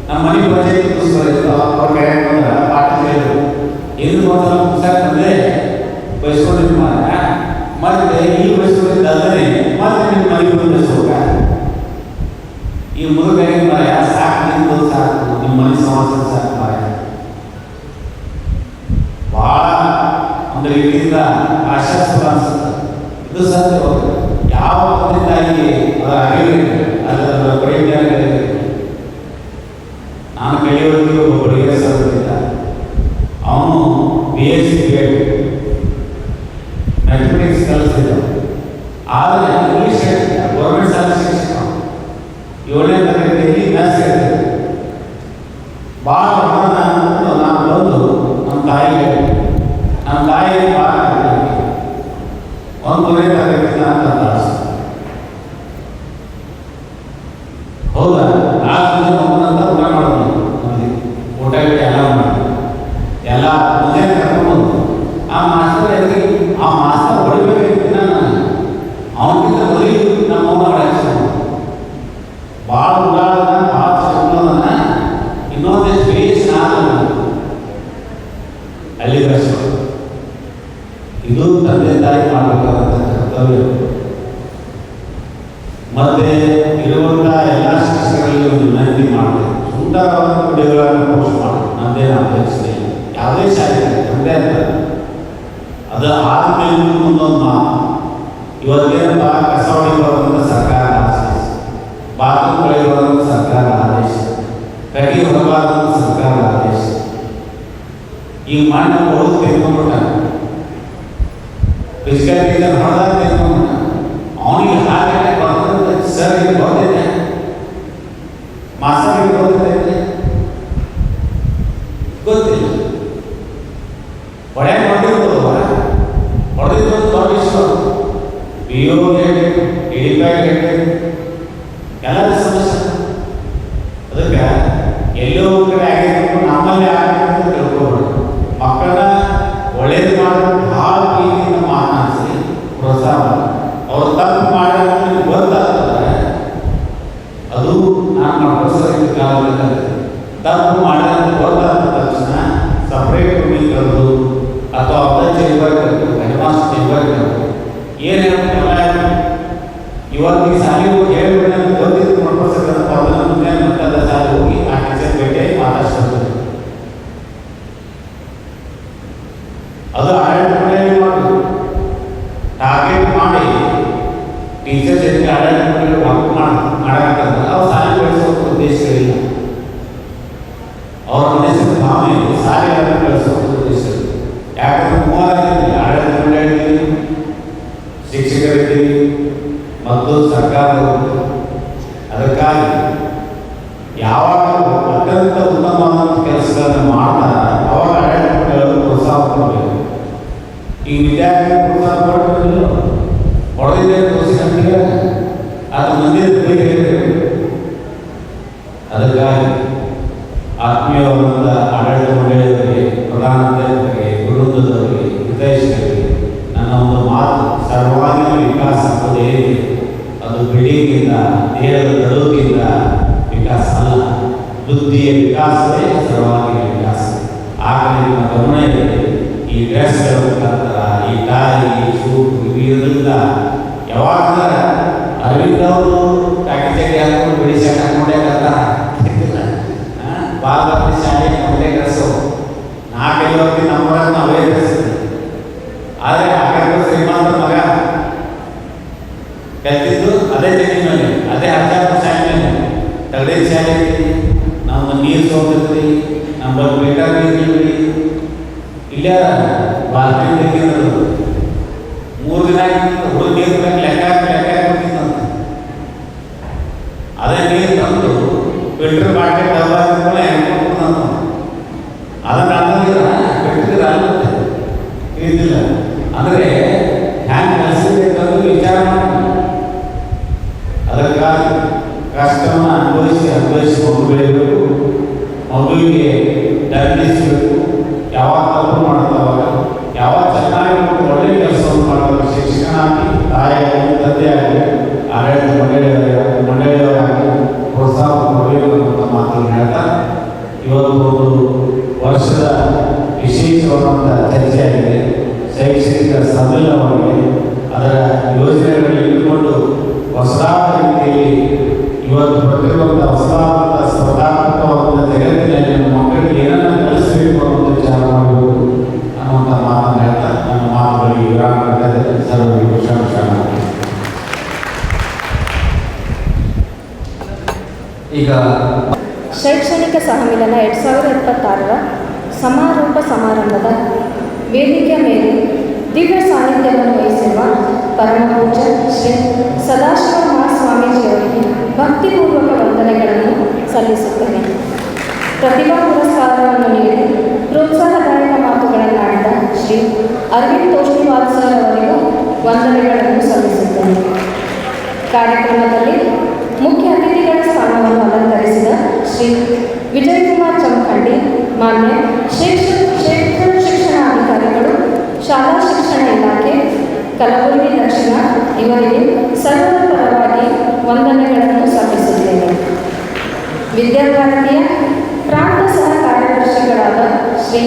L: ನಮ್ಮ ಮನೆ ಪಂಚಾಯತ್ ಪುಸ್ತಕ ಅವ್ರ ಕಡೆ ಪಾಠ ಹೇಳಿದ್ರು ಎಂದು ಒಂದ್ಸಲ ಪುಸ್ತಕ ತಂದೆ ಬಯಸ್ಕೊಂಡಿದ್ದು ಮತ್ತೆ ಈ ಬಯಸ್ಕೊಂಡಿದ್ದಾದರೆ ಮತ್ತೆ ನಿಮ್ಮ ಮನೆ ಬಯಸ್ಕೋಕ ಈ ಮುರುಗೈ ಮರ ಸಾಕು ನಿಂತು ಸಾಕು ನಿಮ್ಮ ಮನೆ ಸಮಾಜ ಸಾಕು ಮರ ಭಾಳ ಒಂದು ರೀತಿಯಿಂದ ಆಶಾಸ್ಪದ ಅನಿಸುತ್ತೆ ಇದು ಸತ್ಯ ಯಾವ ತಂದೆ ಅದರ ಅರಿವಿದೆ ಅದರ ಪರಿಜ್ಞಾನ ನಾನು ಕಲಿಯೋದಕ್ಕೆ ಒಬ್ಬ ಬಳಿಗೆ ಸಲ್ಲಿದ್ದ ಅವನು BSc BEd ಮ್ಯಾಥಮೆಟಿಕ್ಸ್ ಕಲಿಸಿದ್ದ ಆದರೆ ಇಂಗ್ಲೀಷ್ ಹೇಳ್ತಿದ್ದ ಗೌರ್ಮೆಂಟ್ ಶಾಲೆ ಶಿಕ್ಷಕ 7ನೇ ತರಗತಿಯಲ್ಲಿ ಮ್ಯಾಥ್ಸ್ ಹೇಳ್ತಿದ್ದ ಭಾಳ ನಾನು ಬಂದು ನಮ್ಮ ತಾಯಿಗೆ ಭಾಳ ಒಂದು 9ನೇ ತರಗತಿ ಅಂತ ಹೌದಾ ನಾಲ್ಕು ಜನ ಒಬ್ಬನಂತ ಊಟ ಮಾಡೋದು ಊಟ ಗಿಟ ಎಲ್ಲ ಮಾಡಿ ಎಲ್ಲ ಮುಂದೆ ಕರ್ಕೊಂಡು ಆ ಮಾಸ್ತರ್ ಹೊಡಿಬೇಕಾಗಿತ್ತು ನಾನು ಅವನಿಗಿಂತ ಬರೀ ನಮ್ಮ ಭಾಳ ಉಡಾಡದ ಭಾಳ ಚಂದನ ಇನ್ನೊಂದಷ್ಟು ಬೇಸ್ ನಾನು ಅಲ್ಲಿ ಕಷ್ಟ ಇದು ತಂದೆ ತಾಯಿ ಮಾಡಬೇಕಾದಂಥ ಕರ್ತವ್ಯ ಮತ್ತೆ ಇರುವಂಥ ಎಲ್ಲ ಶಿಕ್ಷಕರಲ್ಲಿ ಒಂದು ವಿನಂತಿ ಮಾಡಿದೆ ಸುಂದರವಾದ ವಿಡಿಯೋಗಳನ್ನು ಪೋಸ್ಟ್ ಮಾಡಿ ನಮ್ಮದೇನು ಅಪೇಕ್ಷೆ ಇಲ್ಲ ಯಾವುದೇ ಶಾಲೆ ತಂದೆ ಅಂತ ಅದು ಆದಮೇಲೆ ಮುಂದೊಂದು ಮಾತು ಇವತ್ತೇನಪ್ಪ ಕಸ ಹೊಡಿಬಾರ್ದಂತ ಸರ್ಕಾರ ಆದೇಶ ಬಾತ್ರೂಮ್ ತೊಳೆಯಬಾರ್ದಂತ ಸರ್ಕಾರ ಆದೇಶ ಕಟ್ಟಿ ಹೊರಬಾರ್ದಂತ ಸರ್ಕಾರ ಆದೇಶ ಈಗ ಮಾಡಿ ನಾವು ಹೊಡೆದು ತೆಗೆದುಕೊಂಡ್ಬಿಟ್ಟ ಫಿಸಿಕಲ್ ಟೀಚರ್ ಹೊಡೆದಾಗ ತೆಗೆದುಕೊಂಡ್ಬಿಟ್ಟ ಅವನಿಗೆ ಹಾಗೆ ಬರ್ತದೆ ಸರ್ ಇದು ಗೊತ್ತಿದೆ ಮಾಸ್ತರಿಗೆ ಗೊತ್ತಿದೆ ಗೊತ್ತಿಲ್ಲ ಹೊಡೆ ಹೊಡೆದಿರ್ಬೋದು ಹೊಡೆದಿದ್ದು ದೊಡ್ಡ ವಿಷಯ PO ಎಲ್ಲರ ಸಮಸ್ಯೆ ಅದಕ್ಕೆ ಎಲ್ಲೋ ಕಡೆ ಆಗಿರ್ಬೇಕು ನಮ್ಮಲ್ಲಿ ಆಗಿರ್ಬೇಕು ತಿಳ್ಕೊಬಾರ್ದು ಮಕ್ಕಳನ್ನ ಒಳ್ಳೇದು ಮಾಡೋದು ಭಾಳ ಪ್ರೀತಿಯಿಂದ ಮಾತನಾಡಿಸಿ ಪ್ರೋತ್ಸಾಹ ಮಾಡಿ ಅವ್ರು ತಪ್ಪು ಮಾಡೋದು ಗೊತ್ತಾಗ್ತದೆ ಅದು ನಾನು ಪ್ರೊಫೆಸರ್ ಕಾಲದಲ್ಲಿ ತಪ್ಪು ಮಾಡೋದು ಗೊತ್ತಾದ ತಕ್ಷಣ ಸಪ್ರೇಟ್ ರೂಮಿಗೆ ಕರೆದು ಅಥವಾ ಅವರ ಚೇಂಬರ್ ಕರೆದು ಹೆಡ್ಮಾಸ್ಟರ್ ಚೇಂಬರ್ ಕರೆದು ಏನು ಹೇಳ್ತಾರೆ ಇವತ್ತು ಈ ಶಾಲೆಗೆ ಹೋಗಿ ಹೇಳ್ಬಿಟ್ಟು ನನಗೆ ಗೊತ್ತಿದ್ದು ಪ್ರೊಫೆಸರ್ ಅದನ್ನ ಮುಂದೆ ಮತ್ತದ ಶಾಲೆಗೆ ಹೋಗಿ ಆ ಟೀಚರ್ ಭೇಟಿ ಮಾತಾಡ್ಸ್ತಾರೆ ಅದು ಆಡಳಿತ ಮಂಡಳಿ ಮಾಡೋದು ಟಾರ್ಗೆಟ್ ಮಾಡಿ ಟೀಚರ್ ಜೊತೆ ಆಡಳಿತ ಮಂಡಳಿ ವರ್ಕ್ ಮಾಡಾಕಂದ್ರೆ ಅವ್ರು ಶಾಲೆ ಬೆಳೆಸೋ ಉದ್ದೇಶಗಳಿಲ್ಲ ಅವ್ರ ಮನಸ್ಸಿನ ಭಾವನೆ ಶಾಲೆಗಳನ್ನು ಬೆಳೆಸೋ ಉದ್ದೇಶ ಯಾಕಂದ್ರೆ 3 ಆಡಳಿತ ಮಂಡಳಿ ಶಿಕ್ಷಕರಿದ್ದೀವಿ ಮತ್ತು ಸರ್ಕಾರದವರು ಅದಕ್ಕಾಗಿ ಯಾವಾಗ ಅತ್ಯಂತ ಉತ್ತಮವಾದ ಕೆಲಸಗಳನ್ನು ಮಾಡ್ತಾರೆ ಅವಾಗ ಆಡಳಿತ ಮಂಡಳಿಗಳು ಪ್ರೋತ್ಸಾಹ ಕೊಡಬೇಕು ಈ ವಿದ್ಯಾರ್ಥಿಗಳು ಪ್ರೋತ್ಸಾಹ ಕೊಡಬೇಕು ಹೊಡೆದಿದ್ದೇ ತೋರಿಸಿದಂತೆ ಅದು ಮಂದಿರ ಹೇಳಿರಬೇಕು ಅದಕ್ಕಾಗಿ ಆತ್ಮೀಯವಾದ ಆಡಳಿತ ಮಂಡಳಿಯವರಿಗೆ ಪ್ರಧಾನಮಂತ್ರಿಯವರಿಗೆ ಗುರುವೃಂದದವರಿಗೆ ಹಿತೈಷಿಗಳಿಗೆ ನನ್ನ ಒಂದು ಮಾತು ಸರ್ವಾಂಗೀಣ ವಿಕಾಸ ಅನ್ನೋದೇ ಅದು ಬಿಲ್ಡಿಂಗಿಂದ ದೇಹದ ದಡುಗಿಂದ ವಿಕಾಸ ಅಲ್ಲ ಬುದ್ಧಿಯ ವಿಕಾಸವೇ ಸರ್ವಾಂಗೀಣ ವಿಕಾಸ ಆ ಕಡೆ ನಿಮ್ಮ ಗಮನ ಇದೆ ಈ ಡ್ರೆಸ್ಗಳ ಮುಖಾಂತರ ಈ ಟಾಯಿ ಶೂ ಇದರಿಂದ ಯಾವಾಗ ಅರವಿಂದ್ ಅವರು ಟಾಕಿ ಚಟಿ ಹಾಕೊಂಡು ಬಿಡಿ ಶರ್ಟ್ ಹಾಕೊಂಡೇ ಬರ್ತಾರ ಬಾಲಭಕ್ತಿ ಶಾಲೆ ನಮ್ಮದೇ ಡ್ರೆಸ್ಸು 4-5 ವರ್ಷ ನಮ್ಮ ನಾವೇ ಡ್ರೆಸ್ ಆದರೆ ಆಗ ಶ್ರೀಮಂತ ಮಗ ಕಲ್ತಿದ್ದು ಅದೇ ಚಟಿ ಮೇಲೆ ಅದೇ ಹತ್ತಾರು ಶಾಲೆ ಮೇಲೆ ತಗಡೆ ಶಾಲೆ ನಮ್ಮ ನೀರು ಸೋತಿದ್ರಿ ನಮ್ಮ ಬೇಕಾದ ನೀರು ಇಲ್ಲೇ ಬಾಲ್ಕನಿ ತೆಗೆದು 3 ದಿನ ಹುಡುಗ ನೀರು ಲೆಕ್ಕ ಕೊಡ್ತಿದ್ದಂತ ಅದೇ ನೀರು ತಂದು ಫಿಲ್ಟರ್ ಬಾಟಲ್ ಡಬ್ಬ ಹಾಕಿಕೊಂಡು ಅದನ್ನು ಫಿಲ್ಟರ್ ಆಗುತ್ತೆ ಇದಿಲ್ಲ ಅಂದ್ರೆ ಅಂದರೆ ಹ್ಯಾಂಗೆ ಕಲಿಸಬೇಕಂದು ವಿಚಾರ ಮಾಡಿ ಅದಕ್ಕಾಗಿ ಕಷ್ಟವನ್ನು ಅನುಭವಿಸಿ ಮಗು ಬೆಳಿಬೇಕು, ಮಗುವಿಗೆ ದಂಡಿಸಬೇಕು. ಯಾವಾಗ ತಪ್ಪು ಮಾಡ್ತಾವಾಗ ಯಾವಾಗ ಚೆನ್ನಾಗಿ ಒಳ್ಳೆಯ ಕೆಲಸವನ್ನು ಮಾಡುವಾಗ ಶಿಕ್ಷಕನಾಗಿ, ತಾಯಿಯಾಗಿ, ತಂದೆಯಾಗಿ, ಆಡಳಿತ ಮಂಡಳಿಯವರಾಗಿ ಪ್ರೋತ್ಸಾಹ ಕೊಡಬೇಕು ಅನ್ನುವಂಥ ಮಾತನ್ನು ಹೇಳ್ತಾ ಇವತ್ತು ಒಂದು ವರ್ಷದ ವಿಶೇಷವಾದಂಥ ಚರ್ಚೆಯಾಗಿದೆ. ಶೈಕ್ಷಣಿಕ ಸಮ್ಮೇಳನವಾಗಿದೆ. ಅದರ ಯೋಜನೆಗಳನ್ನು ಇಟ್ಟುಕೊಂಡು ಹೊಸದಾದ ರೀತಿಯಲ್ಲಿ ಇವತ್ತು ಬರುತ್ತಿರುವಂಥ ಹೊಸದಾದಂಥ ಸ್ಪರ್ಧಾತ್ಮಕವಾದಂಥ ಜಗತ್ತಿನಲ್ಲಿ ನಮ್ಮ ಮಕ್ಕಳಿಗೆ ಏನನ್ನು ಕಲಿಸಬೇಕು ಅನ್ನೋದು ವಿಚಾರ ಮಾಡಬೇಕು ಅನ್ನುವಂಥ ಮಾತನ್ನು ಹೇಳ್ತಾ ನನ್ನ ಮಾತುಗಳಿಗೆ ವಿರಾಮ ನೀಡಿದೆ. ಸರ್ವರಿಗೂ ಶರಣ.
A: ಈಗ
M: ಶೈಕ್ಷಣಿಕ ಸಮ್ಮೇಳನ 2026ರ ಸಮಾರೋಪ ಸಮಾರಂಭದ ವೇದಿಕೆಯ ಮೇಲೆ ದಿವ್ಯ ಸಾನ್ನಿಧ್ಯವನ್ನು ವಹಿಸಿರುವ ಪರಮಪೂಜ್ಯ ಶ್ರೀ ಸದಾಶಿವ ಮಹಾಸ್ವಾಮೀಜಿಯವರಿಗೆ ಭಕ್ತಿಪೂರ್ವಕ ವಂದನೆಗಳನ್ನು ಸಲ್ಲಿಸುತ್ತೇನೆ. ಪ್ರತಿಭಾ ಪುರಸ್ಕಾರವನ್ನು ನೀಡಿ ಪ್ರೋತ್ಸಾಹದಾಯಕ ಮಾತುಗಳನ್ನಾಡಿದ ಶ್ರೀ ಅರವಿಂದ್ ತೋಷ್ಣಿವಾಲ್ ಸರ್ ಅವರಿಗೂ ವಂದನೆಗಳನ್ನು ಸಲ್ಲಿಸುತ್ತೇನೆ. ಕಾರ್ಯಕ್ರಮದಲ್ಲಿ ಮುಖ್ಯ ಅತಿಥಿಗಳ ಸ್ಥಾನವನ್ನು ಅಲಂಕರಿಸಿದ ಶ್ರೀ ವಿಜಯಕುಮಾರ್ ಚಮಖಂಡಿ, ಮಾನ್ಯ ಕ್ಷೇತ್ರ ಶಿಕ್ಷಣಾಧಿಕಾರಿಗಳು, ಶಾಲಾ ಶಿಕ್ಷಣ ಇಲಾಖೆ ಕಲಬುರಗಿ ದಕ್ಷಿಣ ಇವರಿಗೆ ಸರ್ವರ ಪರವಾಗಿ ವಂದನೆಗಳನ್ನು ಸಲ್ಲಿಸುತ್ತೇನೆ. ವಿದ್ಯಾಭಾರತಿಯ ಪ್ರಾಂತ ಸಹ ಕಾರ್ಯದರ್ಶಿಗಳಾದ ಶ್ರೀ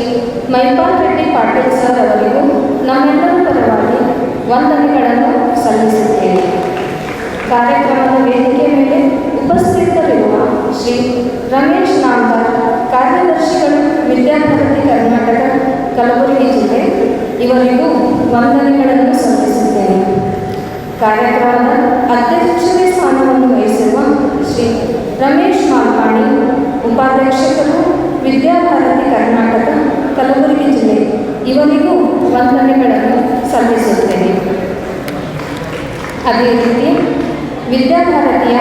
M: ಮೈಪಾಲ್ ರೆಡ್ಡಿ ಪಾಟೀಲ್ ಸರ್ ಅವರಿಗೂ ನಮ್ಮೆಲ್ಲರ ಪರವಾಗಿ ವಂದನೆಗಳನ್ನು ಸಲ್ಲಿಸುತ್ತೇನೆ. ಕಾರ್ಯಕ್ರಮದ ವೇದಿಕೆ ಮೇಲೆ ಉಪಸ್ಥಿತರಿರುವ ಶ್ರೀ ರಮೇಶ್ ನಾಂದಾರ್, ಕಾರ್ಯದರ್ಶಿಗಳು, ವಿದ್ಯಾಭಾರತಿ ಕರ್ನಾಟಕ ಕಲಬುರಗಿ ಜಿಲ್ಲೆ ಇವರಿಗೂ ವಂದನೆಗಳನ್ನು ಸಲ್ಲಿಸುತ್ತೇನೆ. ಕಾರ್ಯಕ್ರಮದ ಅಧ್ಯಕ್ಷತೆ ಸ್ಥಾನವನ್ನು ವಹಿಸಿರುವ ಶ್ರೀ ರಮೇಶ್ ಮಾಲ್ಪಾಣಿ, ಉಪಾಧ್ಯಕ್ಷರು, ವಿದ್ಯಾಭಾರತಿ ಕರ್ನಾಟಕ ಕಲಬುರಗಿ ಜಿಲ್ಲೆ ಇವರಿಗೂ ವಂದನೆಗಳನ್ನು ಸಲ್ಲಿಸುತ್ತೇನೆ. ಅದೇ ರೀತಿ ವಿದ್ಯಾಭಾರತಿಯ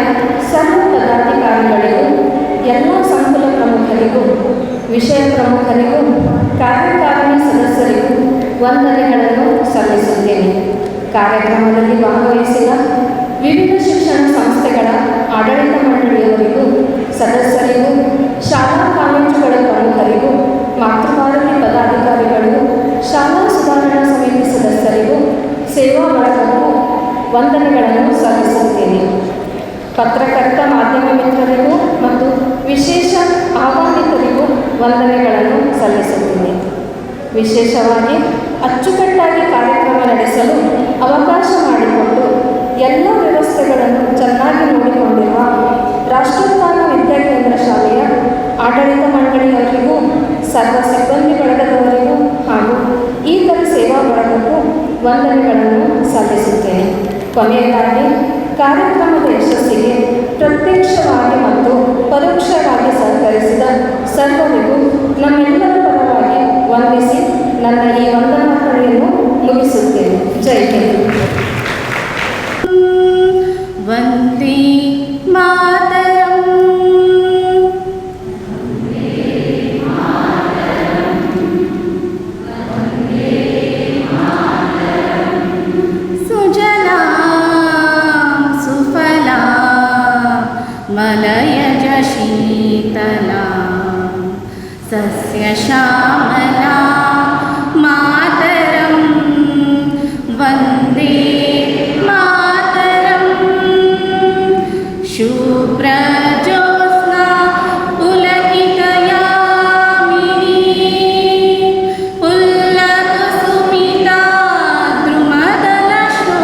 M: ಸರ್ವ ಪದಾಧಿಕಾರಿಗಳಿಗೂ, ಎಲ್ಲ ಸಂಕುಲ ಪ್ರಮುಖರಿಗೂ, ವಿಷಯ ಪ್ರಮುಖರಿಗೂ, ಕಾರ್ಯಕಾರಿಣಿ ಸದಸ್ಯರಿಗೂ ವಂದನೆಗಳನ್ನು ಸಲ್ಲಿಸುತ್ತೇನೆ. ಕಾರ್ಯಕ್ರಮದಲ್ಲಿ ಭಾಗವಹಿಸಿದ ವಿವಿಧ ಶಿಕ್ಷಣ ಸಂಸ್ಥೆಗಳ ಆಡಳಿತ ಮಂಡಳಿಯವರಿಗೂ, ಸದಸ್ಯರಿಗೂ, ಶಾಲಾ ಕಾಲೇಜುಗಳ ಪ್ರಮುಖರಿಗೂ, ಮಾತೃಭಾರತಿ ಪದಾಧಿಕಾರಿಗಳಿಗೂ, ಶಾಲಾ ಸುಧಾರಣಾ ಸಮಿತಿ ಸದಸ್ಯರಿಗೂ, ಸೇವಾ ಬಳಗಕ್ಕೂ ವಂದನೆಗಳನ್ನು ಸಲ್ಲಿಸುತ್ತೇನೆ. ಪತ್ರಕರ್ತ ಮಾಧ್ಯಮ ಮಿತ್ರರಿಗೂ ಮತ್ತು ವಿಶೇಷ ಆಹ್ವಾನಿತರಿಗೂ ವಂದನೆಗಳನ್ನು ಸಲ್ಲಿಸುತ್ತೇನೆ. ವಿಶೇಷವಾಗಿ ಅಚ್ಚುಕಟ್ಟಾಗಿ ಕಾರ್ಯಕ್ರಮ ನಡೆಸಲು ಅವಕಾಶ ಮಾಡಿಕೊಂಡು ಎಲ್ಲ ವ್ಯವಸ್ಥೆಗಳನ್ನು ಚೆನ್ನಾಗಿ ನೋಡಿಕೊಂಡಿರುವ ರಾಷ್ಟ್ರೋತ್ಥಾನ ವಿದ್ಯಾಕೇಂದ್ರ ಶಾಲೆಯ ಆಡಳಿತ ಮಂಡಳಿಯವರಿಗೂ, ಸರ್ವ ಸಿಬ್ಬಂದಿ ಬಳಗದವರಿಗೂ ಹಾಗೂ ಇತರ ಸೇವಾ ಬಳಗಕ್ಕೂ ವಂದನೆಗಳನ್ನು ಸಲ್ಲಿಸುತ್ತೇನೆ. ಕೊನೆಯದಾಗಿ ಕಾರ್ಯಕ್ರಮದ ಯಶಸ್ಸಿಗೆ ಪ್ರತ್ಯಕ್ಷವಾಗಿ ಮತ್ತು ಪರೋಕ್ಷವಾಗಿ ಸಹಕರಿಸಿದ ಸರ್ವರಿಗೂ ನಮ್ಮೆಲ್ಲರ ಪರವಾಗಿ ವಂದಿಸಿ ನನ್ನ ಈ ವಂದನಾರ್ಪಣೆಯನ್ನು ಮುಗಿಸುತ್ತೇನೆ. ಜೈ ಹಿಂದ್.
D: ವಂದೇ ಮಾತರಂ. मलयज शीतला सस्यश्यामला मातरं वन्दे मातरं. शुभ्रज्योत्स्ना पुलकितयामिनी पुल्लकुसुमिता द्रुमदलशोभिनी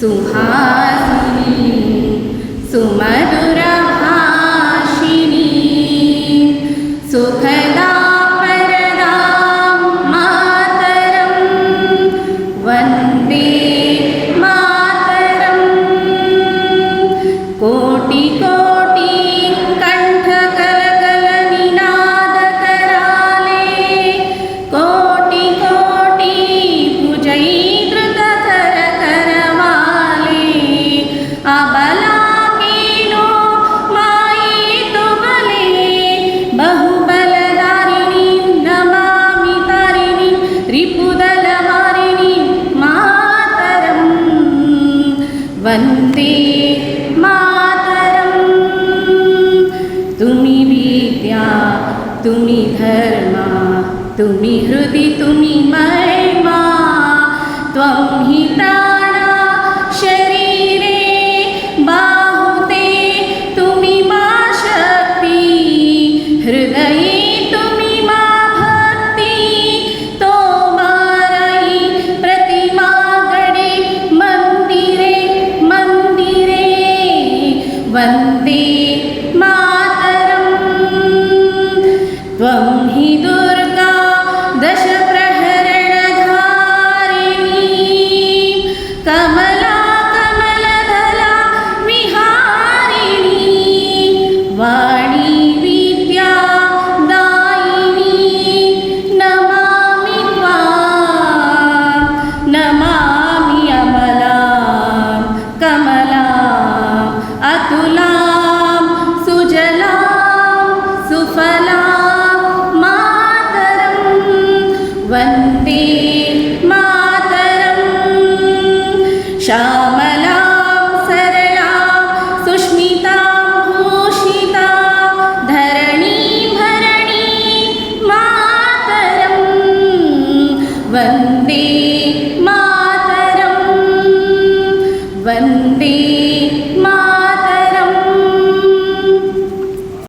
D: सुहासिनी सुमधुरभाषिणी सुखदा परदां मातरम् ತುಮಿ ಹೃದಿ ತುಮಿ